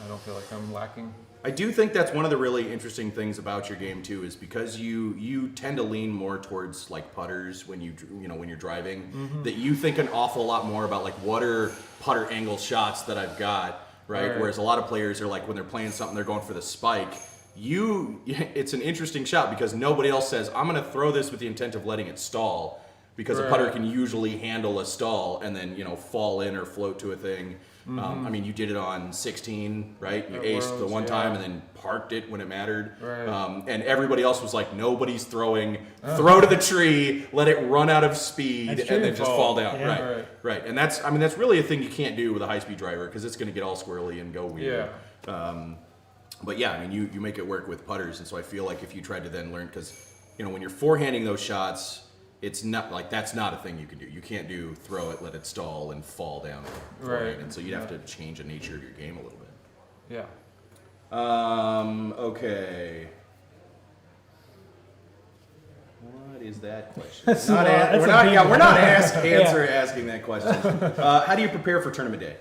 I don't feel like I'm lacking. I do think that's one of the really interesting things about your game too, is because you tend to lean more towards like putters when when you're driving, that you think an awful lot more about like what are putter angle shots that I've got, right? Right. Whereas a lot of players are like when they're playing something, they're going for the spike. It's an interesting shot because nobody else says I'm going to throw this with the intent of letting it stall, because a putter Right. can usually handle a stall and then fall in or float to a thing. I mean, you did it on 16, right? You At aced the Worlds, one yeah. time and then parked it when it mattered. Right. And everybody else was like, nobody's throwing. Throw to the tree, let it run out of speed, That's and true. then just fall down. Yeah. Right. And that's really a thing you can't do with a high-speed driver because it's going to get all squirrely and go weird. But yeah, I mean, you make it work with putters, and so I feel like if you tried to then learn, because when you're forehanding those shots, it's not like that's not a thing you can do. You can't do throw it, let it stall, and fall down. Right. And so you'd have to change the nature of your game a little bit. Yeah. Okay. What is that question? That's Not a lot. a- That's we're a not. big Yeah, one. we're not Yeah. asking that question. How do you prepare for tournament day?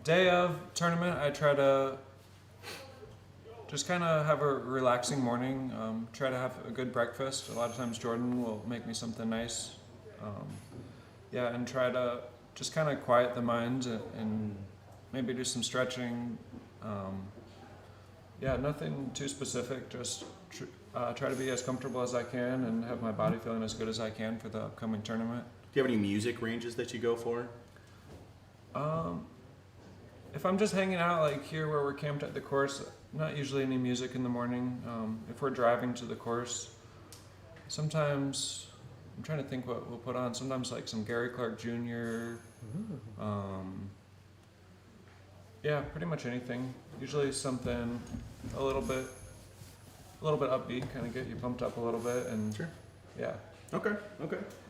Day of tournament, I try to just kind of have a relaxing morning. Try to have a good breakfast. A lot of times Jordan will make me something nice. And try to just kind of quiet the mind and maybe do some stretching. Nothing too specific. Just try to be as comfortable as I can and have my body feeling as good as I can for the upcoming tournament. Do you have any music ranges that you go for? If I'm just hanging out like here where we're camped at the course, not usually any music in the morning. If we're driving to the course, sometimes I'm trying to think what we'll put on. Sometimes like some Gary Clark Jr. Pretty much anything. Usually something a little bit upbeat, kind of get you pumped up a little bit, and Sure. yeah. Okay.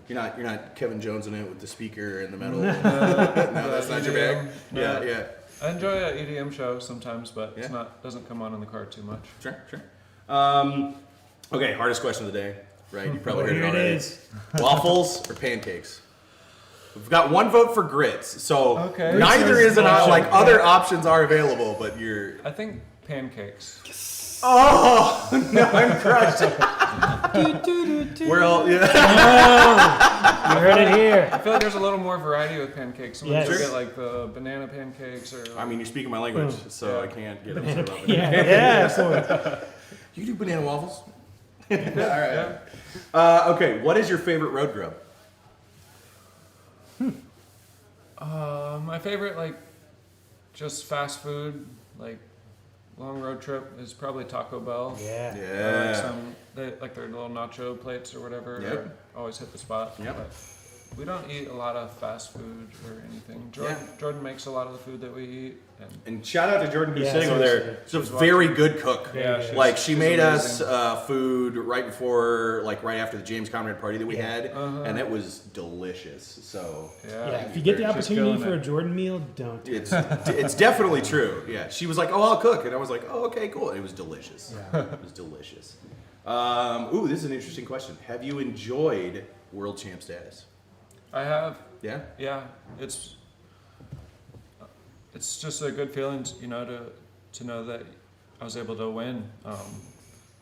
You're not Kevin Jones in it with the speaker in the middle. No, that's not your bag. No. Yeah. I enjoy an EDM show sometimes, but Yeah. doesn't come on in the car too much. Sure. Okay, hardest question of the day, right? You probably heard it Here it already. is. Waffles or pancakes? We've got one vote for grits, so Okay. neither Grits is an option. like other options are available, but you're. I think pancakes. Oh no, I'm crushed. We're all You heard it here. I feel like there's a little more variety with pancakes. Sometimes Yes. you get like the banana pancakes or. I mean, you're speaking my language, so I can't get upset about it. Yeah, absolutely. You do banana waffles? All right. Okay, what is your favorite road grub? My favorite, like, just fast food, like, long road trip is probably Taco Bell. Yeah. I like their little nacho plates or whatever. Yep. Always hit the spot. Yep. But we don't eat a lot of fast food or anything. Jordan makes a lot of the food that we eat. And shout out to Jordan who's Yeah, sitting over there. She's a very good cook. Yeah, She made us food right before, like right after the James Conrad party that we had, and it was delicious. So Yeah, if you get the She's opportunity killing for a it. Jordan meal, don't do it. it's definitely true. Yeah, she was like, "Oh, I'll cook," and I was like, "Oh, okay, cool." And it was delicious. Yeah. It was delicious. This is an interesting question. Have you enjoyed world champ status? I have. Yeah. Yeah, it's just a good feeling, to know that I was able to win.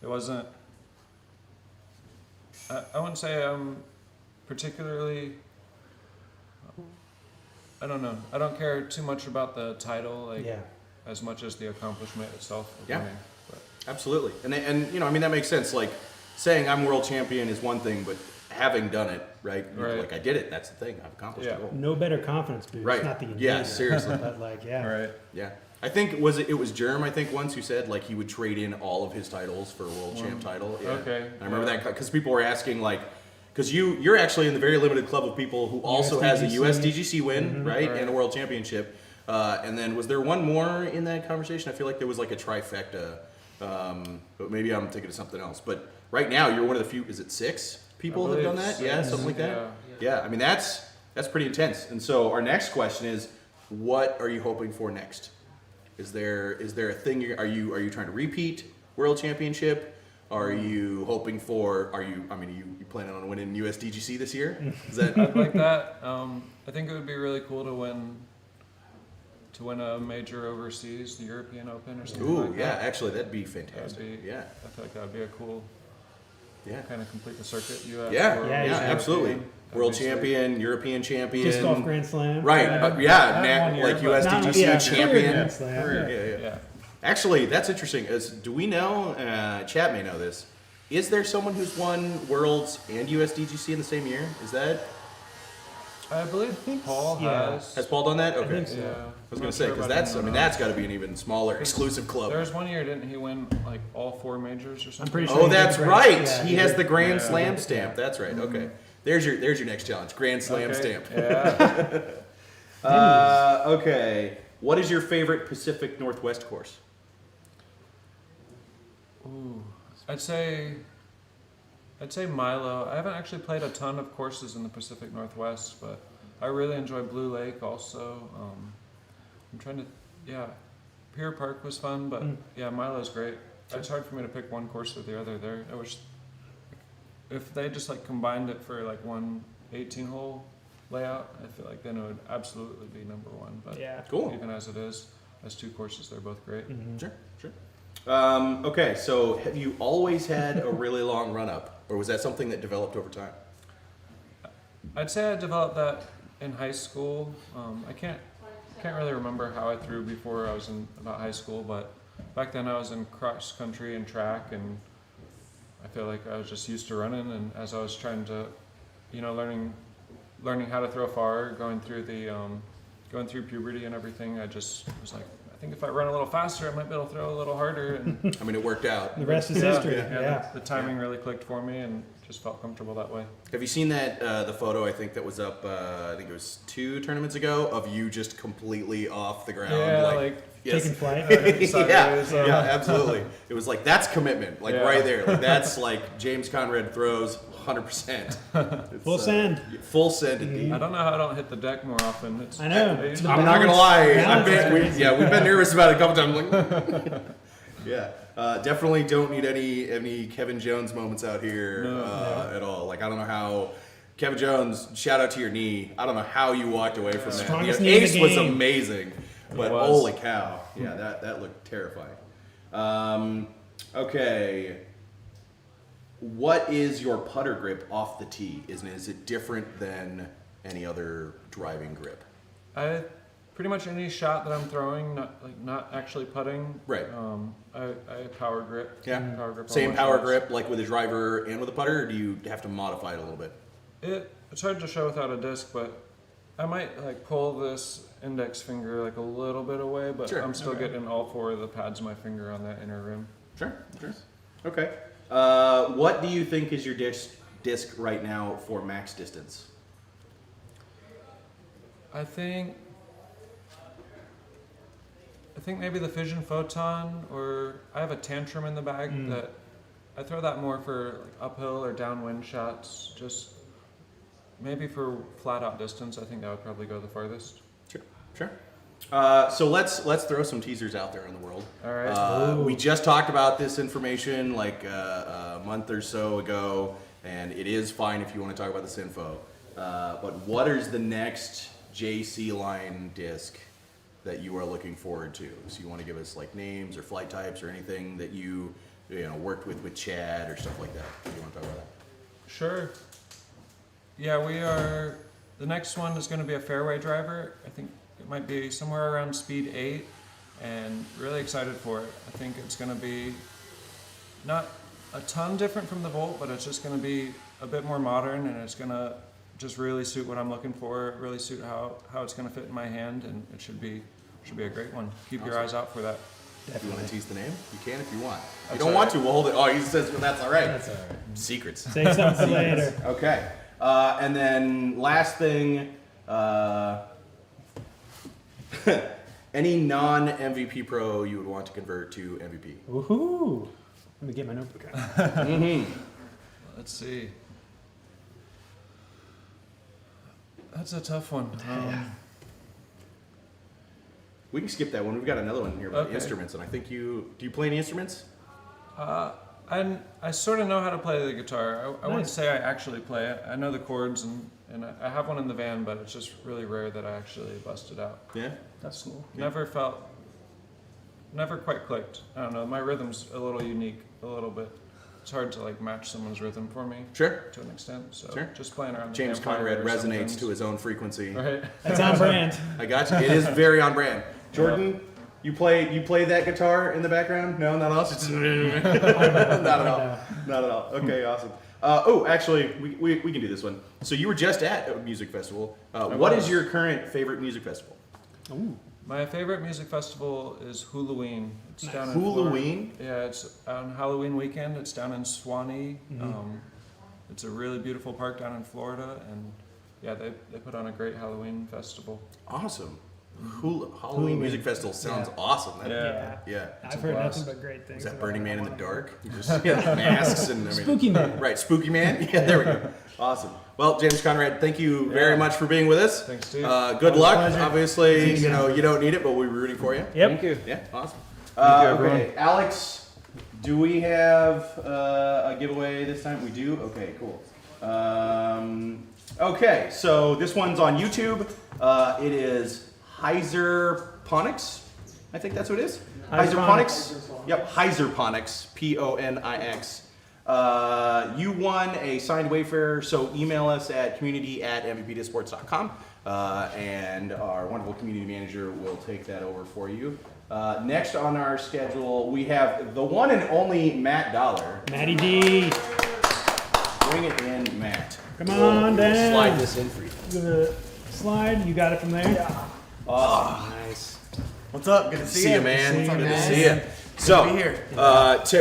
It wasn't. I wouldn't say I'm particularly. I don't know. I don't care too much about the title, as much as the accomplishment itself. Of Yeah. winning. But Absolutely. And I mean that makes sense. Like saying I'm world champion is one thing, but having done it, right? Right. Like I did it. That's the thing. I've accomplished Yeah. the goal. No better confidence boost. Right. Not that you Yeah, need it, seriously. But like, yeah. Right. Yeah. I think it was Germ, I think, once who said like he would trade in all of his titles for a world champ title. Yeah. Okay. I remember that because people were asking like, because you're actually in the very limited club of people who also has a USDGC win, right? Right. And a world championship. And then was there one more in that conversation? I feel like there was like a trifecta but maybe I'm thinking of something else. But right now, you're one of the few. Is it 6 people that have done that? Yeah, something like that. Yeah, I mean that's pretty intense. And so our next question is, what are you hoping for next? Is there a thing? Are you trying to repeat World Championship? Are you hoping for? Are you planning on winning USDGC this year? Is that? I'd like that. I think it would be really cool to win a major overseas, the European Open or something like yeah, that. actually, that'd be fantastic. That'd be, yeah, I feel like that would be a cool, kind of complete the circuit. US, yeah, World, absolutely. European. World champion, European champion, Disc golf Grand Slam. right? Not Like one year, but- USDGC champion. Grand Slam. Yeah. Actually, that's interesting. Do we know? Chat may know this. Is there someone who's won Worlds and USDGC in the same year? Is that? I believe Paul has. Has Paul done that? Okay. think so. Yeah. I was gonna say because that's got to be an even smaller exclusive club. There was one year, didn't he win like all 4 majors or something? I'm pretty sure. Oh, he did that's Grand- right. yeah, He did. has the Grand Slam stamp. That's right. Okay. There's your next challenge. Grand Slam Okay, stamp. Yeah. Okay. What is your favorite Pacific Northwest course? Ooh, I'd say Milo. I haven't actually played a ton of courses in the Pacific Northwest, but I really enjoy Blue Lake also. I'm trying to, Pier Park was fun, but Milo's great. It's hard for me to pick one course or the other there. I wish if they just like combined it for like one 18-hole layout, I feel like then it would absolutely be number one. But Cool. even as it is, as 2 courses, they're both great. Sure. Okay, so have you always had a really long run up, or was that something that developed over time? I'd say I developed that in high school. I can't really remember how I threw before I was in about high school, but back then I was in cross country and track, and I feel like I was just used to running. And as I was trying to, learning how to throw far, going through puberty and everything, I just was like, I think if I run a little faster, I might be able to throw a little harder. And I mean, it worked out. The rest is history. the timing really clicked for me, and just felt comfortable that way. Have you seen that the photo? I think that was up. I think it was 2 tournaments ago of you just completely off the ground. Yes. Taking flight. yeah, absolutely. It was like that's commitment, right there. Like that's like James Conrad throws 100%. Full send. Full send indeed. I don't know how I don't hit the deck more often. I know. I'm not gonna lie. Balance is We've been nervous about it a couple times. Like, definitely don't need any Kevin Jones moments out here at all. Like I don't know how. Kevin Jones, shout out to your knee. I don't know how you walked away from that. Strongest The knee in the ace was game. amazing, but holy cow. Yeah, that looked terrifying. Okay. What is your putter grip off the tee? Is it different than any other driving grip? Pretty much any shot that I'm throwing, not actually putting. Right. I power grip. Yeah. Power grip. Same all my power shots. grip like with a driver and with a putter, or do you have to modify it a little bit? It's hard to show without a disc, but I might pull this index finger a little bit away, but Sure, I'm still okay. getting all 4 of the pads of my finger on that inner rim. Sure. Okay. What do you think is your disc right now for max distance? I think maybe the Fission Photon, or I have a Tantrum in the bag that I throw that more for uphill or downwind shots. Just maybe for flat out distance, I think that would probably go the farthest. Sure. So let's throw some teasers out there in the world. All right. We just talked about this information a month or so ago, and it is fine if you want to talk about this info. But what is the next JC line disc that you are looking forward to? So you want to give us names or flight types or anything that you worked with Chad or stuff like that? Do you want to talk about that? Sure. Yeah, we are. The next one is going to be a fairway driver. I think it might be somewhere around speed 8, and really excited for it. I think it's going to be not a ton different from the Volt, but it's just going to be a bit more modern, and it's going to just really suit what I'm looking for, really suit how it's going to fit in my hand, and it should be a great one. Keep your eyes out for that. If you want to tease the name, you can if you want. If you That's don't all want right. to, we'll hold it. Oh, he says that's all right. That's all right. Secrets. Say something later. Okay. And then last thing, Any non-MVP pro you would want to convert to MVP? Woohoo! Let me get my notebook out. Let's see. That's a tough one. We can skip that one. We've got another one here about Okay. instruments, and I think do you play any instruments? I sort of know how to play the guitar. I wouldn't Nice. say I actually play it. I know the chords, and I have one in the van, but it's just really rare that I actually bust it out. Yeah. That's cool. Never quite clicked. I don't know. My rhythm's a little unique, a little bit. It's hard to like match someone's rhythm for me Sure. to an extent. So Sure. just playing around. the James campfire Conrad or resonates something. to his own frequency. Right. That's on brand. I got you. It is very on brand. Jordan, you play that guitar in the background? No, not us. Not at all. Not at all. Okay, awesome. Actually, we can do this one. So you were just at a music festival. What is your current favorite music festival? Ooh. My favorite music festival is Halloween. It's down in Halloween? Florida. Yeah, it's on Halloween weekend. It's down in Swanee. It's a really beautiful park down in Florida, and yeah, they put on a great Halloween festival. Awesome. Halloween Music Festival sounds awesome. Yeah. I've heard nothing but great things. Is that about Burning it. Man in the Dark? You just masks and Spooky Man. Right, Spooky Man. Yeah, there we go. Awesome. Well, James Conrad, thank you very much for being with us. Thanks, Steve. Good luck. pleasure. Obviously, you don't need it, but we're rooting for you. Yep. Thank you. Yeah, awesome. you, everyone. Okay, Alex, do we have a giveaway this time? We do? Okay, cool. Okay, so this one's on YouTube. It is Hydroponics. I think that's what it is. Hydroponics. Yep, Hydroponics. Ponix. You won a signed Wayfarer, so email us at community@mvpdisports.com, and our wonderful community manager will take that over for you. Next on our schedule, we have the one and only Matt Dollar. Matty D. Bring it in, Matt. Come on down. Slide this in for you. The slide. You got it from there. Yeah. Oh, nice. What's up? Good to see, See you, man. Good to see you. So,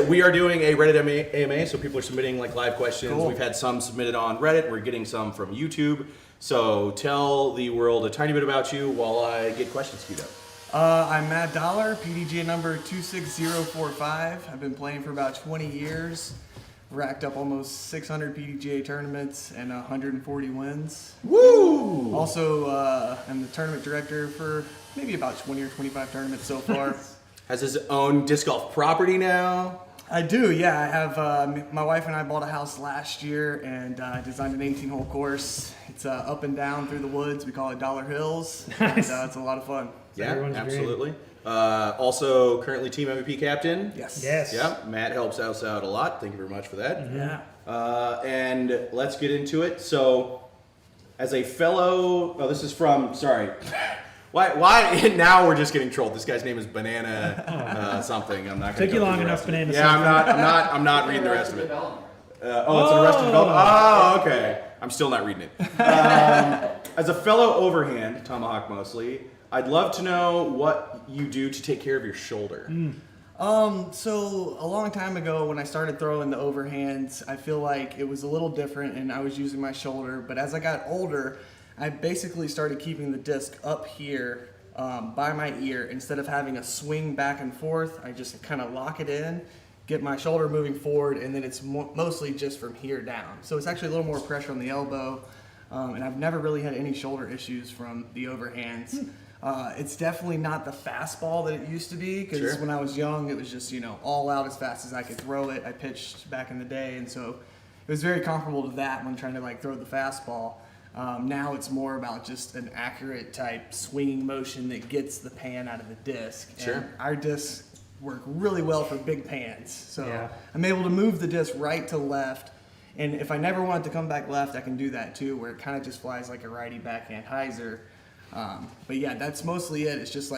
we are doing a Reddit AMA, so people are submitting like live questions. Cool. We've had some submitted on Reddit. We're getting some from YouTube. So tell the world a tiny bit about you while I get questions queued up. I'm Matt Dollar, PDGA number 26045. I've been playing for about 20 years. Racked up almost 600 PDGA tournaments and 140 wins. Woo! Also, I'm the tournament director for maybe about 20 or 25 tournaments so far. Has his own disc golf property now. I do, yeah. I have, my wife and I bought a house last year and designed an 18-hole course. It's up and down through the woods. We call it Dollar Hills. Nice. And, it's a lot of fun. Yeah, everyone's dream. absolutely. Also, currently team MVP captain. Yes. Yes. Yeah, Matt helps us out a lot. Thank you very much for that. Yeah. And let's get into it. So, as a fellow, this is from, sorry. Why now we're just getting trolled. This guy's name is Banana something. I'm not going to Took you long enough, Banana. Yeah, I'm not reading the rest of it. It's an Arrested Development. Oh, okay. I'm still not reading it. As a fellow overhand, tomahawk mostly, I'd love to know what you do to take care of your shoulder. So a long time ago when I started throwing the overhands, I feel like it was a little different and I was using my shoulder. But as I got older, I basically started keeping the disc up here by my ear. Instead of having a swing back and forth, I just kind of lock it in, get my shoulder moving forward, and then it's mostly just from here down. So it's actually a little more pressure on the elbow. And I've never really had any shoulder issues from the overhands. It's definitely not the fastball that it used to be, because Sure. when I was young, it was just, all out as fast as I could throw it. I pitched back in the day, and so it was very comparable to that when trying to throw the fastball. Now it's more about just an accurate type swinging motion that gets the pan out of the disc. Sure. And our discs work really well for big pans. So Yeah. I'm able to move the disc right to left. And if I never want it to come back left, I can do that too, where it kind of just flies like a righty backhand hyzer. But yeah, that's mostly it. It's just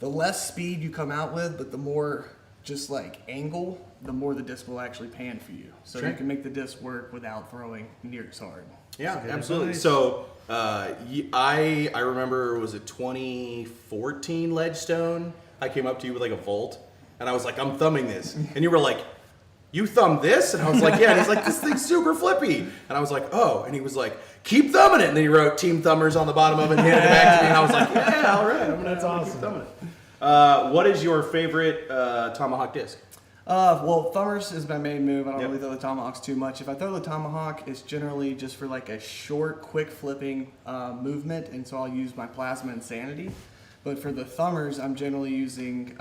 the less speed you come out with, but the more just angle, the more the disc will actually pan for you. So Sure. you can make the disc work without throwing near as hard. Yeah, good absolutely. advice. So I remember, was it 2014 Ledgestone? I came up to you with a Volt, and I was like, I'm thumbing this. And you were like, you thumb this? And I was like, yeah. And he's like, this thing's super flippy. And I was like, oh. And he was like, keep thumbing it. And then he wrote Team Thumbers on the bottom of it and handed it back to me. And I was like, yeah, all right. That's awesome. Keep thumbing it. What is your favorite tomahawk disc? Well, thumbers is my main move. I don't Yep. really throw the tomahawks too much. If I throw the tomahawk, it's generally just for like a short, quick flipping movement, and so I'll use my plasma insanity. But for the thumbers, I'm generally using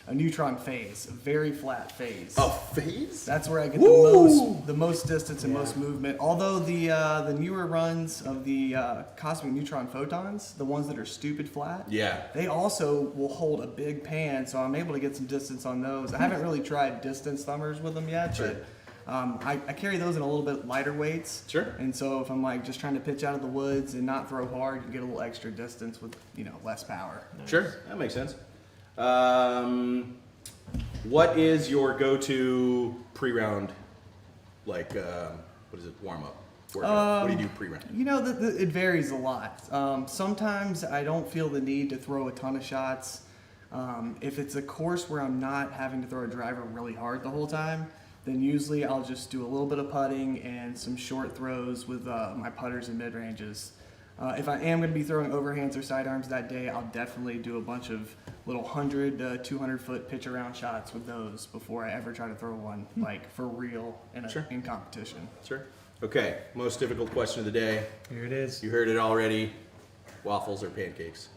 a neutron phase, a very flat phase. A phase? That's where I get Woo! the most distance and most movement. Although the newer runs of the cosmic neutron photons, the ones that are stupid flat, Yeah. they also will hold a big pan, so I'm able to get some distance on those. I haven't really tried distance thumbers with them yet, Sure. but I carry those in a little bit lighter weights. Sure. And so if I'm like just trying to pitch out of the woods and not throw hard, you get a little extra distance with less power. Sure, that makes sense. What is your go-to pre-round, like, what is it, warm-up? What do you do pre-round? It varies a lot. Sometimes I don't feel the need to throw a ton of shots. If it's a course where I'm not having to throw a driver really hard the whole time, then usually I'll just do a little bit of putting and some short throws with my putters and mid-ranges. If I am going to be throwing overhands or sidearms that day, I'll definitely do a bunch of little 100 to 200 foot pitch around shots with those before I ever try to throw one, like for real in competition. Sure. Okay, most difficult question of the day. Here it is. You heard it already. Waffles or pancakes?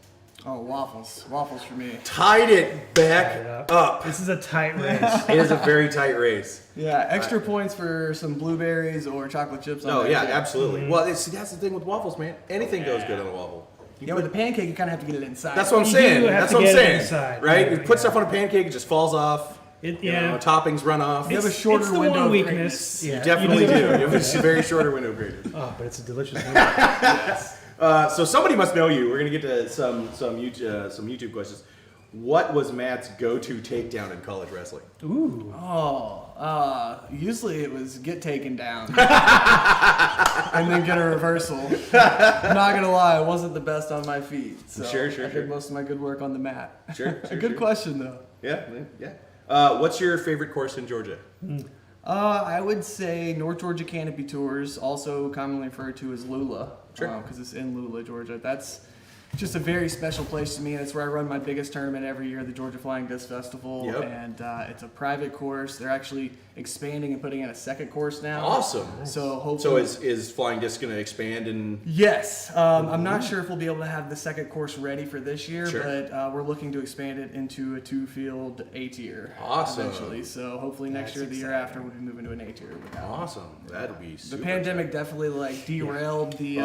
Oh, waffles. Waffles for me. Tied it back up. This is a tight race. It is a very tight race. Yeah, extra points for some blueberries or chocolate chips on Oh, that yeah, day. absolutely. Well, that's the thing with waffles, man. Anything goes good on a waffle. Yeah, with the pancake, you kind of have to get it inside. That's what I'm You saying. do have That's to what I'm get it saying. inside. Right? Yeah, You put yeah. stuff on a pancake, it just falls off. It, You know, toppings run off. You have a It's shorter the window one of weakness. greatness. Yeah, You definitely do. You have a very shorter window of greatness. Oh, but it's a delicious meal. So somebody must know you. We're gonna get to some YouTube questions. What was Matt's go-to takedown in college wrestling? Ooh. Usually it was get taken down and then get a reversal. I'm not gonna lie, I wasn't the best on my feet. So Sure. I did most of my good work on the mat. Sure. A good question though. Yeah. What's your favorite course in Georgia? I would say North Georgia Canopy Tours, also commonly referred to as Lula, because it's in Lula, Georgia. That's just a very special place to me, and it's where I run my biggest tournament every year, the Georgia Flying Disc Festival. Yep. And it's a private course. They're actually expanding and putting in a second course now. Awesome. So hopefully. So is Flying Disc going to expand and? Yes. I'm not sure if we'll be able to have the second course ready for this year, Sure. but we're looking to expand it into a two-field A-tier. Awesome. Eventually. So hopefully next year or the year after we'll be moving to an A-tier with that. Awesome. That'll be The super. pandemic definitely derailed the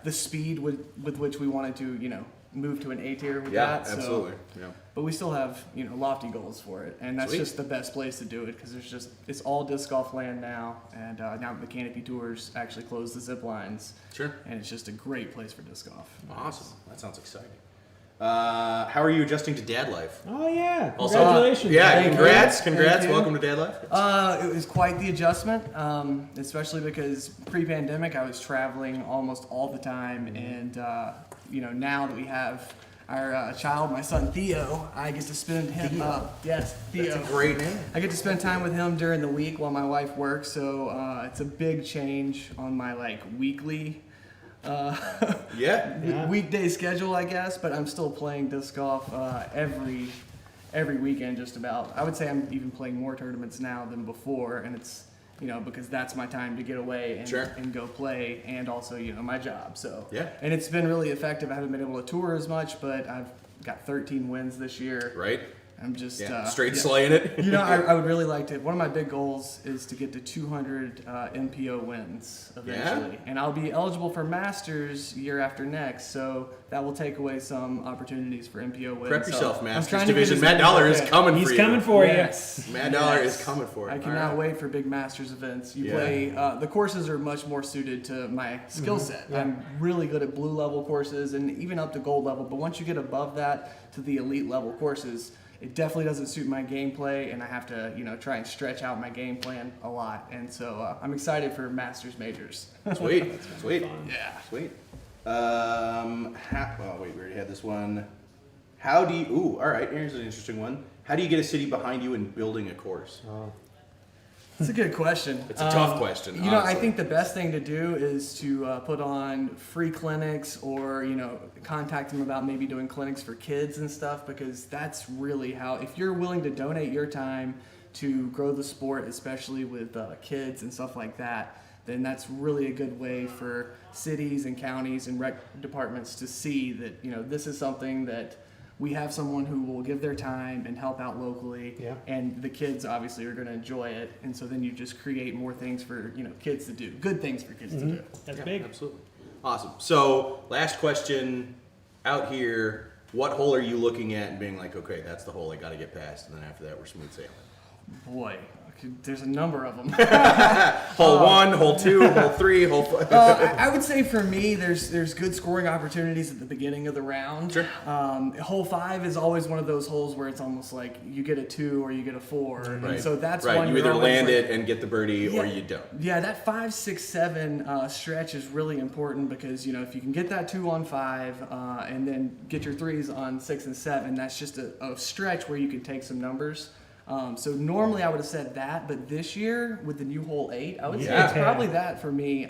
the speed with which we wanted to move to an A tier with Yeah, that. absolutely. So, Yeah. but we still have lofty goals for it, and that's Sweet. just the best place to do it because it's all disc golf land now, and now the Canopy Tours actually closed the zip lines. Sure. And it's just a great place for disc golf. Awesome. That sounds exciting. How are you adjusting to dad life? Oh yeah! Also, Congratulations. Yeah, Thank you. congrats. Thank Congrats. you. Welcome to dad life. It was quite the adjustment, especially because pre-pandemic I was traveling almost all the time, and now that we have our child, my son Theo, I get to spend him. Yes, Theo. That's a great name. I get to spend time with him during the week while my wife works, so it's a big change on my weekly. Weekday schedule, I guess, but I'm still playing disc golf every weekend just about. I would say I'm even playing more tournaments now than before, and it's because that's my time to get away and go play, and also my job. So and it's been really effective. I haven't been able to tour as much, but I've got 13 wins this year. Right. I'm just straight slaying it. I would really like to. One of my big goals is to get to 200 MPO wins eventually, and I'll be eligible for Masters year after next. So that will take away some opportunities for MPO wins. Prep yourself, so Masters division. Matt Dollar is coming for you. He's coming for Yes. you. Matt Dollar is coming for you. I cannot wait for big Masters events. You play. The courses are much more suited to my skill set. I'm really good at blue level courses and even up to gold level. But once you get above that to the elite level courses, it definitely doesn't suit my gameplay, and I have to, try and stretch out my game plan a lot. And so I'm excited for Masters majors. Sweet, sweet, Yeah. sweet. We already had this one. How do you? Ooh, all right. Here's an interesting one. How do you get a city behind you in building a course? It's a good question. It's a tough question, You know, I honestly. think the best thing to do is to put on free clinics, or contact them about maybe doing clinics for kids and stuff, because that's really how. If you're willing to donate your time to grow the sport, especially with kids and stuff like that, then that's really a good way for cities and counties and rec departments to see that this is something that we have someone who will give their time and help out locally, and the kids obviously are going to enjoy it, and so then you just create more things for kids to do, good things for kids to do. That's big. Absolutely. Awesome. So, last question out here. What hole are you looking at and being like, okay, that's the hole I got to get past, and then after that, we're smooth sailing? Boy, there's a number of them. Hole 1, hole 2, hole 3, hole 5. I would say for me, there's good scoring opportunities at the beginning of the round. Sure. Hole 5 is always one of those holes where it's almost like you get a 2 or you get a 4, Right. and so that's right. one You you're either always land like, it and get the birdie, or you don't. Yeah, that 5, 6, 7 stretch is really important, because if you can get that 2 on 5 and then get your 3s on 6 and 7, that's just a stretch where you can take some numbers. So normally I would have said that, but this year with the new hole 8, I would say it's probably that for me.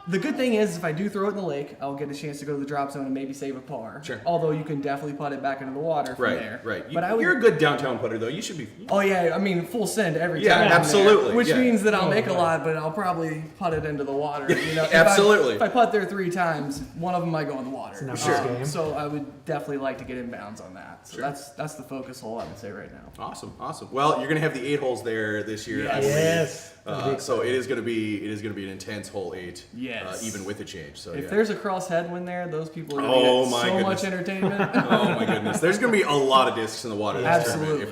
The good thing is, if I do throw it in the lake, I'll get a chance to go to the drop zone and maybe save a par. Sure. Although you can definitely putt it back into the water from there. Right. But You're a good downtown putter, though. You should be. Oh yeah, I mean full send every Yeah, time. I'm there, absolutely, which yeah. means that I'll make a lot, but I'll probably putt it into the water. Absolutely. If I putt there 3 times, one of them might go in the water. numbers game. So I would definitely like to get inbounds on that. So Sure. that's the focus hole I would say right now. Awesome. Well, you're gonna have the 8 holes there this year. I believe. Yes. So it is gonna be an intense hole 8. Yes. Even with the change. So If yeah. there's a cross headwind there, those people are Oh, going to my get so goodness. much entertainment. Oh my goodness. There's gonna be a lot of discs in the water this tournament. Absolutely.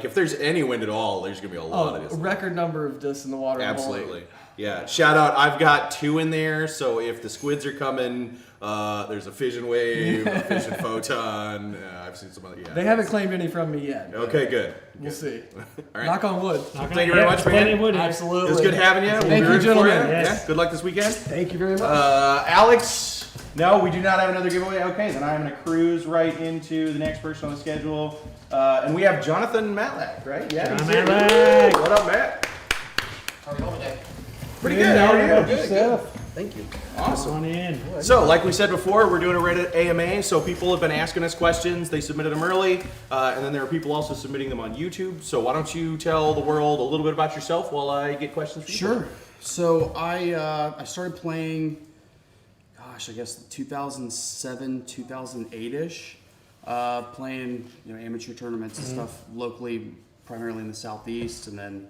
If there's any wind at all, there's gonna be a lot of A discs. record number of discs in the water. Absolutely. Yeah. Shout out. I've got 2 in there. So if the squids are coming, there's a fission wave, a fission photon. I've seen some other. Yeah. They haven't claimed any from me yet. but Okay. Good. We'll see. All right. Knock on wood. Thank you very much, man. Absolutely. It was good having you. We'll Thank be you, rooting for gentlemen. Yeah. Good luck this weekend. Thank you very much. Alex. No, we do not have another giveaway. Okay, then I'm going to cruise right into the next person on the schedule. And we have Johnathon Matlack, right? Yeah. John he's here. Matlack. What up, Matt? How are you doing today? Pretty good. How are you? Good. Thank you. Awesome. On in. So, like we said before, we're doing a Reddit AMA, so people have been asking us questions. They submitted them early, and then there are people also submitting them on YouTube. So why don't you tell the world a little bit about yourself while I get questions for you? Sure. So I started playing, I guess 2007, 2008-ish, playing amateur tournaments and stuff locally, primarily in the southeast, and then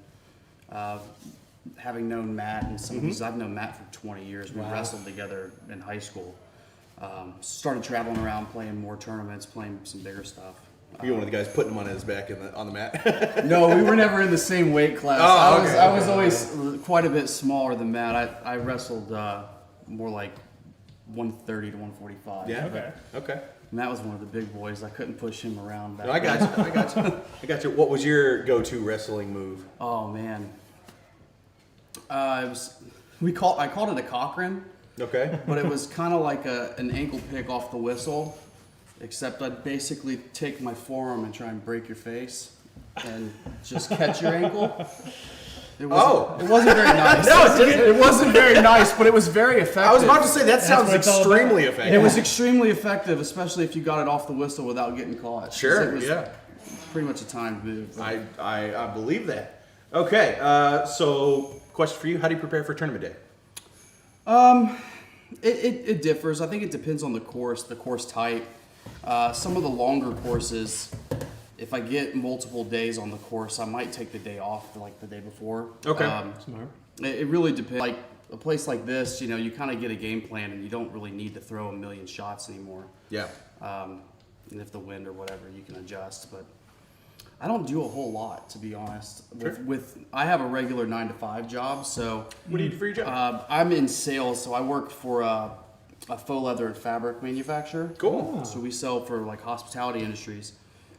having known Matt and some of these, I've known Matt for 20 years. We wrestled together in high school. Started traveling around, playing more tournaments, playing some bigger stuff. You're one of the guys putting him on his back on the mat. No, we were never in the same weight class. Oh, okay. I was always quite a bit smaller than Matt. I wrestled more like 130 to 145. Yeah. Okay. Matt was one of the big boys. I couldn't push him around back No, I got you. I got you. What was your go-to wrestling move? Oh man. I called it a Cochrane, Okay. but it was kind of like an ankle pick off the whistle, except I'd basically take my forearm and try and break your face and just catch your ankle. It wasn't very nice. No, it didn't. It wasn't very nice, but it was very effective. I was about to say that sounds what it's all extremely about. effective. It was extremely effective, especially if you got it off the whistle without getting caught. Sure. It was Yeah. pretty much a timed move. I believe that. Okay. So, question for you: how do you prepare for tournament day? It differs. I think it depends on the course type. Some of the longer courses, if I get multiple days on the course, I might take the day off like the day before. Okay. Smart. It really depends. Like a place like this, you kind of get a game plan and you don't really need to throw a million shots anymore. Yeah. And if the wind or whatever, you can adjust. But I don't do a whole lot, to be honest. Sure. I have a regular 9-to-5 job, so What do you do for your job? I'm in sales, so I work for a faux leather and fabric manufacturer. Cool. So we sell for like hospitality industries.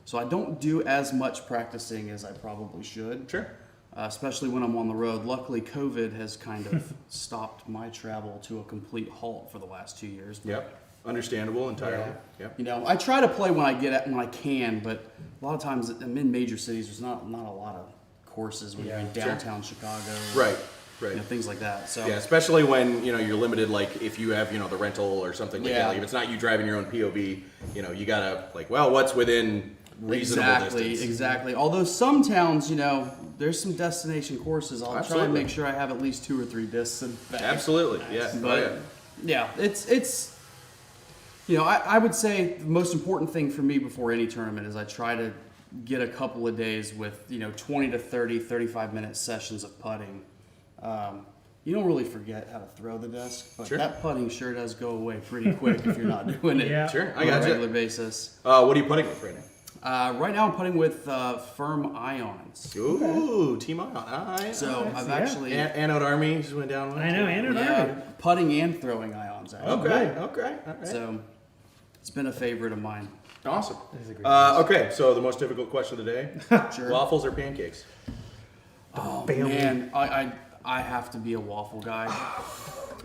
So I don't do as much practicing as I probably should. Sure. Especially when I'm on the road. Luckily, COVID has kind of stopped my travel to a complete halt for the last 2 years. But, Yep. Understandable entirely. Yep. I try to play when I can, but a lot of times I'm in major cities. There's not a lot of courses when you're in downtown Chicago. Right. Things like that. So yeah, especially when you're limited. Like if you have the rental or something like that. Like if it's not you driving your own POV, you gotta what's within reasonable distance. Exactly. Although some towns, there's some destination courses. I'll try and make sure I have at least 2 or 3 discs in the bag. Absolutely. Yeah. But it's. I would say the most important thing for me before any tournament is I try to get a couple of days with 20 to 30, 35-minute sessions of putting. You don't really forget how to throw the disc, but that putting sure does go away pretty quick if you're not doing it Sure, I on got a you. regular basis. What are you putting with right now? Right now I'm putting with Firm Ions. Ooh, Team Ion. So I've actually... Anode Army just went down one. I know, Anode Army. Putting and throwing ions, actually. Okay. All right. So it's been a favorite of mine. Awesome. Okay, so the most difficult question of the day. Sure. Waffles or pancakes? Oh, man. I have to be a waffle guy.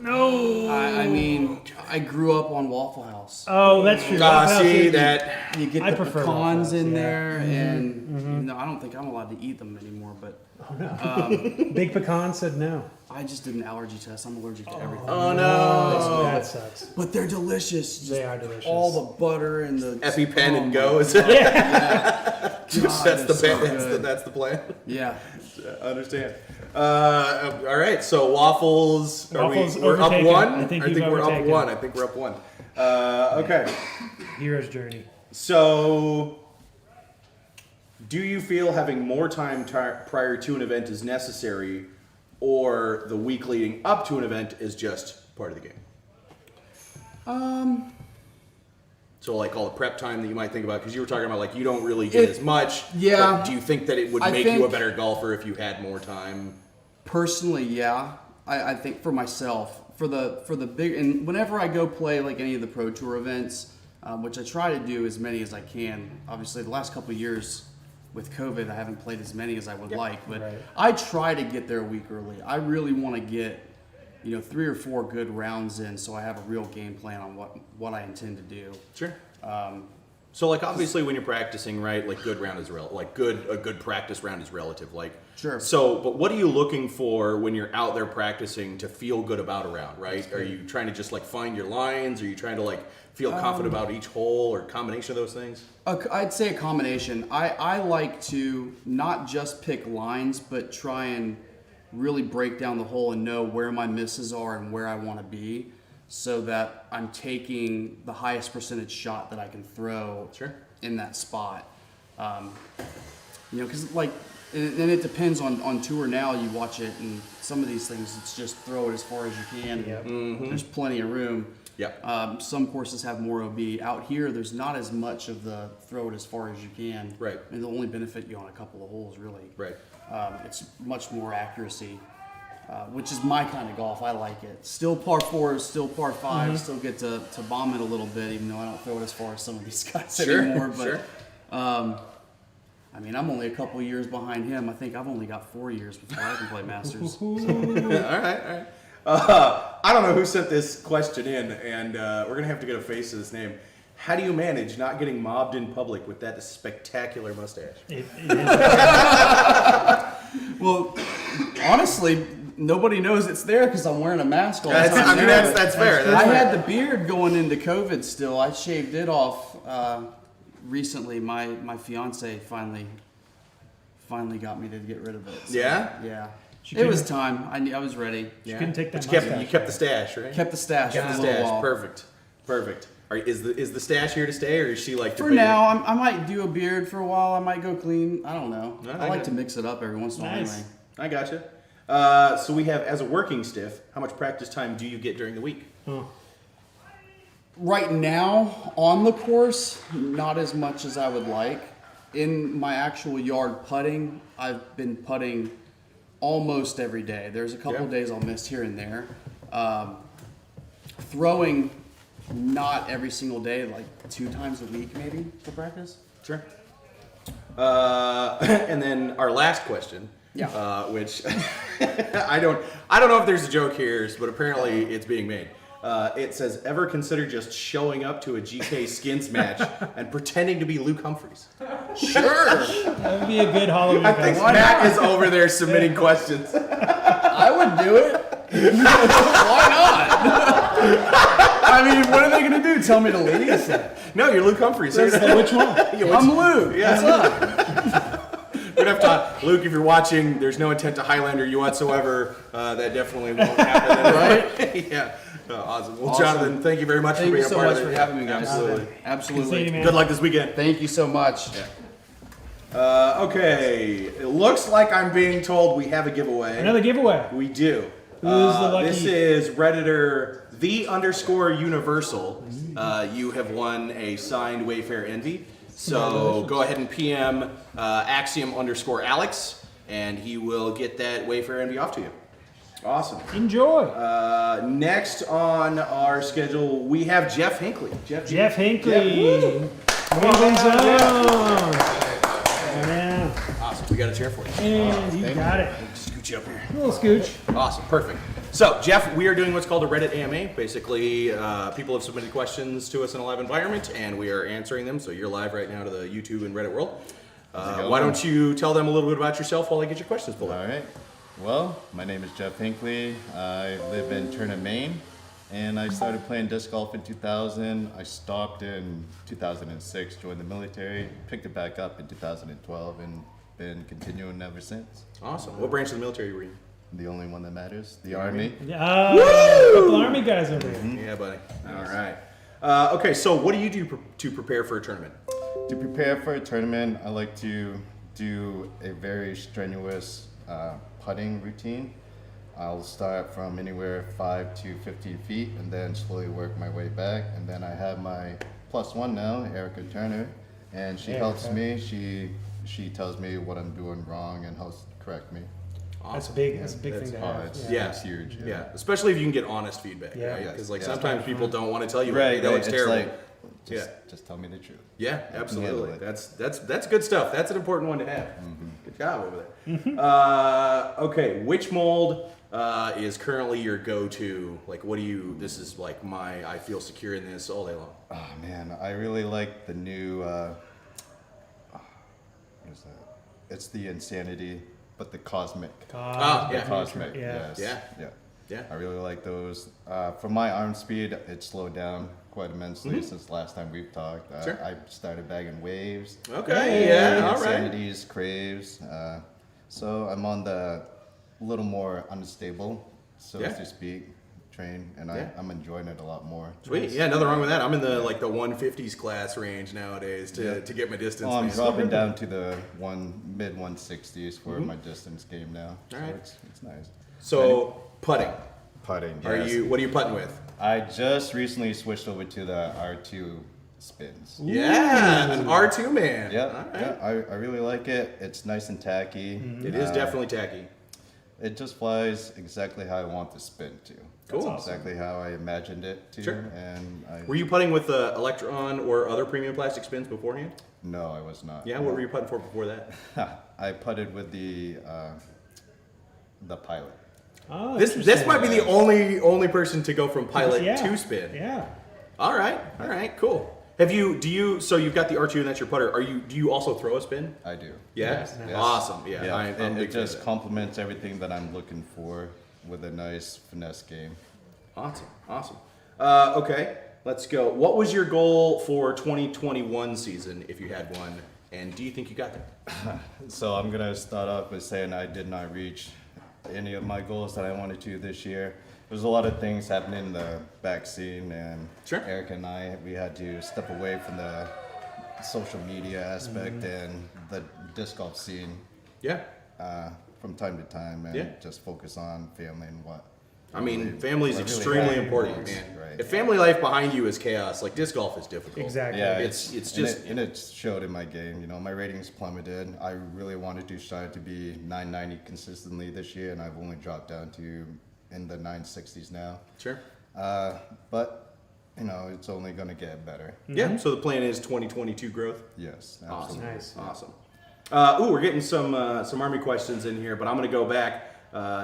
No. I mean, I grew up on Waffle House. Oh, that's true. See that. You get I the prefer pecans Waffle House, in yeah. there, and I don't think I'm allowed to eat them anymore, but Big Pecan said no. I just did an allergy test. I'm allergic to everything. Oh no. That sucks. But they're delicious. Just They are delicious. all the butter and the EpiPen and go. Is God, that's they're the so plan. good. That's the plan. Yeah. I understand. All right, so Waffles. We're up overtaken. 1. I think we're up overtaken. 1. I think we're up 1. Okay. Hero's journey. So, do you feel having more time prior to an event is necessary, or the week leading up to an event is just part of the game? So like all the prep time that you might think about, because you were talking about you don't really get as much. Yeah. But do you think that it would make you a better golfer if you had more time? Personally, yeah. I think for myself, for the big, and whenever I go play any of the Pro Tour events, which I try to do as many as I can. Obviously, the last couple of years with COVID, I haven't played as many as I would like, but I try to get there a week early. I really want to get 3 or 4 good rounds in, so I have a real game plan on what I intend to do. Sure. So obviously when you're practicing, right? Good round is a good practice round is relative. Sure. So, but what are you looking for when you're out there practicing to feel good about a round, right? Are you trying to just find your lines? Are you trying to feel confident about each hole, or combination of those things? I'd say a combination. I like to not just pick lines, but try and really break down the hole and know where my misses are and where I want to be, so that I'm taking the highest percentage shot that I can throw in that spot. Because and it depends on tour now. You watch it, and some of these things, it's just throw it as far as you can. Yep. There's plenty of room. Yeah. Some courses have more OB. Out here, there's not as much of the throw it as far as you can. Right. And it'll only benefit you on a couple of holes, really. Right. It's much more accuracy, which is my kind of golf. I like it. Still par 4s, still par 5s, still get to bomb it a little bit, even though I don't throw it as far as some of these guys anymore. But I'm only a couple of years behind him. I think I've only got 4 years before I can play Masters. All right. I don't know who sent this question in, and we're gonna have to get a face to this name. How do you manage not getting mobbed in public with that spectacular mustache? Well, honestly, nobody knows it's there because I'm wearing a mask all the time. That's fair. I had the beard going into COVID still. I shaved it off recently. My fiance finally got me to get rid of it. So, yeah. It was time. I was ready. You couldn't take that But mustache. you kept the stash, right? Kept the stash for Kept a the little stash. while. Perfect. Is the stash here to stay, or is she For debating? now, I might do a beard for a while. I might go clean. I don't know. I I like got to mix it up every once in a while. Nice. Anyway. I gotcha. So we have, as a working stiff, how much practice time do you get during the week? Right now, on the course, not as much as I would like. In my actual yard putting, I've been putting almost every day. There's a couple of days I'll miss here and there. Throwing, not every single day, 2 times a week maybe for practice. Sure. And then our last question, which I don't know if there's a joke here, but apparently it's being made. It says, ever consider just showing up to a GK skins match and pretending to be Luke Humphreys? Sure. That would be a good Halloween I think costume. Matt is over there submitting questions. I would do it. Why not? I mean, what are they gonna do? Tell me to leave? No, you're Luke Humphreys. Here. So which one? I'm Luke. Yeah. What's up? We'd have to, Luke, if you're watching, there's no intent to Highlander you whatsoever. That definitely won't happen. Right? Yeah. Awesome. Well, Awesome. Jonathan, thank you very much Thank for you being so a part much of it. for having me, guys. Absolutely. Absolutely. man. Good luck this weekend. Thank you so much. Okay. It looks like I'm being told we have a giveaway. Another giveaway. We do. Who's the lucky? This is Redditor _Universal. You have won a signed Wayfair Envy. So go ahead and PM Axiom_Alex, and he will get that Wayfair Envy off to you. Awesome. Enjoy. Next on our schedule, we have Jeff Hinkley. Jeff Hinkley. Win zone. Yeah. Awesome. We got a chair for you. And you got it. Scooch you up here. A little scooch. Awesome, perfect. So, Jeff, we are doing what's called a Reddit AMA. Basically, people have submitted questions to us in a live environment, and we are answering them. So you're live right now to the YouTube and Reddit world. Why don't you tell them a little bit about yourself while I get your questions pulled up? All right. Well, my name is Jeff Hinkley. I live in Turner, Maine, and I started playing disc golf in 2000. I stopped in 2006, joined the military, picked it back up in 2012, and been continuing ever since. Awesome. What branch of the military were you in? The only one that matters, the Army. Couple Army guys over here. Yeah, buddy. All right. Okay, so what do you do to prepare for a tournament? To prepare for a tournament, I like to do a very strenuous putting routine. I'll start from anywhere 5 to 15 feet and then slowly work my way back. And then I have my +1 now, Erica Turner, and she helps me. She tells me what I'm doing wrong and helps correct me. Awesome. That's big. That's a big thing to have. It's huge. Yeah, especially if you can get honest feedback. Yeah. Right? Because like Yes. sometimes people don't want to tell you Right, they know it's terrible. like, just tell me the truth. Yeah, I can absolutely. handle it. That's good stuff. That's an important one to have. Good job over there. Okay, which mold is currently your go-to? Like, what do you? This is like I feel secure in this all day long. Oh man, I really like the new. What is that? It's the Insanity, but the Cosmic. Yeah. Cosmic. Yeah. Yes. Yeah. Yeah. I really like those. For my arm speed, it slowed down quite immensely since last time we've talked. Sure. I started bagging waves. Okay. Yeah. All right. Insanities, craves. So I'm on the little more unstable, so to speak, train, and I'm enjoying it a lot more. Sweet. Yeah. Nothing wrong with that. I'm in the 150s class range nowadays to get my distance. Oh, I'm man. dropping down to the mid 160s for my distance game now. All So right. it's nice. So putting. Putting. What are you putting with? I just recently switched over to the R2 spins. Yeah, an R2 man. Yeah, All right. yeah, I really like it. It's nice and tacky. It is definitely tacky. It just flies exactly how I want the spin to. Cool. That's exactly how I imagined it to. Sure. And Were you putting with Electron or other premium plastic spins beforehand? No, I was not. Yeah, what were you putting for before that? I putted with the Pilot. Oh, This might be the only person to go from Pilot Yeah. to spin. Yeah. All right, cool. So you've got the R2 and that's your putter. Do you also throw a spin? I do. Yeah. Yes. Awesome. Yeah. Yeah, I'm a big it fan of just that. complements everything that I'm looking for with a nice finesse game. Awesome. Okay, let's go. What was your goal for 2021 season, if you had one, and do you think you got there? So I'm gonna start off by saying I did not reach any of my goals that I wanted to this year. There's a lot of things happening in the back scene, and Sure. Eric and we had to step away from the social media aspect and the disc golf scene Yeah. from time to time, and Yeah. just focus on family and what. I mean, family is what really extremely matters, important, man. right. If family life behind you is chaos, like disc golf is difficult. Exactly. Yeah, It's and just it showed in my game. You know, my ratings plummeted. I really wanted to strive to be 990 consistently this year, and I've only dropped down to in the 960s now. sure. But you know, it's only going to get better. Yeah. So the plan is 2022 growth. Yes, Awesome. absolutely. Nice. Awesome. We're getting some Army questions in here, but I'm going to go back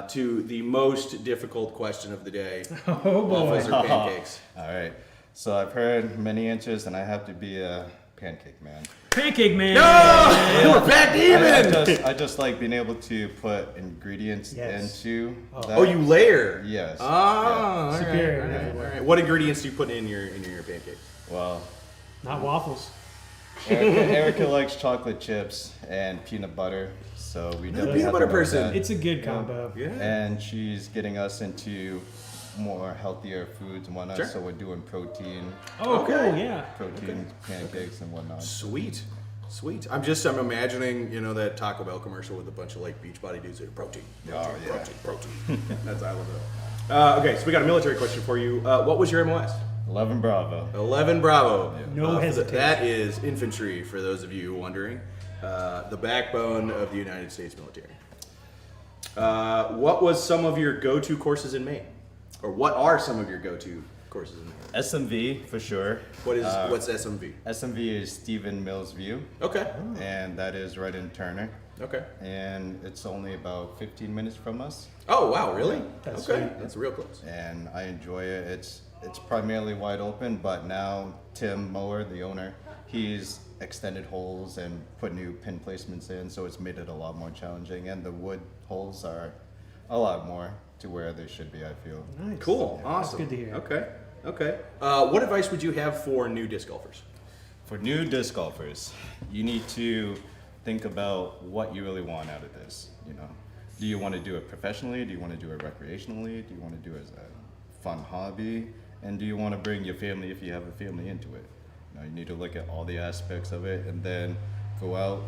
to the most difficult question of the day. Oh boy. Waffles or pancakes? All right. So I've heard many answers, and I have to be a Pancake Man. Pancake Man. No, we're back even. I just like being able to put ingredients Yes. into. That. Oh, you layer. Yes. Oh, all right, Superior. all right. What ingredients do you put in your pancake? Well, Not waffles. Erica likes chocolate chips and peanut butter, so we definitely peanut have butter to work person. that. It's a good combo. Yeah. And she's getting us into more healthier foods and whatnot. Sure. So we're doing protein, Oh, Okay. cool. Yeah. pancakes and whatnot. Sweet. I'm imagining, that Taco Bell commercial with a bunch of like Beachbody dudes that are protein. Protein. That's I love that. Okay, so we got a military question for you. What was your MOS? 11 Bravo. 11 Bravo. No hesitation. That is infantry, for those of you wondering. The backbone of the United States military. What was some of your go-to courses in Maine? Or what are some of your go-to courses in Maine? SMV for sure. What's SMV? SMV is Stephen Mills View, Okay. and that is right in Turner. Okay. And it's only about 15 minutes from us, Oh wow, really? That's okay. sweet. That's real close. and I enjoy it. It's primarily wide open, but now Tim Mower, the owner, he's extended holes and put new pin placements in, so it's made it a lot more challenging. And the wood holes are a lot more to where they should be, I feel. Nice. Cool. Awesome. good to hear. Okay. What advice would you have for new disc golfers? For new disc golfers, you need to think about what you really want out of this. Do you want to do it professionally? Do you want to do it recreationally? Do you want to do it as a fun hobby? And do you want to bring your family, if you have a family, into it? You need to look at all the aspects of it, and then go out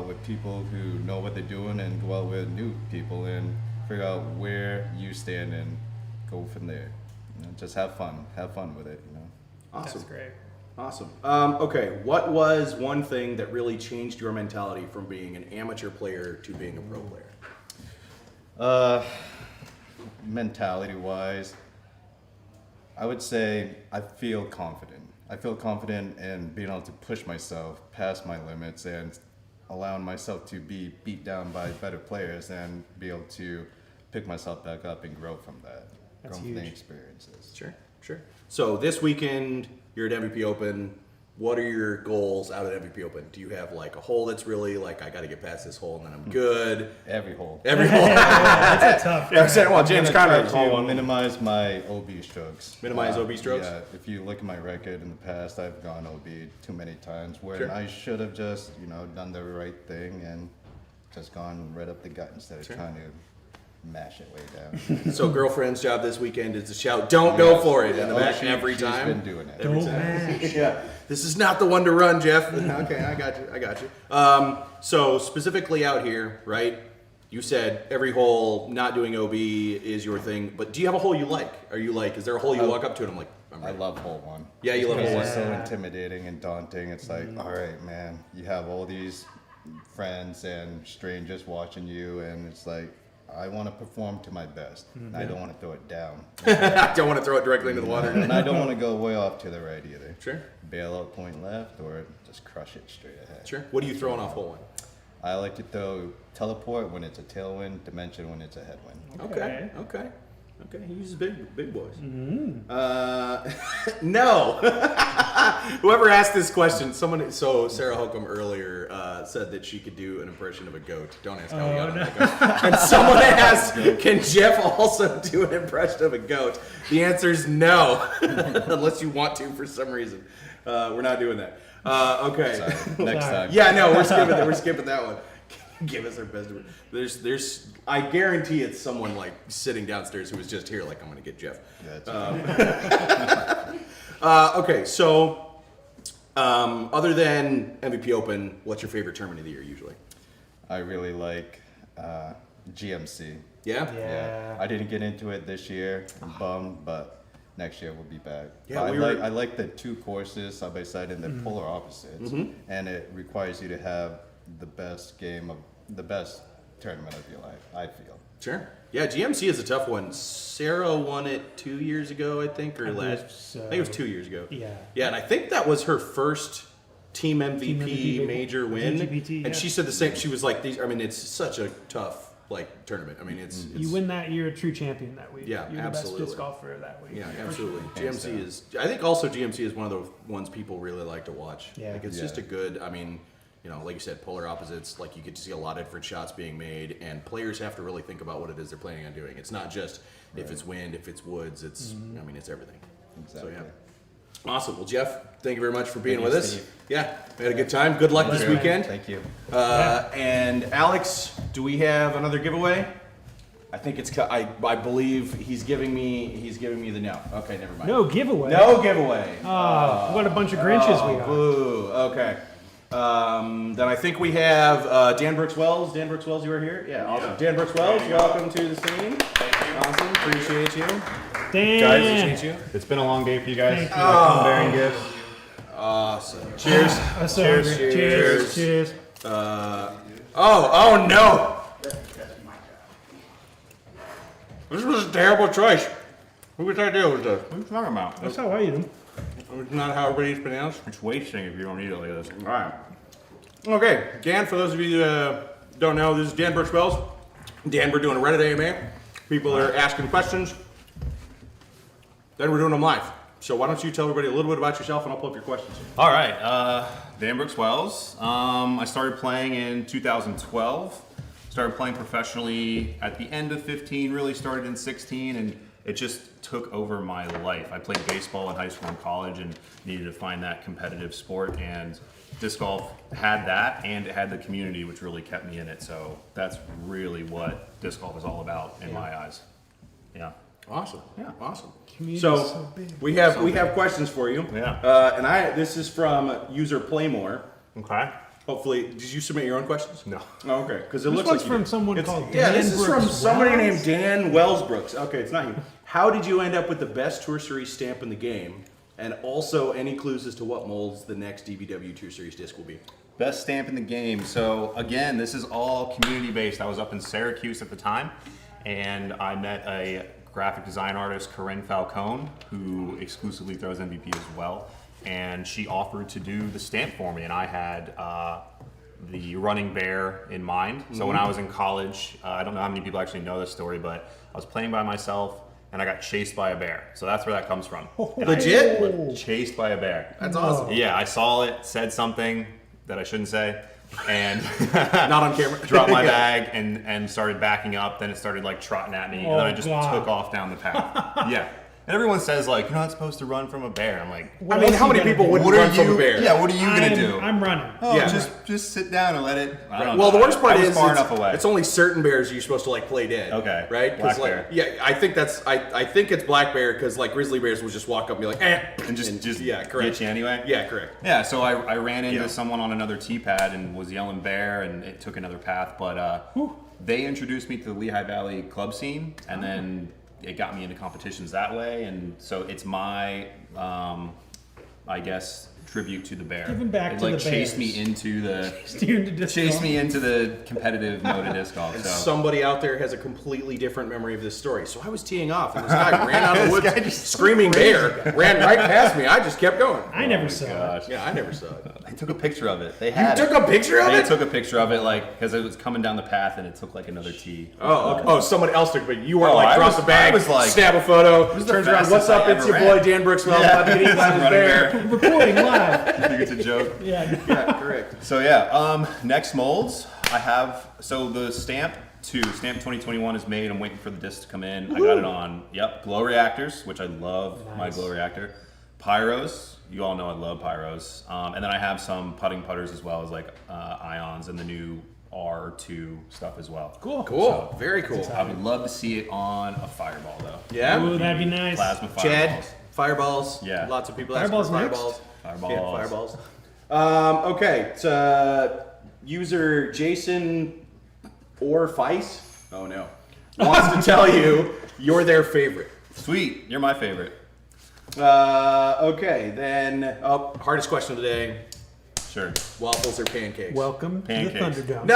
with people who know what they're doing, and go out with new people and figure out where you stand and go from there. Just have fun with it. Awesome. That's great. Awesome. Okay, what was one thing that really changed your mentality from being an amateur player to being a pro player? Mentality-wise, I would say I feel confident. I feel confident in being able to push myself past my limits and allowing myself to be beat down by better players and be able to pick myself back up and grow from that. That's grow from the huge. experiences. Sure. So this weekend, you're at MVP Open. What are your goals out at MVP Open? Do you have like a hole that's really like, I got to get past this hole and then I'm good? Every hole. That's a tough. Yeah, I'm saying, well, James I'm gonna Conrad try hole. to minimize my OB strokes. Minimize OB strokes? Yeah, if you look at my record in the past, I've gone OB too many times where Sure. I should have just, done the right thing and just gone right up the gut instead of trying to mash it way down. So girlfriend's job this weekend is to shout, "Don't go for it!" in the back every She's time. been doing it. Every Don't time. mash. Yeah, this is not the one to run, Jeff. Okay, I got you. So specifically out here, right? You said every hole not doing OB is your thing, but do you have a hole you like? Are you like, is there a hole you walk up to and I'm like, I'm I ready? love hole one. Yeah, you love Because hole it's one. so intimidating and daunting. It's like, all right, man, you have all these friends and strangers watching you, and it's like, I want to perform to my best. And I don't want to throw it down. I don't want to throw it directly into the water. And I don't want to go way off to the right either. Sure. Bail out point left or just crush it straight ahead. Sure. What are you throwing off hole one? I like to throw teleport when it's a tailwind, dimension when it's a headwind. Okay. He uses big boys. No. Whoever asked this question, Sarah Hokom earlier said that she could do an impression of a goat. Don't ask how we got on that goat. And someone asked, can Jeff also do an impression of a goat? The answer is no, unless you want to for some reason. We're not doing that. Okay. Sorry. Next time. Yeah, no, we're skipping that one. Give us our best. There's. I guarantee it's someone like sitting downstairs who was just here. Like, I'm gonna get Jeff. Okay, so other than MVP Open, what's your favorite tournament of the year usually? I really like GMC. Yeah. Yeah. I didn't get into it this year. I'm bummed, but next year we'll be back. Yeah, But I like the two courses side by side and the polar opposites, and it requires you to have the best tournament of your life, I feel. Sure. Yeah, GMC is a tough one. Sarah won it 2 years ago, I think, or I last. believe so. I think it was 2 years ago. Yeah. Yeah, and I think that was her first team MVP MVP major win. LGBT, And yeah. she said the same. She was like, "These. I mean, it's such a tough like tournament. I mean, it's You win that, you're a true champion that week. Yeah, you're absolutely. the best disc golfer that week. Yeah, For absolutely. sure. GMC is. I think also GMC is one of the ones people really like to watch. Yeah. Like it's just a good. I mean, you know, like you said, polar opposites. Like you get to see a lot of different shots being made, and players have to really think about what it is they're planning on doing. It's not just if it's wind, if it's woods. It's. I mean, it's everything. Exactly. So yeah. Awesome. Well, Jeff, thank you very much for being Thank with you, us. Steve. Yeah, we had a good time. Good luck this Pleasure. weekend. Thank you. And Alex, do we have another giveaway? I think it's. I believe he's giving me the no. Okay, never mind. No giveaway. No giveaway. Oh, what a bunch of Grinches we are. Boo. Okay. Then I think we have Dan Brooks Wells. Dan Brooks Wells, you are here. Yeah, awesome. Dan Brooks Wells, welcome to the scene. Thank you. Awesome. Appreciate you. Dan. Guys, Appreciate you. it's been a long day for you guys. Thank you. Come bearing gifts. Awesome. Cheers. I'm so Cheers. hungry. Cheers. Cheers. Oh no. This was a terrible choice. What was I do with this? What are you talking about? That's how I eat them. It's not how everybody's pronounced. It's wasting if you don't eat it like this. All right. Okay, Dan, for those of you that don't know, this is Dan Brooks Wells. Dan, we're doing a Reddit AMA. People are asking questions. Then we're doing them live. So why don't you tell everybody a little bit about yourself and I'll pull up your questions. All right, Dan Brooks Wells. I started playing in 2012. Started playing professionally at the end of 15, really started in 16, and it just took over my life. I played baseball in high school and college and needed to find that competitive sport, and disc golf had that, and it had the community, which really kept me in it. So that's really what disc golf is all about in my eyes. Yeah. Awesome. Yeah. Awesome. Community's So so big. we have questions for you. Yeah. And this is from user Playmore. Okay. Hopefully, did you submit your own questions? No. Oh, okay. Because it This looks one's like you from did. someone called Yeah, Dan this is from Brooks somebody Wells. named Dan Wellsbrooks. Okay, it's not you. How did you end up with the best Tour Series stamp in the game? And also, any clues as to what molds the next DBW Tour Series disc will be? Best stamp in the game. So again, this is all community based. I was up in Syracuse at the time, and I met a graphic design artist, Corinne Falcone, who exclusively throws MVP as well. And she offered to do the stamp for me, and I had the running bear in mind. So when I was in college, I don't know how many people actually know this story, but I was playing by myself and I got chased by a bear. So that's where that comes from. And Legit? I was chased by a bear. That's awesome. Yeah, I saw it, said something that I shouldn't say, and Not on camera. dropped my bag and started backing up. Then it started like trotting at me, and then I just God. took off down the path. Yeah. And everyone says like, you're not supposed to run from a bear. I'm like, What I mean, else how you many gonna people do? wouldn't what are run from you? a bear? Yeah, what are you gonna do? I'm running. Oh, Yeah. just sit down and let it. I don't Well, know. the worst part I was is far it's, enough away. it's only certain bears you're supposed to like play dead. Okay. Right? Black like, bear. yeah, I think that's I think it's black bear because like grizzly bears will just walk up and be like, and just yeah, correct. get you anyway. Yeah, correct. Yeah, so I ran into Yeah. someone on another tee pad and was yelling bear, and it took another path. But they introduced me to the Lehigh Valley club scene, and then it got me into competitions that way. And so it's my, I guess, tribute to the bear. Giving back it to like the chased bears. me into the Steering to disc chased golf. me into the competitive mode of disc golf. And So somebody out there has a completely different memory of this story. So I was teeing off, and this guy ran out of the woods, screaming bear, ran right past me. I just kept going. I never saw it. gosh. Yeah, I never saw it. I took a picture of it. They You had took it. a picture of They it? took a picture of it, like, because it was coming down the path and it took like another tee. Oh, okay. Oh, someone else took, but you weren't Oh, like I drop was- the bag, I was like- snap a photo, was the turns around, fastest what's up? I It's ever your boy ran. Dan Brooks. Well, Yeah. about to get eaten by this Running bear. bear. Recording live. I think it's a joke. Yeah. Yeah, correct. So yeah, next molds I have. So the stamp 2021 is made. I'm waiting for the disc to come in. I got it on. Yep, glow reactors, which I love. My Nice. glow reactor. Pyros. You all know I love pyros. And then I have some putting putters as well as like ions and the new R2 stuff as well. Cool. Cool. Very cool. I would love to see it on a fireball though. Yeah. Ooh, that'd be nice. Plasma Chad, fireballs. fireballs. Yeah. Lots of people Fireballs asking for next? fireballs. Fireballs. Yeah, fireballs. Okay. It's, user Jason or Feist. Oh no. Wants to tell you you're their favorite. Sweet, you're my favorite. Okay, then hardest question of the day: Sure. waffles or pancakes? Welcome Pancakes. to the Thunderdome. No!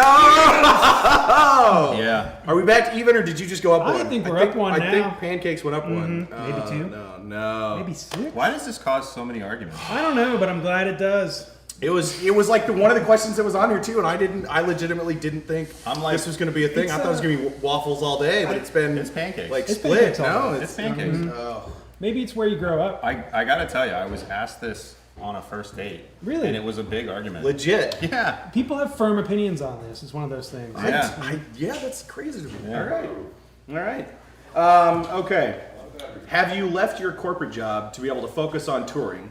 Yeah. Are we back to even, or did you just go up I one? think we're up one I now. think pancakes went up one. maybe two. No. Maybe 6? Why does this cause so many arguments? I don't know, but I'm glad it does. It was like one of the questions that was on here too, and I legitimately didn't think this was going to be a thing. I thought it was going to be waffles all day, but it's pancakes. Like It's split. pancakes all No, day. it's pancakes. Oh. Maybe it's where you grow up. I gotta tell you, I was asked this on a first date. Really? And it was a big argument. Legit. Yeah. People have firm opinions on this. It's one of those things. Yeah, that's crazy to me. Yeah. All right. Okay. Have you left your corporate job to be able to focus on touring?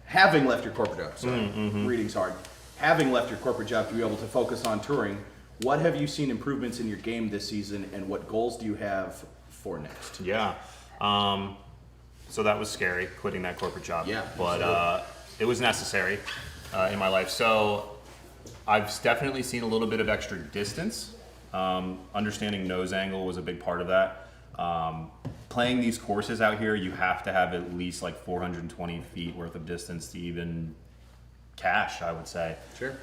Having left your corporate job. Sorry, reading's hard. Having left your corporate job to be able to focus on touring, what have you seen improvements in your game this season, and what goals do you have for next? Yeah. So that was scary, quitting that corporate job. Yeah. But it was necessary in my life. So I've definitely seen a little bit of extra distance. Understanding nose angle was a big part of that. Playing these courses out here, you have to have at least like 420 feet worth of distance to even cash, I would say. Sure.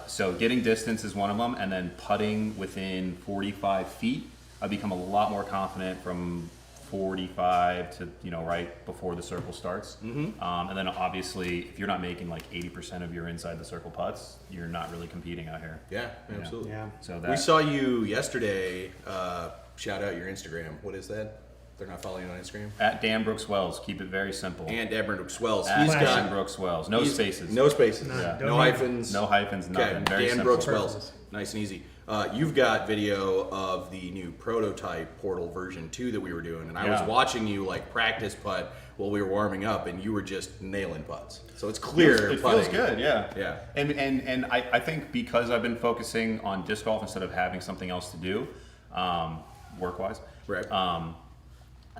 So getting distance is one of them, and then putting within 45 feet. I've become a lot more confident from 45 to, right before the circle starts. And then obviously, if you're not making like 80% of your inside the circle putts, you're not really competing out here. Yeah, absolutely. Yeah. So that We saw you yesterday. Shout out your Instagram. What is that? They're not following you on Instagram? at Dan Brooks Wells, keep it very simple. And Edmund Brooks Wells. At He's Dan got Brooks Wells, no he's- spaces. No spaces. Yeah. No hyphens. No hyphens, nothing. Okay, Very Dan simple. Brooks Wells. Nice and easy. You've got video of the new prototype Portal version 2 that we were doing, and I was Yeah. watching you like practice putt while we were warming up, and you were just nailing putts. So it's clear. It feels putting. good, yeah. Yeah. And I think because I've been focusing on disc golf instead of having something else to do, work-wise, Right.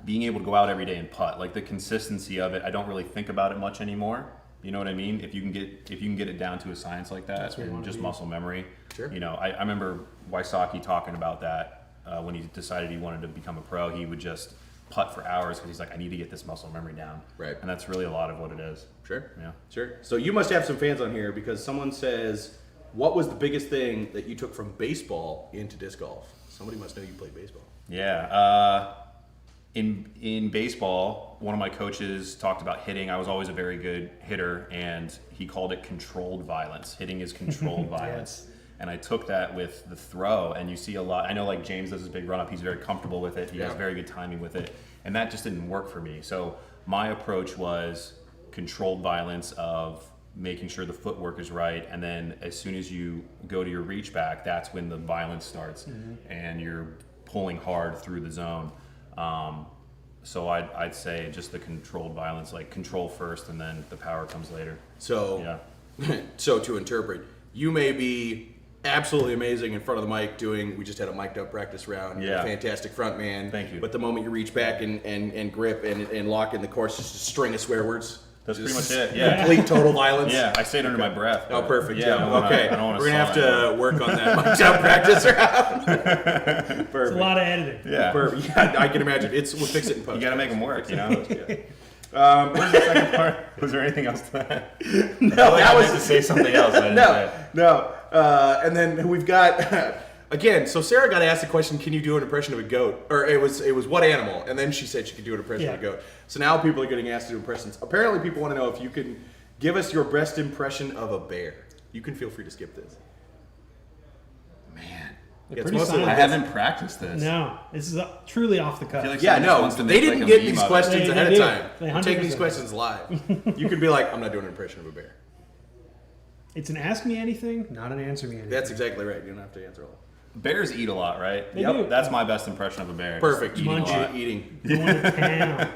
being able to go out every day and putt, like the consistency of it, I don't really think about it much anymore. You know what I mean? If you can get it down to a science like that, and just muscle memory. Sure. I remember Wysocki talking about that when he decided he wanted to become a pro. He would just putt for hours because he's like, I need to get this muscle memory down. Right. And that's really a lot of what it is. Sure. Yeah. Sure. So you must have some fans on here because someone says, what was the biggest thing that you took from baseball into disc golf? Somebody must know you played baseball. Yeah. In baseball, one of my coaches talked about hitting. I was always a very good hitter, and he called it controlled violence. Hitting is controlled violence. And I took that with the throw, and you see a lot. I know like James does his big run up. He's very comfortable with it. He has very good timing with it. And that just didn't work for me. So my approach was controlled violence of making sure the footwork is right. And then as soon as you go to your reach back, that's when the violence starts. And you're pulling hard through the zone. So I'd say just the controlled violence, like control first and then the power comes later. So, so to interpret, you may be absolutely amazing in front of the mic doing, we just had a mic'd up practice round. You're a fantastic front man. Thank you. But the moment you reach back and grip and lock in the course, just a string of swear words. That's pretty much it. Yeah. Complete total violence. Yeah, I say it under my breath. Oh, perfect. Yeah. Okay. I don't wanna We're gonna have slow to work on that mic'd up practice round. Perfect. It's a lot of editing. Yeah. Perfect. Yeah, I can imagine. We'll fix it in post. You got to make them work, you know. Where's the second part? Was there anything else to that? No, that was to say something else. But I didn't say it. No. And then we've got again. So Sarah got asked the question, "Can you do an impression of a goat?" Or it was what animal? And then she said she could do an impression of a goat. So now people are getting asked to do impressions. Apparently, people want to know if you can give us your best impression of a bear. You can feel free to skip this. Man, They're pretty solid. I haven't practiced this. No, this is truly off the cuff. I feel like Yeah, someone just no, wants to they make, didn't like, a get meme these of it. questions They ahead of do. time. They We're taking these 100%. questions live. You could be like, I'm not doing an impression of a bear. It's an ask me anything, not an answer me anything. That's exactly right. You don't have to answer all. Bears eat a lot, right? They do. That's my best impression of a bear. Perfect. Just eating a lot. Eating. Going to town.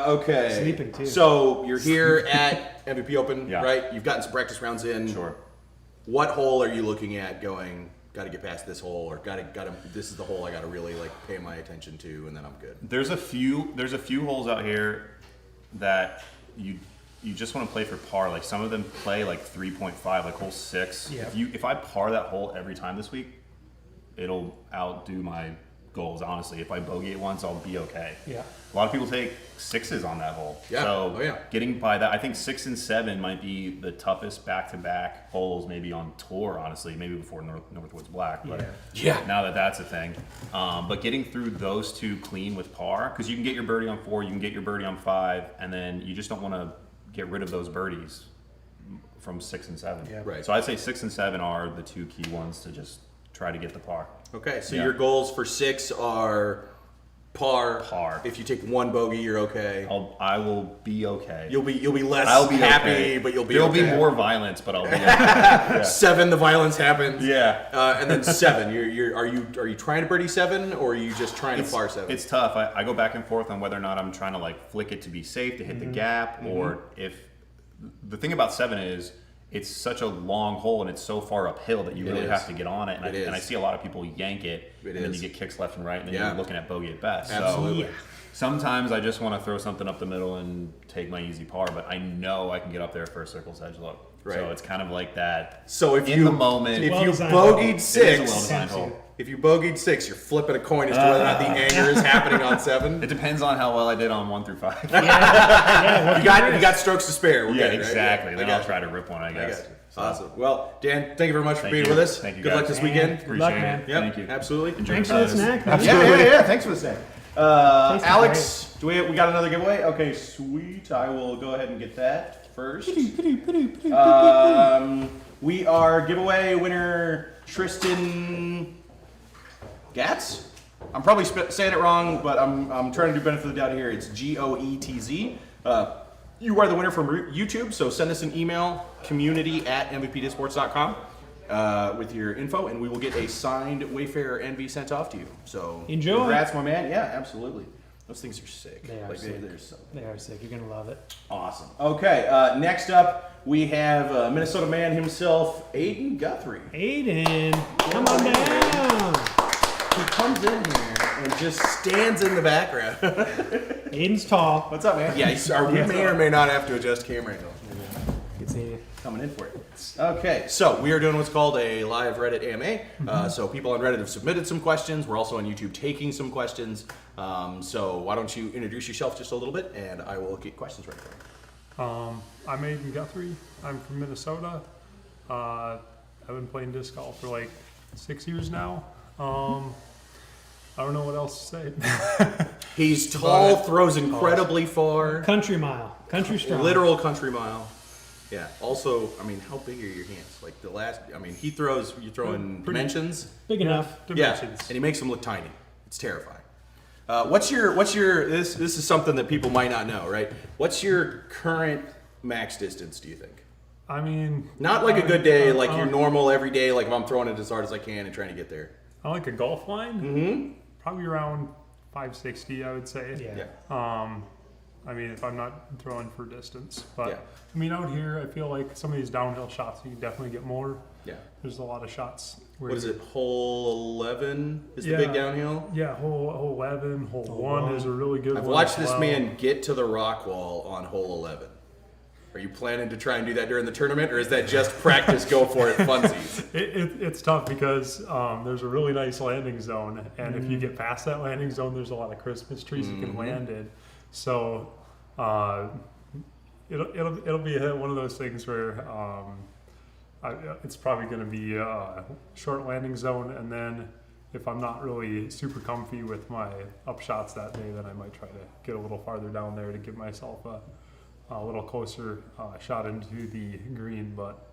Okay. Sleeping, too. So you're here at MVP Open, Yeah. right? You've gotten some practice rounds in. Sure. What hole are you looking at going, got to get past this hole, or got to this is the hole I got to really like pay my attention to, and then I'm good? There's a few holes out here that you just want to play for par. Like some of them play like 3.5, like hole 6. Yeah. If I par that hole every time this week, it'll outdo my goals. Honestly, if I bogey it once, I'll be okay. Yeah. A lot of people take 6s on that hole. Yeah. So Oh, yeah. getting by that, I think 6 and 7 might be the toughest back-to-back holes maybe on tour. Honestly, maybe before Northwoods Black. But Yeah. now that that's a thing. But getting through those two clean with par, because you can get your birdie on 4, you can get your birdie on 5, and then you just don't want to get rid of those birdies from 6 and 7. Yeah. Right. So I'd say 6 and 7 are the two key ones to just try to get the par. Okay, so Yeah. your goals for 6 are par. Par. If you take one bogey, you're okay. I will be okay. You'll be less I'll be happy, okay. but you'll be There'll okay. be more violence, but I'll be okay. Yeah. 7, the violence happens. Yeah. And then 7, are you trying to birdie 7, or are you just trying to par 7? It's tough. I go back and forth on whether or not I'm trying to like flick it to be safe to hit the gap, or if the thing about 7 is it's such a long hole and it's so far uphill that you really have to get on it. And I see a lot of people yank it, and then you get kicks left and right, and then you're looking at bogey at best. Absolutely. So sometimes I just want to throw something up the middle and take my easy par, but I know I can get up there for a circle's edge look. Right. So it's kind of like that. So if in the moment, if you well-designed bogeyed it is a 6, well-designed hole. if you bogeyed 6, you're flipping a coin as to whether or not the anger is happening on 7. It depends on how well I did on 1 through 5. You got strokes to spare. We're Yeah, good, right? exactly. Then I I'll got try to rip one, I you. guess. So. Awesome. Well, Dan, thank you very much for Thank being you. with us. Thank you, Good guys. luck this weekend. Good luck, Appreciate man. it. Yep, Thank you. absolutely. Enjoy Thanks the for the class. snack. Yeah. Thanks for the snack. Tastes Alex, we got another giveaway? Okay, sweet. I will go ahead and get that first. We are giveaway winner Tristan Gatz. I'm probably saying it wrong, but I'm trying to do benefit of the doubt here. It's Goetz. You are the winner from YouTube, so send us an email, community@mvpdisports.com, with your info, and we will get a signed Wayfarer NV sent off to you. So Enjoy. Congrats, my man. Yeah, absolutely. Those things are sick. They are sick. They're so They are sick. You're gonna love it. awesome. Okay, next up we have Minnesota man himself, Aidan Guthrie. Aiden, come on down. He comes in here and just stands in the background. Aiden's tall. What's up, man? Yeah, we may or may not have to adjust camera angle. You can see. Coming in for it. Okay, so we are doing what's called a live Reddit AMA. So people on Reddit have submitted some questions. We're also on YouTube taking some questions. So why don't you introduce yourself just a little bit, and I will get questions ready for you. I'm Aidan Guthrie. I'm from Minnesota. I've been playing disc golf for like 6 years now. I don't know what else to say. He's tall, throws incredibly far. Country mile. Country strong. Literal country mile. Yeah. Also, I mean, how big are your hands? Like the last, I mean, he throws, you're throwing dimensions. Big enough. Yeah, Dimensions. and he makes them look tiny. It's terrifying. What's your, this is something that people might not know, right? What's your current max distance, do you think? I mean, Not like a good day, like your normal every day, like if I'm throwing it as hard as I can and trying to get there. I like a golf line. Mm-hmm. Probably around 560, I would say. Yeah. I mean, if I'm not throwing for distance, but Yeah. I mean, out here, I feel like some of these downhill shots, you can definitely get more. Yeah. There's a lot of shots. Where What is it? Hole 11 is the Yeah. big downhill? Yeah, hole 11, hole 1 is a really good I've one. watched as this well. man get to the rock wall on hole 11. Are you planning to try and do that during the tournament, or is that just practice, go for it, funsies? It's tough because there's a really nice landing zone, and if you get past that landing zone, there's a lot of Christmas trees you can land in. So it'll be one of those things where it's probably going to be a short landing zone, and then if I'm not really super comfy with my up shots that day, then I might try to get a little farther down there to give myself a little closer shot into the green. But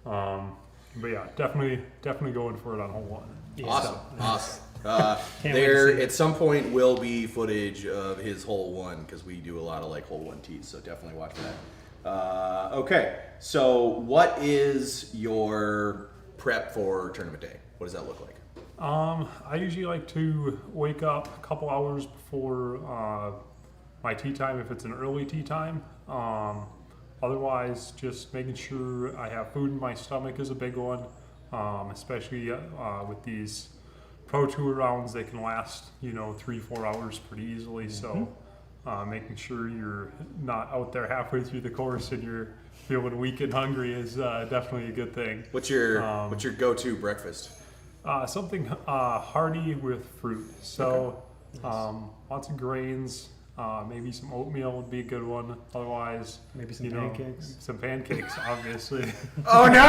yeah, definitely going for it on hole 1. Yeah. Awesome. Can't There wait to see it. at some point will be footage of his hole 1 because we do a lot of like hole 1 tees, so definitely watch that. Okay, so what is your prep for tournament day? What does that look like? I usually like to wake up a couple hours before my tee time if it's an early tee time. Otherwise, just making sure I have food in my stomach is a big one, especially with these Pro Tour rounds. They can last, 3-4 hours pretty easily. So making sure you're not out there halfway through the course and you're feeling weak and hungry is definitely a good thing. What's your go-to breakfast? Something hearty with fruit. So lots of grains. Maybe some oatmeal would be a good one. Otherwise, Maybe some pancakes. Some pancakes, obviously. Oh no!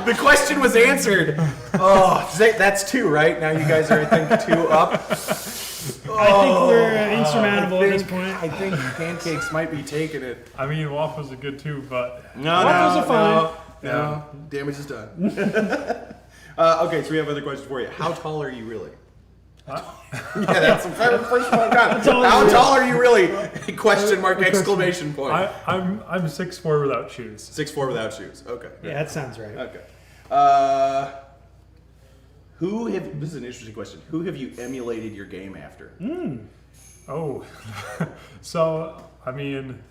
The question was answered. Oh, that's 2, right? Now you guys are, I think, 2 up. I think we're insurmountable at this point. I think Pancakes might be taking it. I mean, Waffles are good too, but Waffles are fine. No, damage is done. Okay, so we have other questions for you. How tall are you really? Yeah, that's the first one. How tall are you really? Question mark, exclamation point. I'm 6'4" without shoes. 6'4" without shoes. Okay. Yeah, that sounds right. Okay. This is an interesting question. Who have you emulated your game after? Oh, so I mean,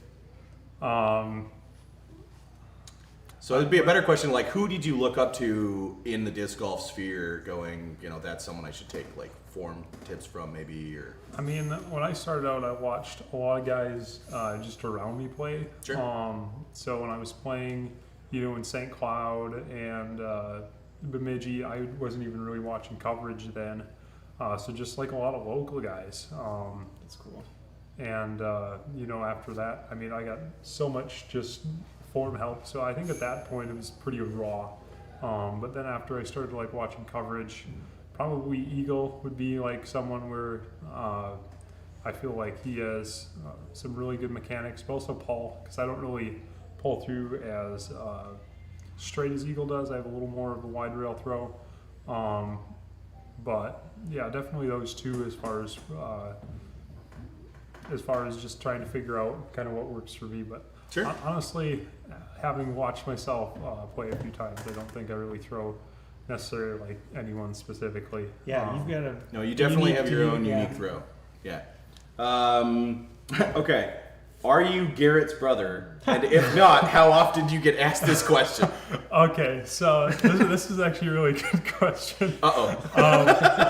so it'd be a better question like, who did you look up to in the disc golf sphere going, that's someone I should take like form tips from maybe, or... I mean, when I started out, I watched a lot of guys just around me play. Sure. So when I was playing, in St. Cloud and Bemidji, I wasn't even really watching coverage then. So just like a lot of local guys. That's cool. And, after that, I mean, I got so much just form help. So I think at that point it was pretty raw. But then after I started like watching coverage, probably Eagle would be like someone where I feel like he has some really good mechanics, but also Paul, because I don't really pull through as straight as Eagle does. I have a little more of a wide rail throw. But yeah, definitely those two as far as just trying to figure out kind of what works for me. But sure. Honestly, having watched myself play a few times, I don't think I really throw necessarily like anyone specifically. Yeah, you've got a... No, you definitely have your own unique throw. Yeah. Okay. Are you Garrett's brother? And if not, how often do you get asked this question? Okay, so this is actually a really good question. Uh-oh.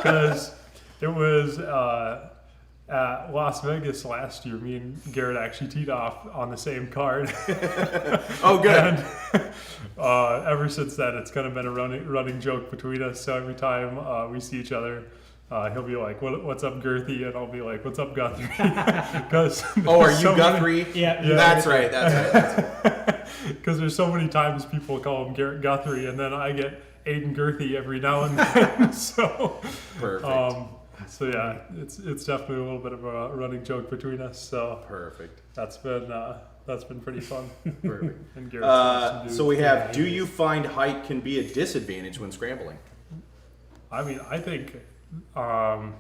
Because it was at Las Vegas last year, me and Garrett actually teed off on the same card. Oh, good. And ever since then, it's kind of been a running joke between us. So every time we see each other, he'll be like, "What's up, Guthrie?" And I'll be like, "What's up, Guthrie?" Are you Guthrie? Yeah. That's right. Because there's so many times people call him Garrett Guthrie, and then I get Aidan Guthrie every now and then. So perfect. So yeah, it's definitely a little bit of a running joke between us. So perfect. That's been pretty fun. Perfect. And Garrett's so we have, do you find height can be a disadvantage when scrambling? I mean, I think height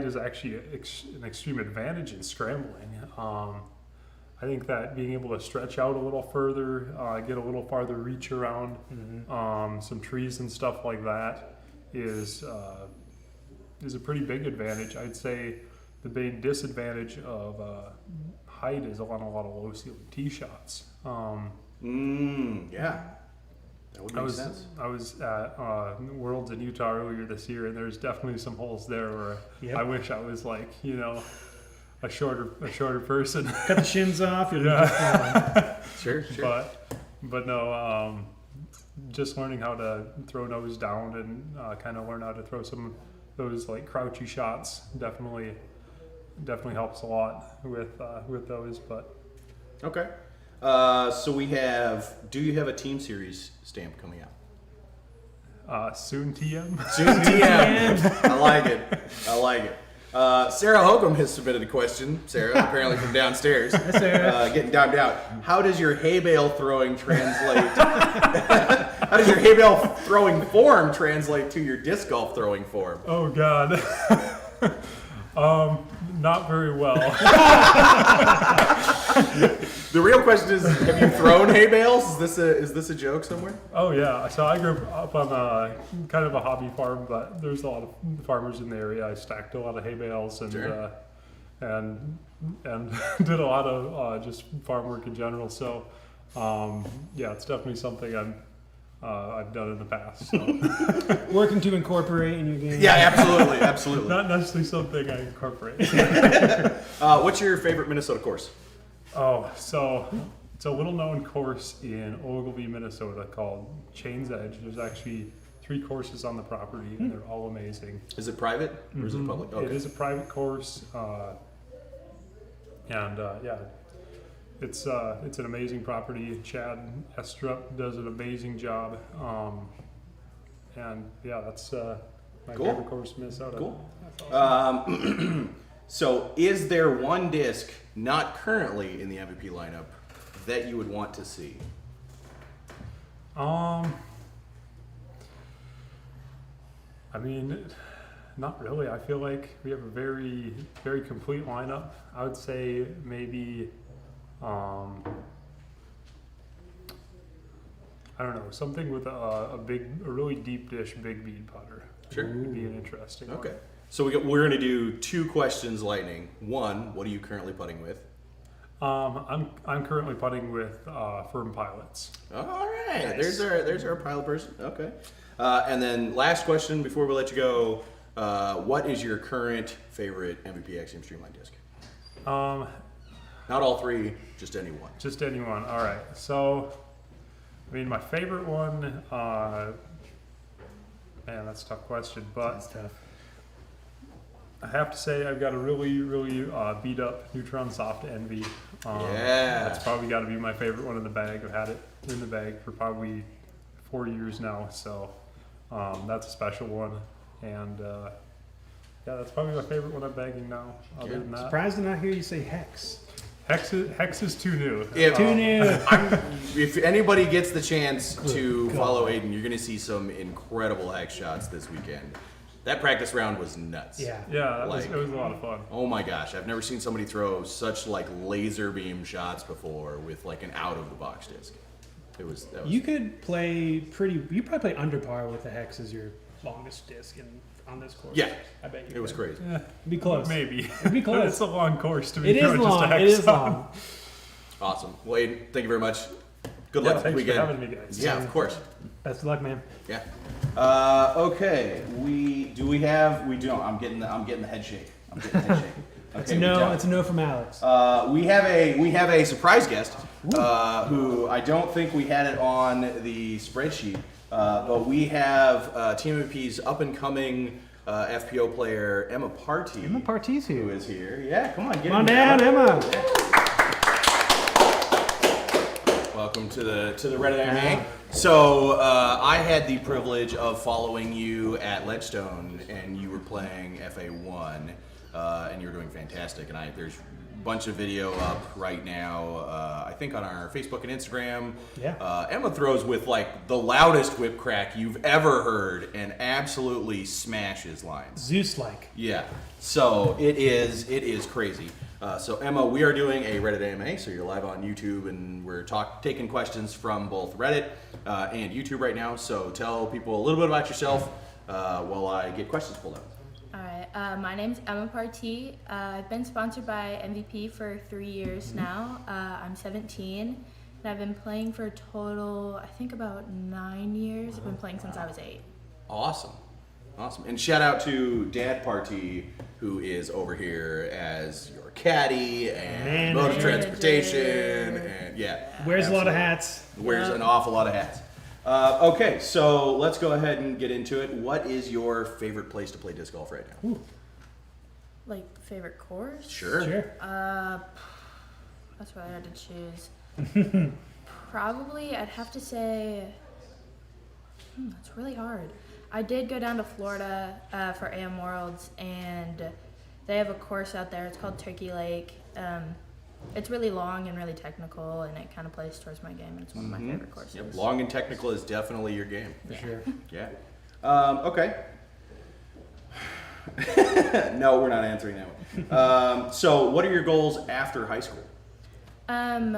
is actually an extreme advantage in scrambling. I think that being able to stretch out a little further, get a little farther reach around some trees and stuff like that is a pretty big advantage. I'd say the big disadvantage of height is on a lot of low ceiling tee shots. Yeah. That would make sense. I was at Worlds in Utah earlier this year, and there's definitely some holes there where I wish I was like, a shorter person. Cut the shins off. Yeah. Sure. But no, just learning how to throw nose down and kind of learn how to throw some of those like crouchy shots definitely helps a lot with those. But okay. So we have, do you have a Team Series stamp coming out? Soon TM. Soon TM. I like it. Sarah Hokom has submitted a question. Sarah, apparently from downstairs. Hi, Sarah. Getting down. How does your hay bale throwing translate? How does your hay bale throwing form translate to your disc golf throwing form? Oh God. Not very well. The real question is, have you thrown hay bales? Is this a joke somewhere? Oh yeah. So I grew up on kind of a hobby farm, but there's a lot of farmers in the area. I stacked a lot of hay bales and sure. and did a lot of just farm work in general. So yeah, it's definitely something I've done in the past. So. Working to incorporate in your game. Yeah, absolutely. Not necessarily something I incorporate. What's your favorite Minnesota course? Oh, so it's a little known course in Ogilvie, Minnesota called Chains Edge. There's actually 3 courses on the property, and they're all amazing. Is it private or is it public? Okay. It is a private course, and yeah, it's an amazing property. Chad Estrup does an amazing job, and yeah, that's my cool. favorite course in Minnesota. Cool. So, is there one disc not currently in the MVP lineup that you would want to see? I mean, not really. I feel like we have a very, very complete lineup. I would say maybe, I don't know, something with a really deep dish, big bead putter. Sure. Would be an interesting one. Okay. So we're going to do 2 questions lightning. 1, what are you currently putting with? I'm currently putting with Firm Pilots. All right. Nice. There's our pilot person. Okay. And then last question before we let you go. What is your current favorite MVP Axiom Streamline disc? Not all 3, just any one. Just any one. All right. So, I mean, my favorite one, man, that's a tough question, but That's tough. I have to say I've got a really, really beat up Neutron Soft Envy. Yeah. That's probably got to be my favorite one in the bag. I've had it in the bag for probably 4 years now, so that's a special one. And yeah, that's probably my favorite one I'm bagging now. Other than that, Surprised to not hear you say Hex. Hex is too new. Too new. If anybody gets the chance to follow Aidan, you're going to see some incredible Hex shots this weekend. That practice round was nuts. Yeah, it was a lot of fun. Oh my gosh, I've never seen somebody throw such like laser beam shots before with like an out of the box disc. That was You could play you probably play under par with the Hex as your longest disc on this course. Yeah, I bet you it was crazy. It'd be close. Maybe. It'd be close. It's a long course to be It is just a long. Hex It is stop. long. Awesome. Well, Aidan, thank you very much. Good Yeah, luck this thanks for weekend. having me, guys. Yeah, of course. Best of luck, man. Yeah. Okay. We don't. I'm getting the head shake. I'm getting the head shake. Okay, It's a no. It's a no from Alex. we have a surprise guest who I don't think we had it on the spreadsheet, but we have TMVP's up and coming FPO player Emma Party. Emma Party's here. Who is here? Yeah, come on, get Come on in down, there. Emma. Welcome to the Reddit MMA. So I had the privilege of following you at Ledgestone, and you were playing FA1, and you were doing fantastic. And there's a bunch of video up right now, I think on our Facebook and Instagram. Yeah. Emma throws with like the loudest whip crack you've ever heard, and absolutely smashes lines. Zeus-like. Yeah. So it is crazy. So Emma, we are doing a Reddit AMA, so you're live on YouTube, and we're taking questions from both Reddit and YouTube right now. So tell people a little bit about yourself while I get questions pulled up. All right, my name's Emma Party. I've been sponsored by MVP for 3 years now. I'm 17, and I've been playing for a total, I think about 9 years. I've been playing since I was 8. Awesome. And shout out to Dad Party, who is over here as your caddy and mode of transportation, and Wears a lot of hats. Wears an awful lot of hats. Okay, so let's go ahead and get into it. What is your favorite place to play disc golf right now? Ooh. Like, favorite course? Sure. That's what I had to choose. Probably, I'd have to say, that's really hard. I did go down to Florida for AM Worlds, and they have a course out there. It's called Turkey Lake. It's really long and really technical, and it kind of plays towards my game, and it's one of my favorite courses. Yep. Long and technical is definitely your game. For sure. Yeah. Okay. No, we're not answering that one. So what are your goals after high school? I've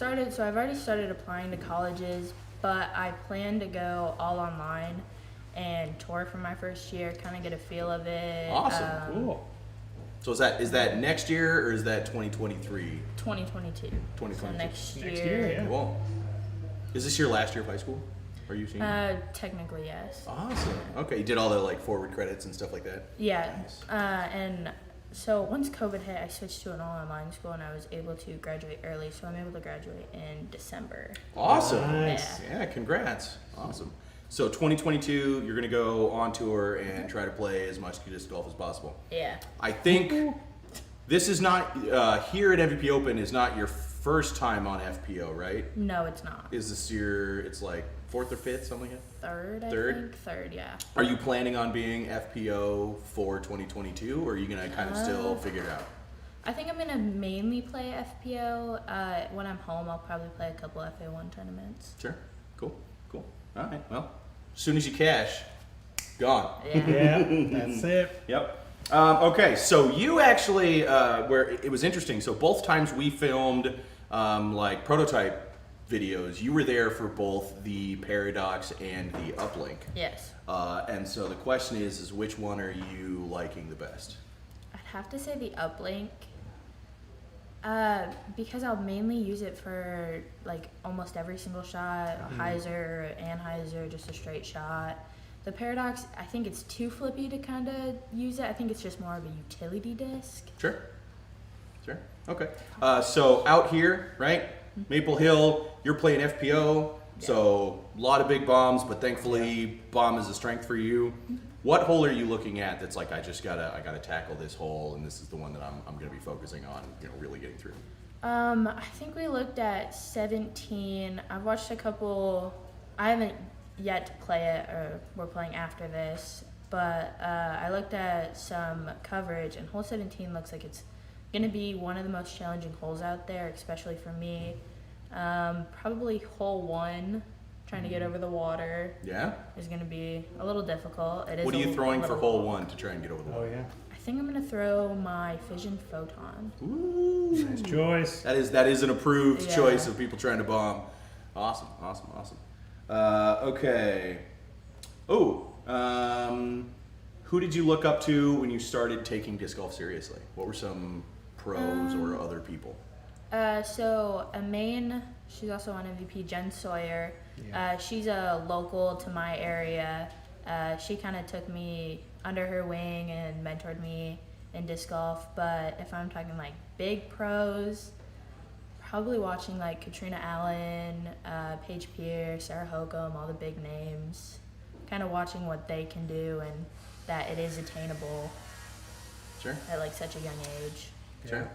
already started applying to colleges, but I plan to go all online and tour for my first year, kind of get a feel of it. Awesome. Cool. So is that next year or is that 2023? 2022. 2022. So next year. Next year, yeah. Cool. Is this your last year of high school? Are you seeing? Technically, yes. Awesome. Okay, you did all the like forward credits and stuff like that? Yeah. And so once COVID hit, I switched to an all-online school, and I was able to graduate early, so I'm able to graduate in December. Awesome. Nice. Yeah, congrats. Awesome. So 2022, you're going to go on tour and try to play as much disc golf as possible. Yeah. I think this is not, here at MVP Open is not your first time on FPO, right? No, it's not. Is this it's like 4th or 5th, something like that? Third, I Third? think. Third, yeah. Are you planning on being FPO for 2022, or are you gonna kind of still figure it out? I think I'm gonna mainly play FPO. When I'm home, I'll probably play a couple FA1 tournaments. Sure. Cool. All right. Well, as soon as you cash, gone. Yeah, that's it. Yep. Okay, so you actually, where it was interesting. So both times we filmed like prototype videos, you were there for both the Paradox and the Uplink. Yes. And so the question is which one are you liking the best? I'd have to say the Uplink. Because I'll mainly use it for like almost every single shot, hyzer, anhyzer, just a straight shot. The Paradox, I think it's too flippy to kind of use it. I think it's just more of a utility disc. Sure. Okay. So out here, right? Maple Hill, you're playing FPO, so a lot of big bombs, but thankfully bomb is a strength for you. What hole are you looking at that's like, I gotta tackle this hole, and this is the one that I'm gonna be focusing on, really getting through? I think we looked at 17. I've watched a couple. I haven't yet to play it, or we're playing after this, but I looked at some coverage, and hole 17 looks like it's going to be one of the most challenging holes out there, especially for me. Probably hole 1, trying to get over the water. Yeah? Is going to be a little difficult. It is. What are you throwing for hole 1 to try and get over the water? Oh yeah. I think I'm going to throw my fission photon. Ooh. Nice choice. That is an approved Yeah. choice of people trying to bomb. Awesome. Okay. Who did you look up to when you started taking disc golf seriously? What were some pros or other people? So a main, she's also on MVP, Jen Sawyer. Yeah. She's a local to my area. She kind of took me under her wing and mentored me in disc golf. But if I'm talking like big pros, probably watching like Katrina Allen, Paige Pierce, Sarah Hokom, all the big names. Kind of watching what they can do and that it is attainable. Sure. At like such a young age. Sure.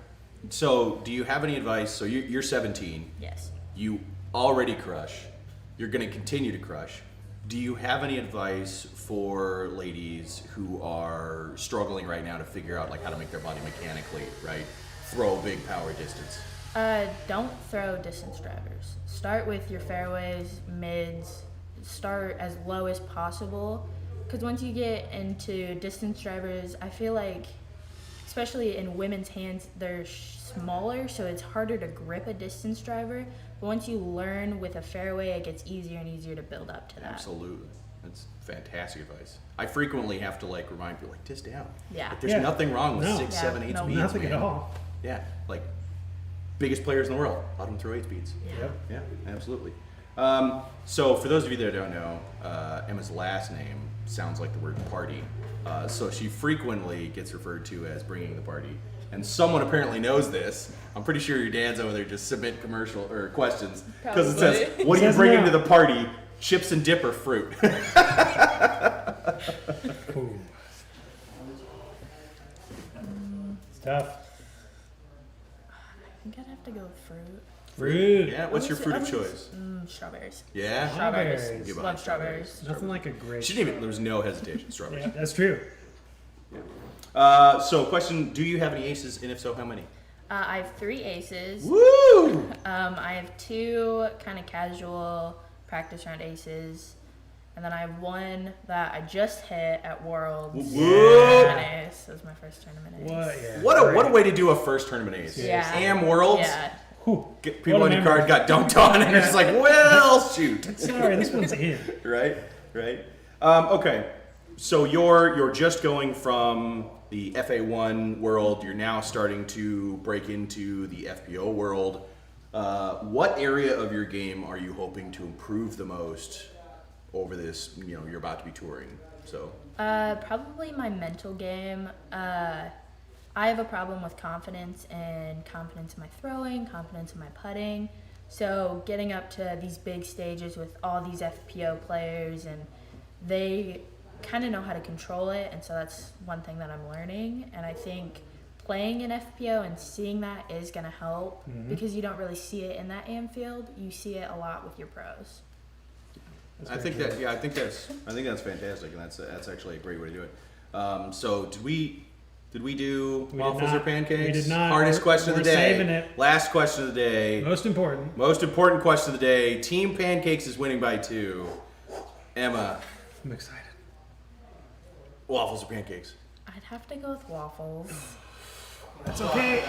So, do you have any advice? So, you're 17. Yes. You already crush. You're going to continue to crush. Do you have any advice for ladies who are struggling right now to figure out like how to make their body mechanically, right? Throw big power distance. Don't throw distance drivers. Start with your fairways, mids. Start as low as possible. Because once you get into distance drivers, I feel like, especially in women's hands, they're smaller, so it's harder to grip a distance driver. But once you learn with a fairway, it gets easier and easier to build up to that. Absolutely. That's fantastic advice. I frequently have to like remind people, like, disc down. Yeah. Like, there's nothing wrong with 6, 7, 8 speeds. Nothing man. at all. Yeah. Like, biggest players in the world, let them throw 8 speeds. Yep. Yeah, absolutely. So for those of you that don't know, Emma's last name sounds like the word party. So she frequently gets referred to as bringing the party. And someone apparently knows this. I'm pretty sure your dad's over there just submit commercial or questions because it says, "What do you bring into the party? Chips and dip or fruit?" It's tough. I think I'd have to go with fruit. Fruit. Yeah. What's your fruit of choice? Strawberries. Yeah. Strawberries. Get behind Love strawberries. Nothing like a great. She didn't even. There was no hesitation. Strawberries. Yeah, that's true. So question: do you have any aces, and if so, how many? I have 3 aces. Woo! I have 2 kind of casual practice round aces. And then I have 1 that I just hit at Worlds. Whoa! An ace. That was my first tournament ace. What? Yeah. What a way to do a first tournament ace. Yeah. Am Worlds. Yeah. Get people on your card got dunked on, and you're just like, well, shoot. Sorry, this one's in. Right. Okay. So you're just going from the FA1 world. You're now starting to break into the FPO world. What area of your game are you hoping to improve the most over this? You're about to be touring. So. Probably my mental game. I have a problem with confidence in my throwing, confidence in my putting. So getting up to these big stages with all these FPO players, and they kind of know how to control it, and so that's one thing that I'm learning. And I think playing in FPO and seeing that is going to help because you don't really see it in that AM field. You see it a lot with your pros. I think that's fantastic, and that's actually a great way to do it. So did we do waffles or pancakes? We did not. Hardest question of the We're day. saving it. Last question of the day. Most important. Most important question of the day. Team Pancakes is winning by 2. Emma, I'm excited. waffles or pancakes? I'd have to go with waffles. That's okay.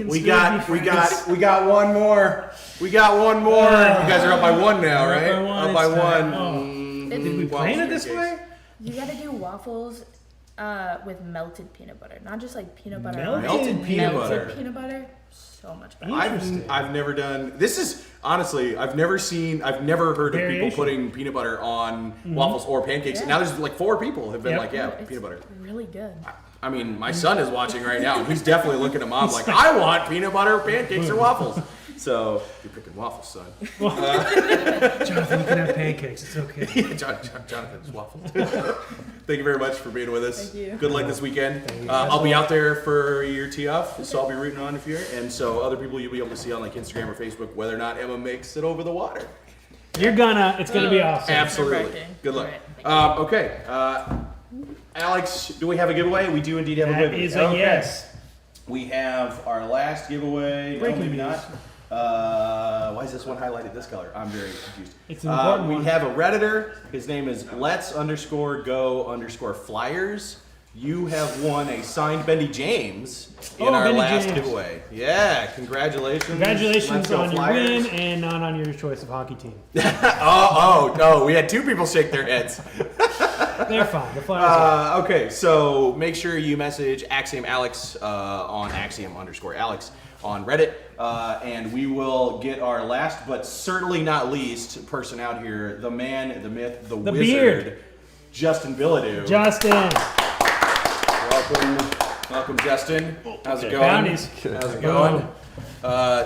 We got one more. We got one more. You guys are up by 1 now, right? Up by 1. Did we plan it this way? You gotta do waffles with melted peanut butter, not just like peanut butter. Melted peanut butter. Melted peanut butter, so much better. I've never done. This is honestly, I've never heard of people putting peanut butter on waffles or pancakes. Yeah. And now there's like 4 people have been like, yeah, It's peanut butter. really good. I mean, my son is watching right now. He's definitely looking at mom like, I want peanut butter, pancakes, or waffles. So you're picking waffles, son. Jonathan, you can have pancakes. It's okay. Jonathan's waffles. Thank you very much for being with us. Thank you. Good luck this weekend. I'll be out there for your tee off, so I'll be rooting on if you're. And so other people you'll be able to see on like Instagram or Facebook whether or not Emma makes it over the water. It's gonna be awesome. Absolutely. Good luck. Okay. Alex, do we have a giveaway? We do indeed have a giveaway. That is a yes. We have our last giveaway. No, maybe not. Why is this one highlighted this color? I'm very confused. It's an important one. We have a Redditor. His name is Let's_go_flyers. You have won a signed Bendy James in our Bendy last James. giveaway. Yeah, congratulations. Congratulations Let's go on your Flyers. win and not on your choice of hockey team. No, we had 2 people shake their heads. They're fine. The Flyers are Okay, so make sure you message Axiom Alex on Axiom_Alex on Reddit, and we will get our last but certainly not least person out here, the man, the myth, the wizard, beard. Justin Bilodeau. Justin. Welcome, Justin. How's it going? Bounties. How's it going?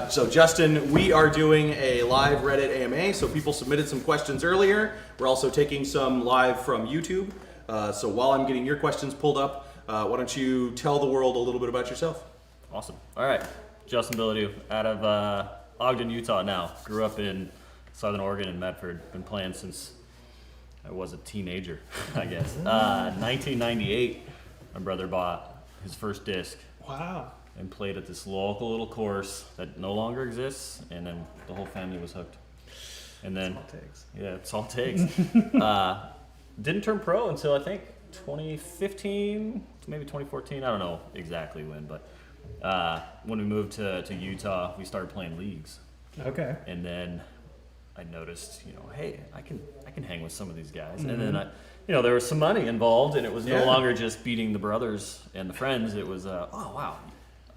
So Justin, we are doing a live Reddit AMA. So people submitted some questions earlier. We're also taking some live from YouTube. So while I'm getting your questions pulled up, why don't you tell the world a little bit about yourself? Awesome. All right. Justin Bilodeau out of Ogden, Utah now. Grew up in Southern Oregon in Medford. Been playing since I was a teenager, I guess. 1998, my brother bought his first disc. Wow. And played at this local little course that no longer exists, and then the whole family was hooked. And then, it's all it takes. Didn't turn pro until I think 2015, maybe 2014. I don't know exactly when, but when we moved to Utah, we started playing leagues. Okay. And then I noticed, hey, I can hang with some of these guys. And then there was some money involved, and it was no longer just beating the brothers and the friends. It was, oh wow,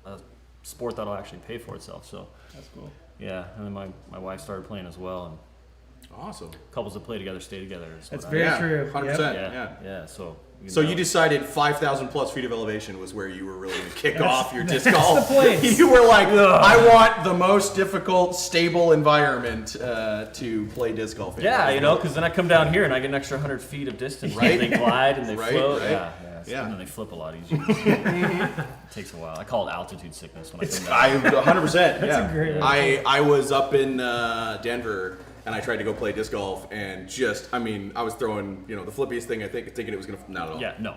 a sport that'll actually pay for itself. So that's cool. Yeah, and then my wife started playing as well, and awesome. Couples that play together stay together. That's very true. 100%. Yeah. So. You decided 5,000 plus feet of elevation was where you were really going to kick off your disc that's golf. the place. You were like, I want the most difficult, stable environment to play disc golf in. Yeah, because then I come down here and I get an extra 100 feet of distance. Right? They glide and they float. Right. Yeah. And then they flip a lot easier. It takes a while. I call it altitude sickness when I come down. 100%. That's a great I was up in Denver. And I tried to go play disc golf, and I was throwing, the flippiest thing, thinking it was going to, not at all. Yeah, no.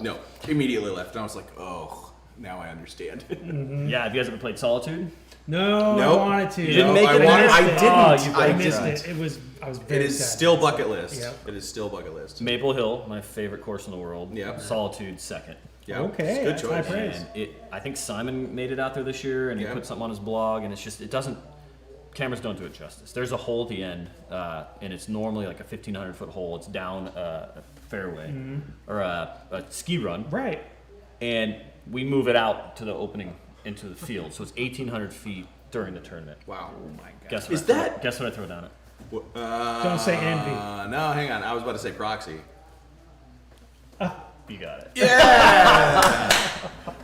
No. Immediately left, and I was like, oh, now I understand. Yeah, have you guys ever played Solitude? No, Nope. I wanted to. You didn't make it? I missed it. I was very It is sad. still bucket list. Yep. It is still bucket list. Maple Hill, my favorite course in the world. Yeah. Solitude, second. Yeah. Okay, Good that's choice. high praise. And I think Simon made it out there this year, and he put something on his blog, and cameras don't do it justice. There's a hole at the end, and it's normally like a 1,500-foot hole. It's down a fairway or a ski run. Right. And we move it out to the opening into the field, so it's 1,800 feet during the tournament. Wow. Oh my God. Guess what I throw down it? Don't say envy. No, hang on. I was about to say proxy. You got it. Yeah.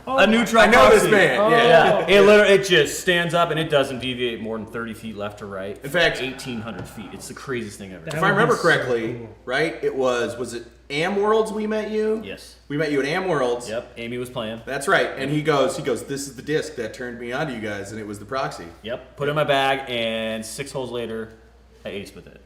A neutron. I know this proxy. man. Yeah. It just stands up and it doesn't deviate more than 30 feet left or right. In fact, 1,800 feet. It's the craziest thing ever. If I remember correctly, right? It was it Am Worlds we met you? Yes. We met you at Am Worlds. Yep. Amy was playing. That's right. And he goes, this is the disc that turned me on to you guys, and it was the proxy. Yep. Put it in my bag, and 6 holes later, I aced with it.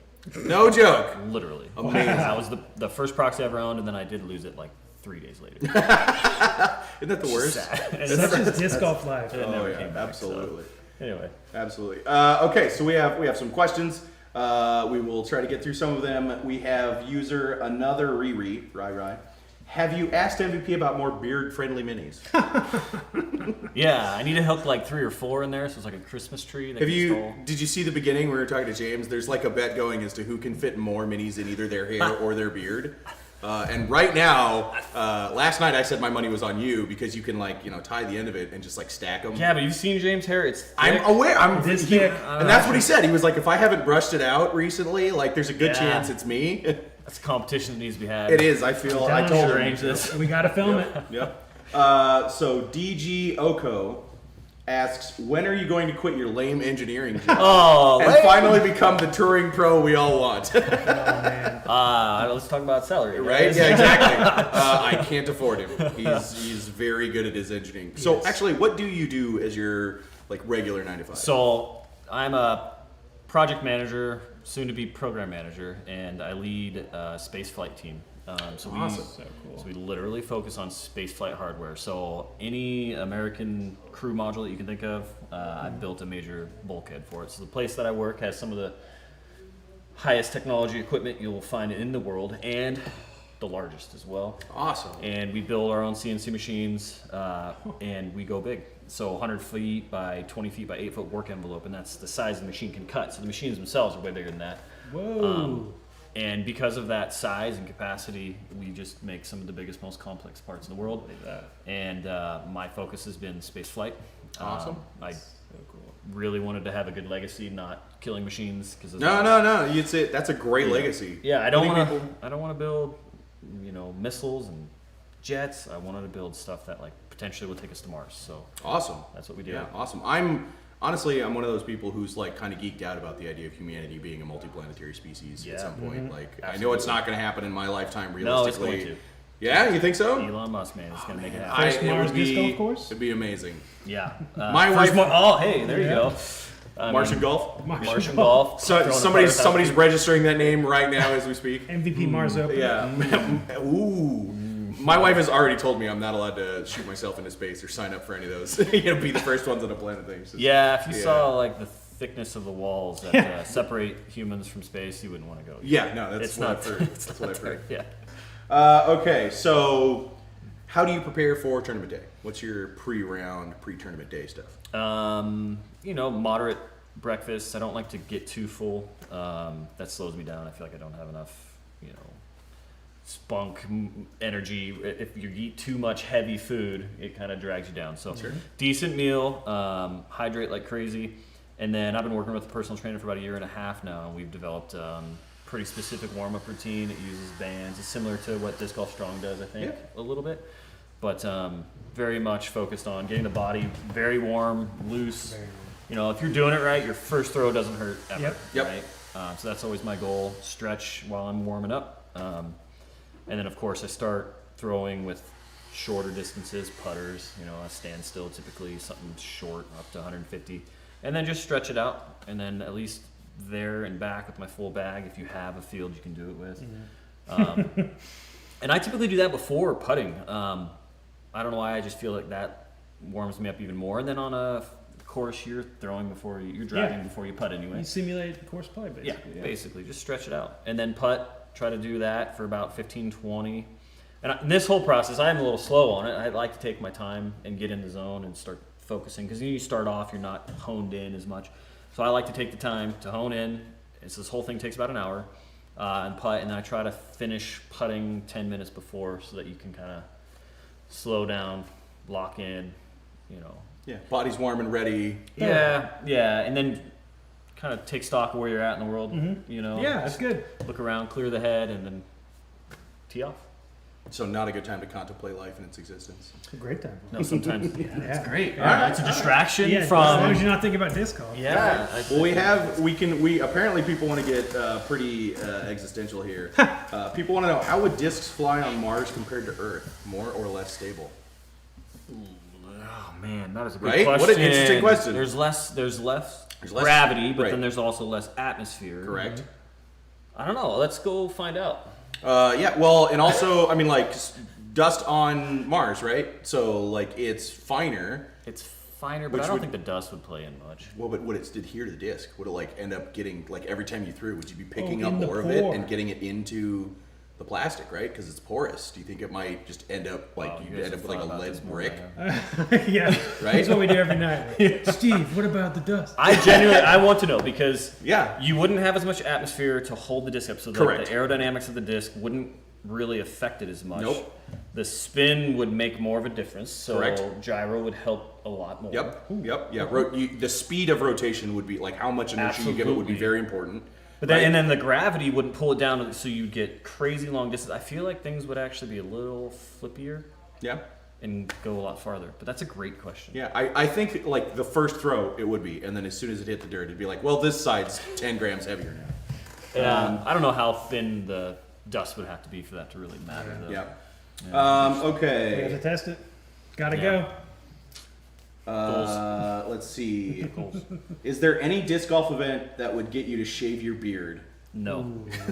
No joke. Literally. Amazing. That was the first proxy I ever owned, and then I did lose it like 3 days later. Isn't that the worst? Such is disc golf life. It never came back, absolutely. So, anyway. Absolutely. Okay, so we have some questions. We will try to get through some of them. We have user another Rai. Have you asked MVP about more beard-friendly minis? Yeah, I need to hook like 3 or 4 in there, so it's like a Christmas tree. Did you see the beginning where we were talking to James? There's like a bet going as to who can fit more minis in either their hair or their beard. And right now, last night I said my money was on you because you can tie the end of it and just stack them. Yeah, but you've seen James' hair. It's thick. I'm aware. And that's what he said. He was like, if I haven't brushed it out recently, there's a good chance it's me. That's a competition that needs to be had. It is. I feel. I told him. Arrange this. We got to film it. Yep. So DG Oko asks, when are you going to quit your lame engineering job and finally become the touring pro we all want? Let's talk about salary. Right? Guys. Yeah, exactly. I can't afford him. He's very good at his engineering. So actually, what do you do as your regular 9 to 5? So I'm a project manager, soon to be program manager, and I lead a space flight team. So we literally focus on space flight hardware. So any American crew module that you can think of, I built a major bulkhead for it. So the place that I work has some of the highest technology equipment you'll find in the world, and the largest as well. Awesome. And we build our own CNC machines, and we go big. So 100 feet by 20 feet by 8 foot work envelope, and that's the size the machine can cut. So the machines themselves are way bigger than that. Whoa. And because of that size and capacity, we just make some of the biggest, most complex parts in the world. And my focus has been space flight. Awesome. I really wanted to have a good legacy, not killing machines. No. You'd say that's a great legacy. Yeah, I don't want to build, missiles and jets. I wanted to build stuff that potentially will take us to Mars. So awesome. That's what we do. Yeah, awesome. I'm one of those people who's kind of geeked out about the idea of humanity being a multiplanetary species at some point. I know it's not going to happen in my lifetime realistically. No, it's going to. Yeah, you think so? Elon Musk, man, it's going to make it happen. First Mars disc golf course? It'd be amazing. Yeah. My wife. Hey, there you go. Martian Golf. Martian Golf. So somebody's registering that name right now as we speak. MVP Mars Open. Yeah. Ooh. My wife has already told me I'm not allowed to shoot myself into space or sign up for any of those. Be the first ones on a planet things. Yeah, if you saw the thickness of the walls that separate humans from space, you wouldn't want to go. Yeah, no, that's what I've heard. That's what I've heard. Yeah. Okay, so how do you prepare for tournament day? What's your pre-round, pre-tournament day stuff? Moderate breakfast. I don't like to get too full. That slows me down. I feel like I don't have enough, spunk energy. If you eat too much heavy food, it kind of drags you down. So decent meal, hydrate like crazy. And then I've been working with a personal trainer for about 1.5 years now, and we've developed pretty specific warm-up routine. It uses bands. It's similar to what Disc Golf Strong does, I think, a little bit. But very much focused on getting the body very warm, loose. If you're doing it right, your first throw doesn't hurt ever. Yep. Right? So that's always my goal. Stretch while I'm warming up. And then, of course, I start throwing with shorter distances, putters, a standstill, typically something short, up to 150. And then just stretch it out. And then at least there and back with my full bag, if you have a field you can do it with. And I typically do that before putting. I don't know why, I just feel like that warms me up even more. And then on a course, you're throwing before you're driving before you putt anyway. You simulate course play, basically. Yeah, basically, just stretch it out. And then putt. Try to do that for about 15, 20. And this whole process, I'm a little slow on it. I like to take my time and get in the zone and start focusing. Because you start off, you're not honed in as much. So I like to take the time to hone in. So this whole thing takes about an hour. And putt. And then I try to finish putting 10 minutes before so that you can kind of slow down, lock in, Yeah, body's warm and ready. Yeah. And then kind of take stock of where you're at in the world, Yeah, that's good. Look around, clear the head, and then tee off. So not a good time to contemplate life and its existence. It's a great time. No, sometimes it's great. Yeah. It's a distraction As from. long as you're not thinking about disc golf. Yeah. Well, we apparently people want to get pretty existential here. People want to know, how would discs fly on Mars compared to Earth? More or less stable? Oh man, that is a good Right? question. What an interesting question. There's less gravity, but then there's also less atmosphere. Correct. I don't know. Let's go find out. Yeah, well, and also, I mean, like, dust on Mars, right? So, like, it's finer. It's finer, but I don't think the dust would play in much. Well, but would it adhere to the disc? Would it, like, end up getting, like, every time you threw, would you be picking up more of it and getting it into the plastic, right? Because it's porous. Do you think it might just end up, like, you end up with, like, a lead brick? Yeah. Right? That's what we do every night. Steve, what about the dust? I want to know because yeah, you wouldn't have as much atmosphere to hold the disc up, so the aerodynamics of the disc wouldn't really affect it as much. Nope. The spin would make more of a difference, so Correct. gyro would help a lot more. Yep. Yeah. The speed of rotation would be, like, how much inertia you give it would be very important. But then, and then the gravity wouldn't pull it down, so you'd get crazy long distance. I feel like things would actually be a little flippier. Yeah. And go a lot farther. But that's a great question. Yeah, I think, like, the first throw, it would be. And then as soon as it hit the dirt, it'd be like, well, this side's 10 grams heavier now. I don't know how thin the dust would have to be for that to really matter, though. Yeah. Okay. We have to test it. Gotta go. Let's see. Is there any disc golf event that would get you to shave your beard? No.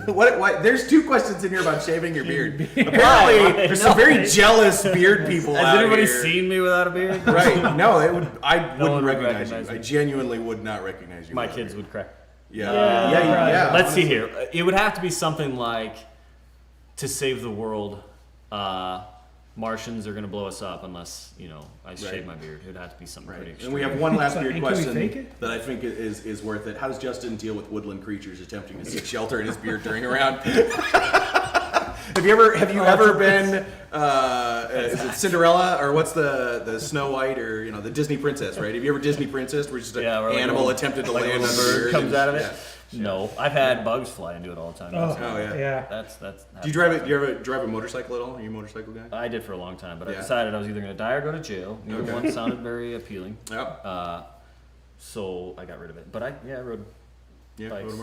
What? There's 2 questions in here about shaving your beard. Apparently, there's some very jealous beard people Has out anybody here. seen me without a beard? Right. No, I wouldn't one would recognize you. recognize me. I genuinely would not recognize you. My kids would crack. Yeah. Let's see here. It would have to be something like, to save the world, Martians are going to blow us up unless, I shave my beard. It would have to be something pretty extreme. And we have one last beard And can we question fake it? that I think is worth it. How does Justin deal with woodland creatures attempting to seek shelter in his beard during a round? Have you ever been is it Cinderella, or what's the Snow White, or the Disney princess, right? Have you ever Disney princess where just an animal attempted to land on the bird comes out of it? Yeah. No, I've had bugs fly into it all the time. Yeah. That's. Do you drive it? Do you ever drive a motorcycle at all? Are you a motorcycle guy? I did for a long time, but I decided I was either going to die or go to jail. Neither one sounded very appealing. Yep. So I got rid of it. But I rode bikes.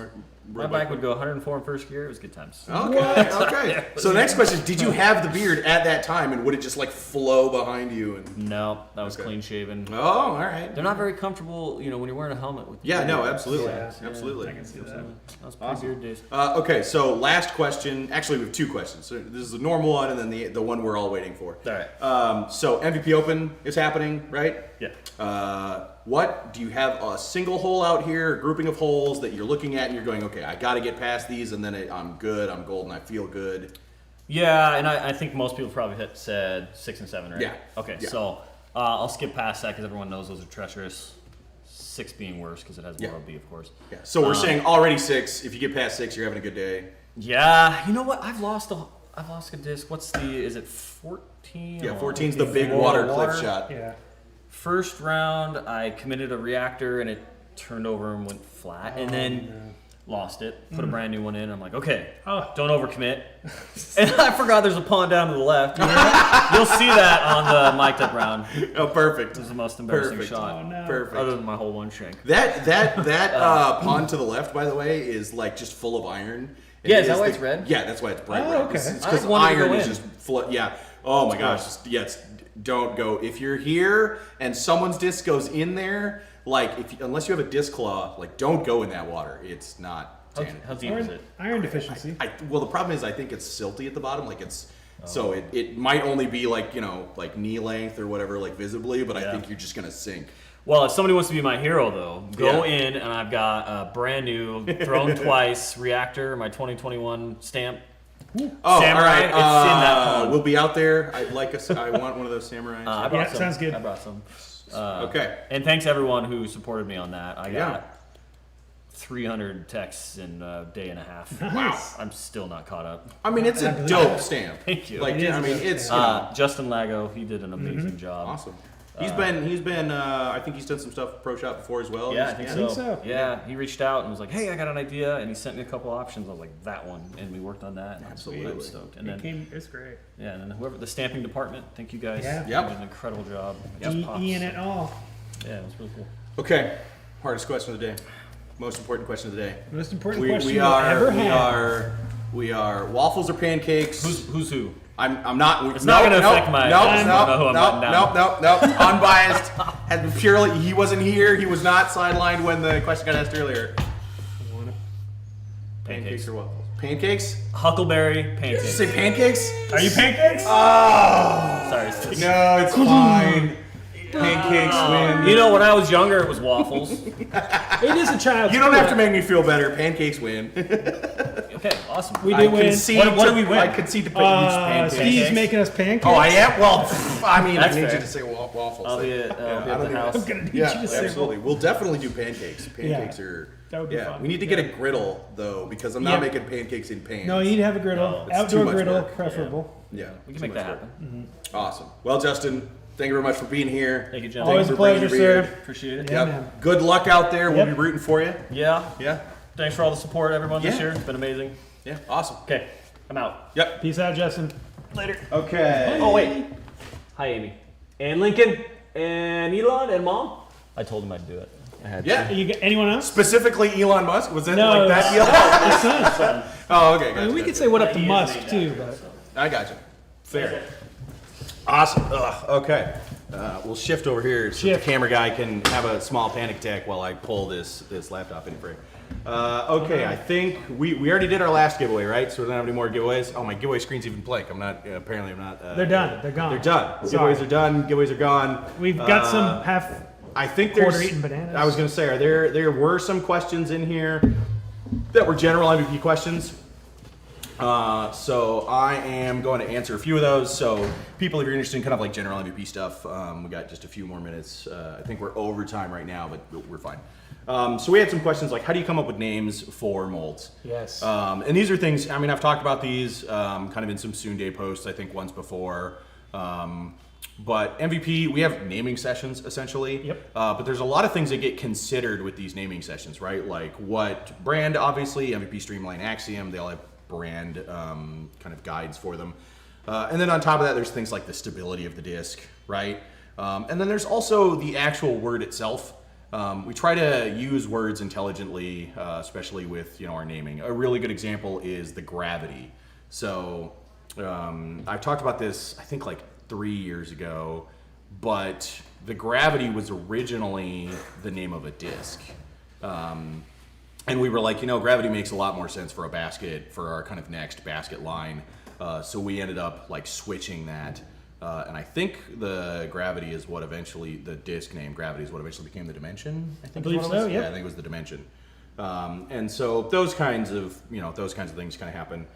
Rode My bike would go 104 in first gear. It was good times. Okay. So the next question: did you have the beard at that time, and would it just like flow behind you? And no, that was clean shaven. Oh, all right. They're not very comfortable, when you're wearing a helmet with. No, absolutely, absolutely. I can see that. That was pretty beard days. Okay, so last question. Actually, we have 2 questions. So this is the normal one, and then the one we're all waiting for. All right. So MVP Open is happening, right? Yeah. What do you have a single hole out here, a grouping of holes that you're looking at, and you're going, okay, I got to get past these, and then I'm good, I'm golden, I feel good. Yeah, and I think most people probably said 6 and 7, right? Yeah. Okay, Yeah. so I'll skip past that because everyone knows those are treacherous. 6 being worse because it has more OB, of course. Yeah. So we're saying already 6. If you get past 6, you're having a good day. Yeah. You know what? I've lost a disc. Is it 14? Yeah, 14's the big water cliff shot. Yeah. First round, I committed a reactor and it turned over and went flat, and then lost it. Put a brand new one in. I'm like, okay, don't overcommit. And I forgot there's a pond down to the left. You'll see that on the mic'd up round. Oh, perfect. It was the most embarrassing Perfect. shot. Oh, no. Perfect. Other than my whole one shank. That pond to the left, by the way, is like just full of iron. And Yeah, it is that why the- it's red? Yeah, that's why it's bright Oh, red. okay. It's I because wanted to iron go is in. just full. Yeah. Oh my gosh. Don't go. If you're here and someone's disc goes in there, like unless you have a disc claw, like don't go in that water. It's not. How deep is it? Iron deficiency. Well, the problem is I think it's silty at the bottom. Like so it might only be like like knee length or whatever, like visibly, but I think you're just gonna sink. Well, if somebody wants to be my hero, though, go in and I've got a brand new thrown twice reactor, my 2021 stamp. Oh, Samurai, all right. it's in that pond. We'll be out there. I want one of those samurais. I brought some. sounds good. I brought some. Okay. And thanks everyone who supported me on that. I got 300 texts in a day and a half. Wow. I'm still not caught up. I mean, it's a dope stamp. Thank you. Like, it's Justin Lago. He did an amazing job. awesome. He's been. I think he's done some stuff Pro Shop before as well. Yeah, I think so. Yeah, he reached out and was like, "Hey, I got an idea," and he sent me a couple options. I was like, "That one," and we worked on that. And Absolutely. I'm stoked. And then, It's great. yeah, and then the stamping department. Thank you guys. Yeah. You Yep. did an incredible job. Ian et al. Yeah, it was really cool. Okay. Hardest question of the day. Most important question of the day. Most important We question you'll ever have. we are waffles or pancakes. Who's who? I'm not. It's not gonna affect my- I don't know who I'm butting down. Nope. Unbiased. Has been purely. He wasn't here. He was not sidelined when the question got asked earlier. Pancakes or waffles? Pancakes? Huckleberry pancakes. Did you say pancakes? Are you pancakes? Oh! Sorry, sis. No, it's fine. Pancakes win. You know, when I was younger, it was waffles. It is a child. You don't have to make me feel better. Pancakes win. Okay, awesome. We do win. What do we win? I concede to put you pancakes. Steve's making us pancakes. Oh, I am? Well, I mean, That's I need fair. you to say waffles. I'll be at the house. I'm gonna need Yeah, you to say absolutely. We'll definitely do pancakes. Pancakes Yeah, are. that would be yeah, fun. we need to get a griddle though, because I'm not Yeah. making pancakes in pans. No, you need to have a griddle. It's Outdoor too much griddle, work. preferable. Yeah, We too can make much that work. happen. Awesome. Well, Justin, thank you very much for being here. Thank you, John. Always a for bringing pleasure, your beer. sir. Appreciate it. Yeah, Yep. man. Good luck out there. We'll Yep. be rooting for you. Yeah. Yeah. Thanks for all the support, everyone, this Yeah. year. It's been amazing. Yeah. Awesome. Okay, I'm out. Yep. Peace out, Justin. Later. Okay. Oh, wait. Hi, Amy. And Lincoln. And Elon and Mom. I told him I'd do it. I had Yeah. You got anyone else? Specifically, Elon Musk. Was that No, like that? his son. Oh, okay. I mean, Gotcha, we gotcha. could say what up to He is Musk named too, after but himself. I got you. Fair. Awesome. Ugh, okay. We'll shift over here so Shift. the camera guy can have a small panic attack while I pull this laptop in frame. Okay, I think we already did our last giveaway, right? So we don't have any more giveaways. Oh, my giveaway screen's even blank. I'm not. Apparently, I'm not. they're done. They're gone. They're done. Sorry. Giveaways are done. Giveaways are gone. We've got some half. I think there's. Quarter-eaten bananas. I was gonna say, there were some questions in here that were general MVP questions. So I am going to answer a few of those. So people, if you're interested in kind of like general MVP stuff, we got just a few more minutes. I think we're over time right now, but we're fine. So we had some questions like, how do you come up with names for molds? Yes. And these are things, I mean, I've talked about these kind of in some Soon Day posts, I think once before. But MVP, we have naming sessions essentially. Yep. But there's a lot of things that get considered with these naming sessions, right? Like what brand, obviously, MVP, Streamline, Axiom, they all have brand kind of guides for them. And then on top of that, there's things like the stability of the disc, right? And then there's also the actual word itself. We try to use words intelligently, especially with our naming. A really good example is the gravity. So I've talked about this, I think like 3 years ago, but the gravity was originally the name of a disc. And we were like, gravity makes a lot more sense for a basket, for our kind of next basket line. So we ended up like switching that. And I think the gravity is what eventually, the disc name gravity is what eventually became the dimension. I believe is what it was. so, yep. Yeah, I think it was the dimension. And so those kinds of things kind of happen.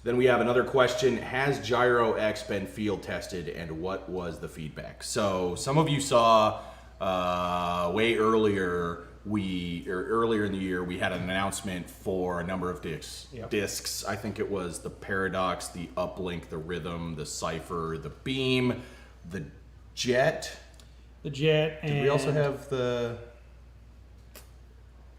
Then we have another question. Has Gyro X been field tested and what was the feedback? So some of you saw way earlier, earlier in the year, we had an announcement for a number of discs. I think it was the Paradox, the Uplink, the Rhythm, the Cypher, the Beam, the Jet. The Jet, and Did we also have the?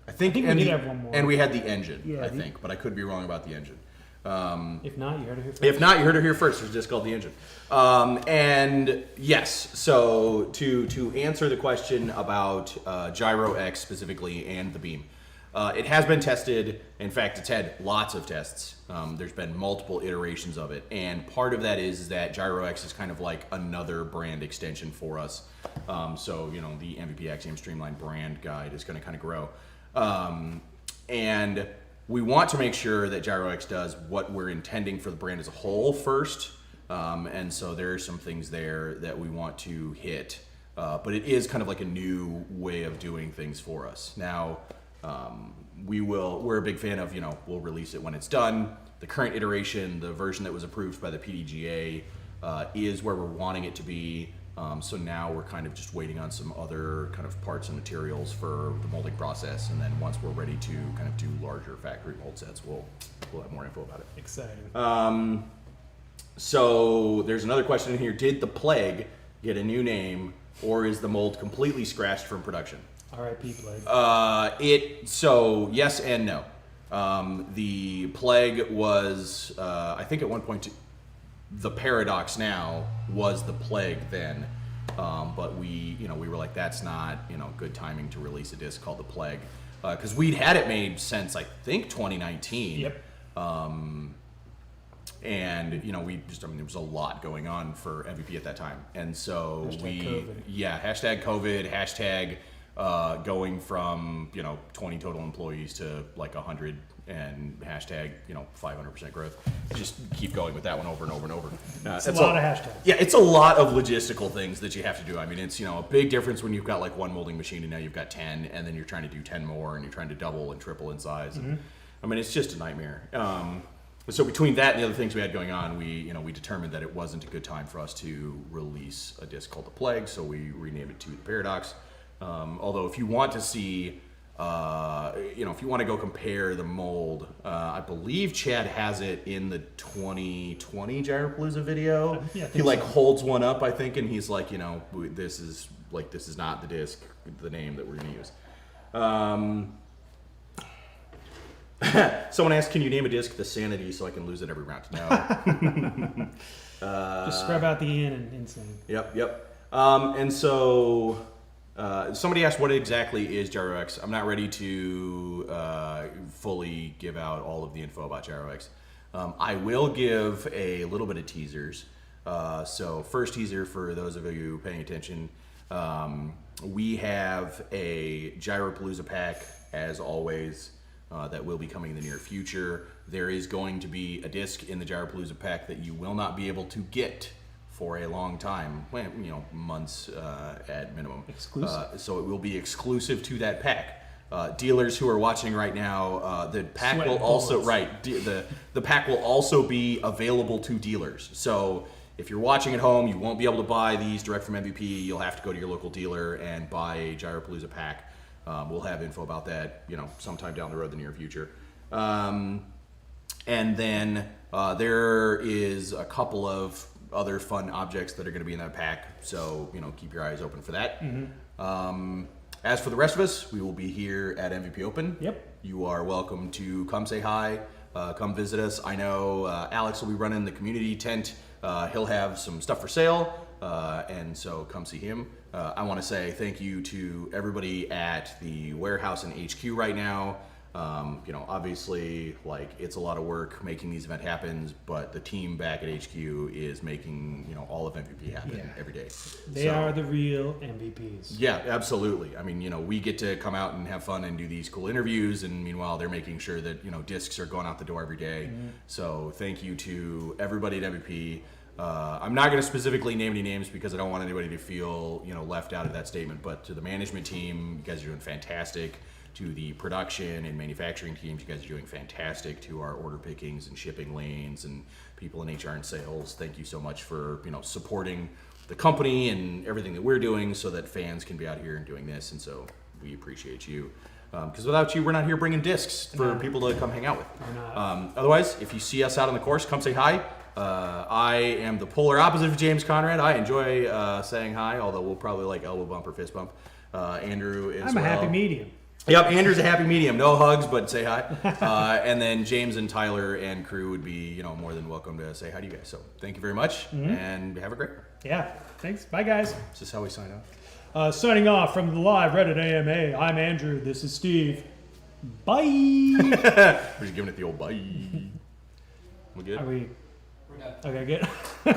I think we did have one more. And we had the Engine, Yeah, I think, but I could be wrong about the Engine. If not, you heard it here first. If not, you heard it here first. There's just called the Engine. And yes, so to answer the question about Gyro X specifically and the Beam, it has been tested. In fact, it's had lots of tests. There's been multiple iterations of it, and part of that is that Gyro X is kind of like another brand extension for us. So the MVP Axiom Streamline brand guide is going to kind of grow, and we want to make sure that Gyro X does what we're intending for the brand as a whole first. And so there are some things there that we want to hit. But it is kind of like a new way of doing things for us. Now, we're a big fan of, we'll release it when it's done. The current iteration, the version that was approved by the PDGA, is where we're wanting it to be. So now we're kind of just waiting on some other kind of parts and materials for the molding process, and then once we're ready to kind of do larger factory mold sets, we'll have more info about it. Exciting. So there's another question in here: did the Plague get a new name, or is the mold completely scratched from production? R.I.P. Plague. So yes and no. The Plague was, I think at one point, the Paradox now was the Plague then, but we were like, that's not good timing to release a disc called the Plague, because we'd had it made since I think 2019. Yep. And there was a lot going on for MVP at that time, and so COVID. hashtag COVID, hashtag going from 20 total employees to like 100 and hashtag 500% growth. Just keep going with that one over and over and over. It's a lot of hashtags. Yeah, it's a lot of logistical things that you have to do. I mean, it's a big difference when you've got like one molding machine and now you've got 10, and then you're trying to do 10 more, and you're trying to double and triple in size. And, I mean, it's just a nightmare. So between that and the other things we had going on, we determined that it wasn't a good time for us to release a disc called the Plague, so we renamed it to the Paradox. Although if you want to see, if you want to go compare the mold, I believe Chad has it in the 2020 Gyropalooza video. Yeah, he like holds one up, I think, and he's like, this is not the disc, the name that we're going to use. Someone asked, can you name a disc the Sanity so I can lose it every round? No. Just scrub out the N and insane. Yep. And so somebody asked, what exactly is GyroX? I'm not ready to fully give out all of the info about GyroX. I will give a little bit of teasers. So first teaser for those of you paying attention, we have a Gyropalooza pack, as always, that will be coming in the near future. There is going to be a disc in the Gyropalooza pack that you will not be able to get for a long time, months at minimum. Exclusive. So it will be exclusive to that pack. Dealers who are watching right now, the pack Sweating will also bullets. the pack will also be available to dealers. So if you're watching at home, you won't be able to buy these direct from MVP. You'll have to go to your local dealer and buy a Gyropalooza pack. We'll have info about that, sometime down the road in the near future. And then there is a couple of other fun objects that are going to be in that pack. So, keep your eyes open for that. As for the rest of us, we will be here at MVP Open. Yep. You are welcome to come say hi, come visit us. I know Alex will be running the community tent. He'll have some stuff for sale, and so come see him. I want to say thank you to everybody at the warehouse and HQ right now. Obviously, it's a lot of work making these events happen, but the team back at HQ is making, all of MVP happen every day. They are the real MVPs. Yeah, absolutely. I mean, we get to come out and have fun and do these cool interviews, and meanwhile, they're making sure that, discs are going out the door every day. So thank you to everybody at MVP. I'm not going to specifically name any names because I don't want anybody to feel, left out of that statement, but to the management team, you guys are doing fantastic. To the production and manufacturing teams, you guys are doing fantastic. To our order pickings and shipping lanes and people in HR and sales, thank you so much for, supporting the company and everything that we're doing so that fans can be out here and doing this. And so we appreciate you. Because without you, we're not here bringing discs for people to come hang out with. Otherwise, if you see us out on the course, come say hi. I am the polar opposite of James Conrad. I enjoy saying hi, although we'll probably elbow bump or fist bump. Andrew is I'm a happy medium. Yep, Andrew's a happy medium. No hugs, but say hi. And then James and Tyler and crew would be, more than welcome to say hi to you guys. So thank you very much, and have a great one. Yeah, thanks. Bye, guys. Is this how we sign off? Signing off from the live Reddit AMA. I'm Andrew. This is Steve. Bye. We're just giving it the old bye. We good? Are we? Okay, good.